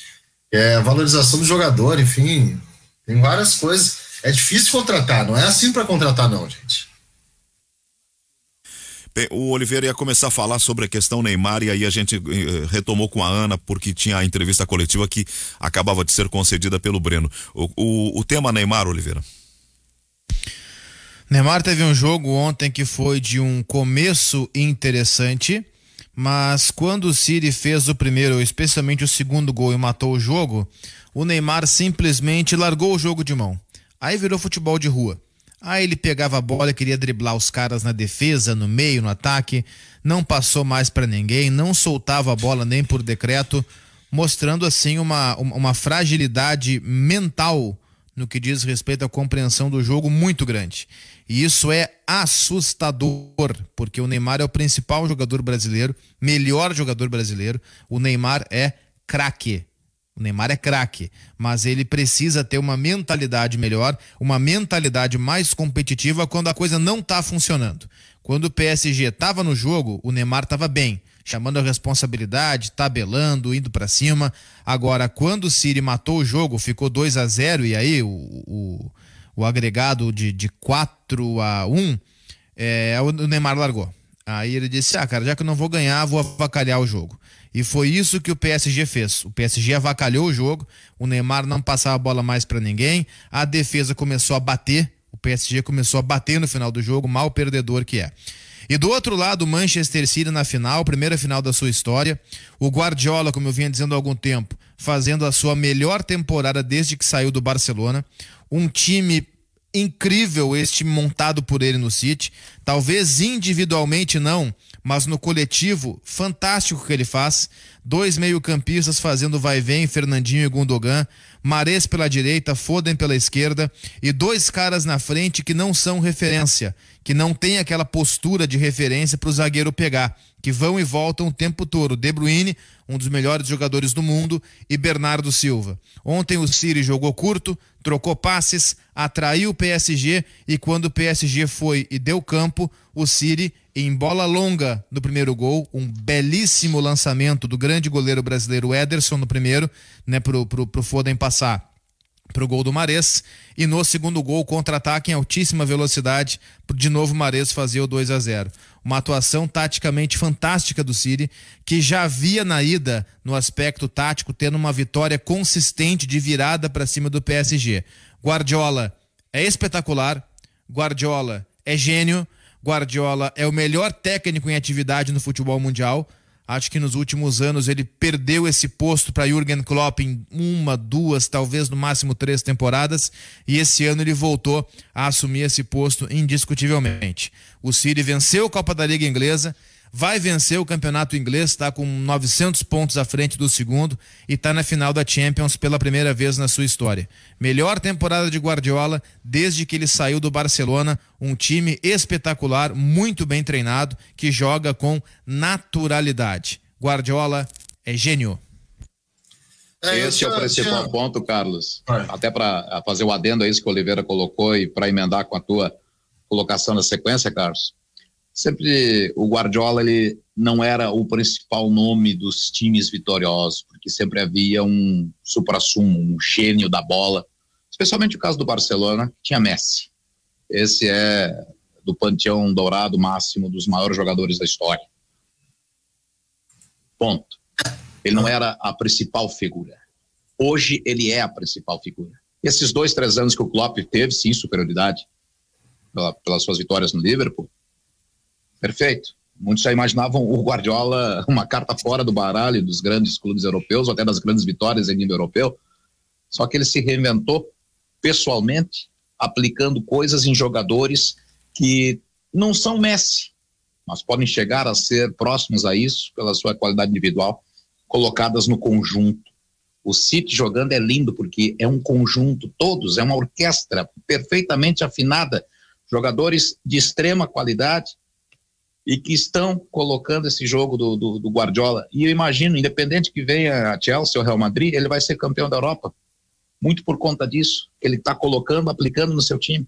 É valorização do jogador, enfim. Tem várias coisas. É difícil contratar, não é assim para contratar não, gente. O Oliveira ia começar a falar sobre a questão Neymar e aí a gente retomou com a Ana porque tinha a entrevista coletiva que acabava de ser concedida pelo Breno. O tema Neymar, Oliveira. Neymar teve um jogo ontem que foi de um começo interessante, mas quando o City fez o primeiro, especialmente o segundo gol e matou o jogo, o Neymar simplesmente largou o jogo de mão. Aí virou futebol de rua. Aí ele pegava a bola e queria driblar os caras na defesa, no meio, no ataque, não passou mais para ninguém, não soltava a bola nem por decreto, mostrando assim uma fragilidade mental no que diz respeito à compreensão do jogo muito grande. E isso é assustador, porque o Neymar é o principal jogador brasileiro, melhor jogador brasileiro. O Neymar é craque. O Neymar é craque, mas ele precisa ter uma mentalidade melhor, uma mentalidade mais competitiva quando a coisa não tá funcionando. Quando o PSG tava no jogo, o Neymar tava bem, chamando a responsabilidade, tabelando, indo pra cima. Agora, quando o City matou o jogo, ficou 2-0 e aí o agregado de 4-1, o Neymar largou. Aí ele disse, cara, já que eu não vou ganhar, vou avacalhar o jogo. E foi isso que o PSG fez. O PSG avacalhou o jogo, o Neymar não passava a bola mais para ninguém, a defesa começou a bater, o PSG começou a bater no final do jogo, mal perdedor que é. E do outro lado, o Manchester City na final, primeira final da sua história, o Guardiola, como eu vinha dizendo há algum tempo, fazendo a sua melhor temporada desde que saiu do Barcelona, um time incrível, esse time montado por ele no City, talvez individualmente não, mas no coletivo, fantástico o que ele faz. 2 meio-campistas fazendo vai e vem, Fernandinho e Gundogan, Mahrez pela direita, Foden pela esquerda e 2 caras na frente que não são referência, que não tem aquela postura de referência para o zagueiro pegar, que vão e voltam o tempo todo. De Bruyne, um dos melhores jogadores do mundo, e Bernardo Silva. Ontem o City jogou curto, trocou passes, atraiu o PSG e quando o PSG foi e deu campo, o City, em bola longa no primeiro gol, um belíssimo lançamento do grande goleiro brasileiro Ederson no primeiro, né, pro Foden passar pro gol do Mahrez, e no segundo gol, contra-ataque em altíssima velocidade, de novo o Mahrez fazia o 2-0. Uma atuação taticamente fantástica do City, que já havia na ida, no aspecto tático, tendo uma vitória consistente de virada para cima do PSG. Guardiola é espetacular, Guardiola é gênio, Guardiola é o melhor técnico em atividade no futebol mundial. Acho que nos últimos anos ele perdeu esse posto para Jürgen Klopp em 1, 2, talvez no máximo 3 temporadas, e esse ano ele voltou a assumir esse posto indiscutivelmente. O City venceu a Copa da Liga Inglesa, vai vencer o campeonato inglês, está com 900 pontos à frente do segundo e está na final da Champions pela primeira vez na sua história. Melhor temporada de Guardiola desde que ele saiu do Barcelona, um time espetacular, muito bem treinado, que joga com naturalidade. Guardiola é gênio. Esse é o principal ponto, Carlos. Até para fazer o adendo a isso que o Oliveira colocou e para emendar com a tua colocação na sequência, Carlos. Sempre o Guardiola, ele não era o principal nome dos times vitoriosos, porque sempre havia um suprassumo, um gênio da bola, especialmente o caso do Barcelona, tinha Messi. Esse é do panteão dourado máximo dos maiores jogadores da história. Ponto. Ele não era a principal figura. Hoje ele é a principal figura. E esses 2, 3 anos que o Klopp teve, sim, superioridade pelas suas vitórias no Liverpool, perfeito. Muitos já imaginavam o Guardiola uma carta fora do baralho dos grandes clubes europeus, ou até das grandes vitórias em nível europeu. Só que ele se reinventou pessoalmente, aplicando coisas em jogadores que não são Messi, mas podem chegar a ser próximos a isso pela sua qualidade individual, colocadas no conjunto. O City jogando é lindo porque é um conjunto, todos, é uma orquestra perfeitamente afinada, jogadores de extrema qualidade, e que estão colocando esse jogo do Guardiola. E eu imagino, independente que venha a Chelsea ou Real Madrid, ele vai ser campeão da Europa. Muito por conta disso, que ele está colocando, aplicando no seu time.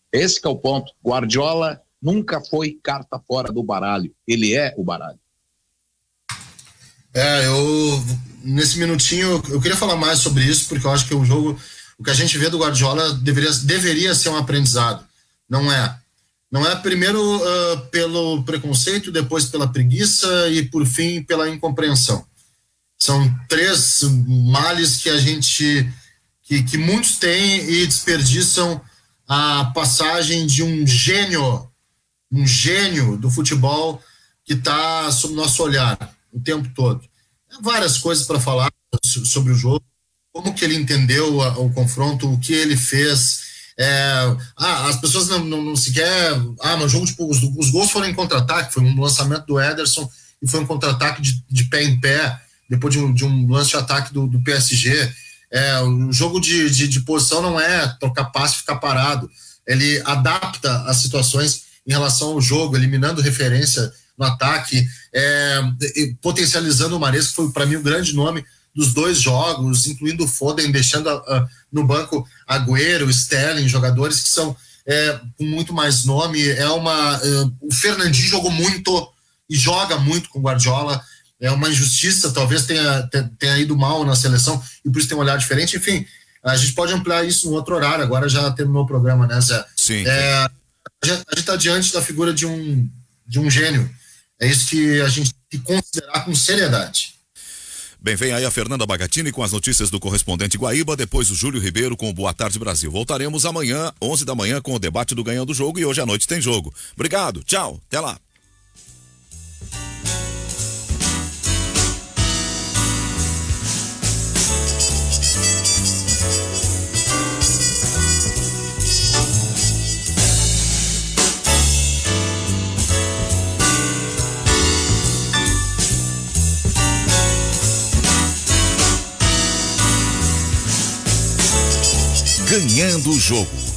Esse que é o ponto. Guardiola nunca foi carta fora do baralho. Ele é o baralho. Nesse minutinho, eu queria falar mais sobre isso, porque eu acho que o jogo, o que a gente vê do Guardiola deveria ser um aprendizado. Não Não é primeiro pelo preconceito, depois pela preguiça e, por fim, pela incompreensão. São 3 males que a gente, que muitos têm e desperdiçam a passagem de um gênio do futebol que está sob nosso olhar o tempo todo. Várias coisas para falar sobre o jogo, como que ele entendeu o confronto, o que ele fez. As pessoas não sequer... mas o jogo, tipo, os gols foram em contra-ataque, foi um lançamento do Ederson e foi um contra-ataque de pé em pé, depois de um lance de ataque do PSG. O jogo de posição não é trocar passe e ficar parado. Ele adapta as situações em relação ao jogo, eliminando referência no ataque, potencializando o Mahrez, que foi para mim o grande nome dos 2 jogos, incluindo o Foden, deixando no banco Agüero, Sterling, jogadores que são com muito mais nome. O Fernandinho jogou muito e joga muito com o Guardiola. É uma injustiça, talvez tenha ido mal na seleção e por isso tem um olhar diferente. Enfim, a gente pode ampliar isso no outro horário. Agora já terminou o programa, né, Zé? Sim. A gente está diante da figura de um gênio. É isso que a gente tem que considerar com seriedade. Bem, vem aí a Fernanda Bagatini com as notícias do correspondente Guaíba, depois o Júlio Ribeiro com o Boa Tarde Brasil. Voltaremos amanhã, 11 da manhã, com o debate do Ganhando o Jogo, e hoje à noite tem jogo. Obrigado, tchau, até lá. Ganhando o Jogo.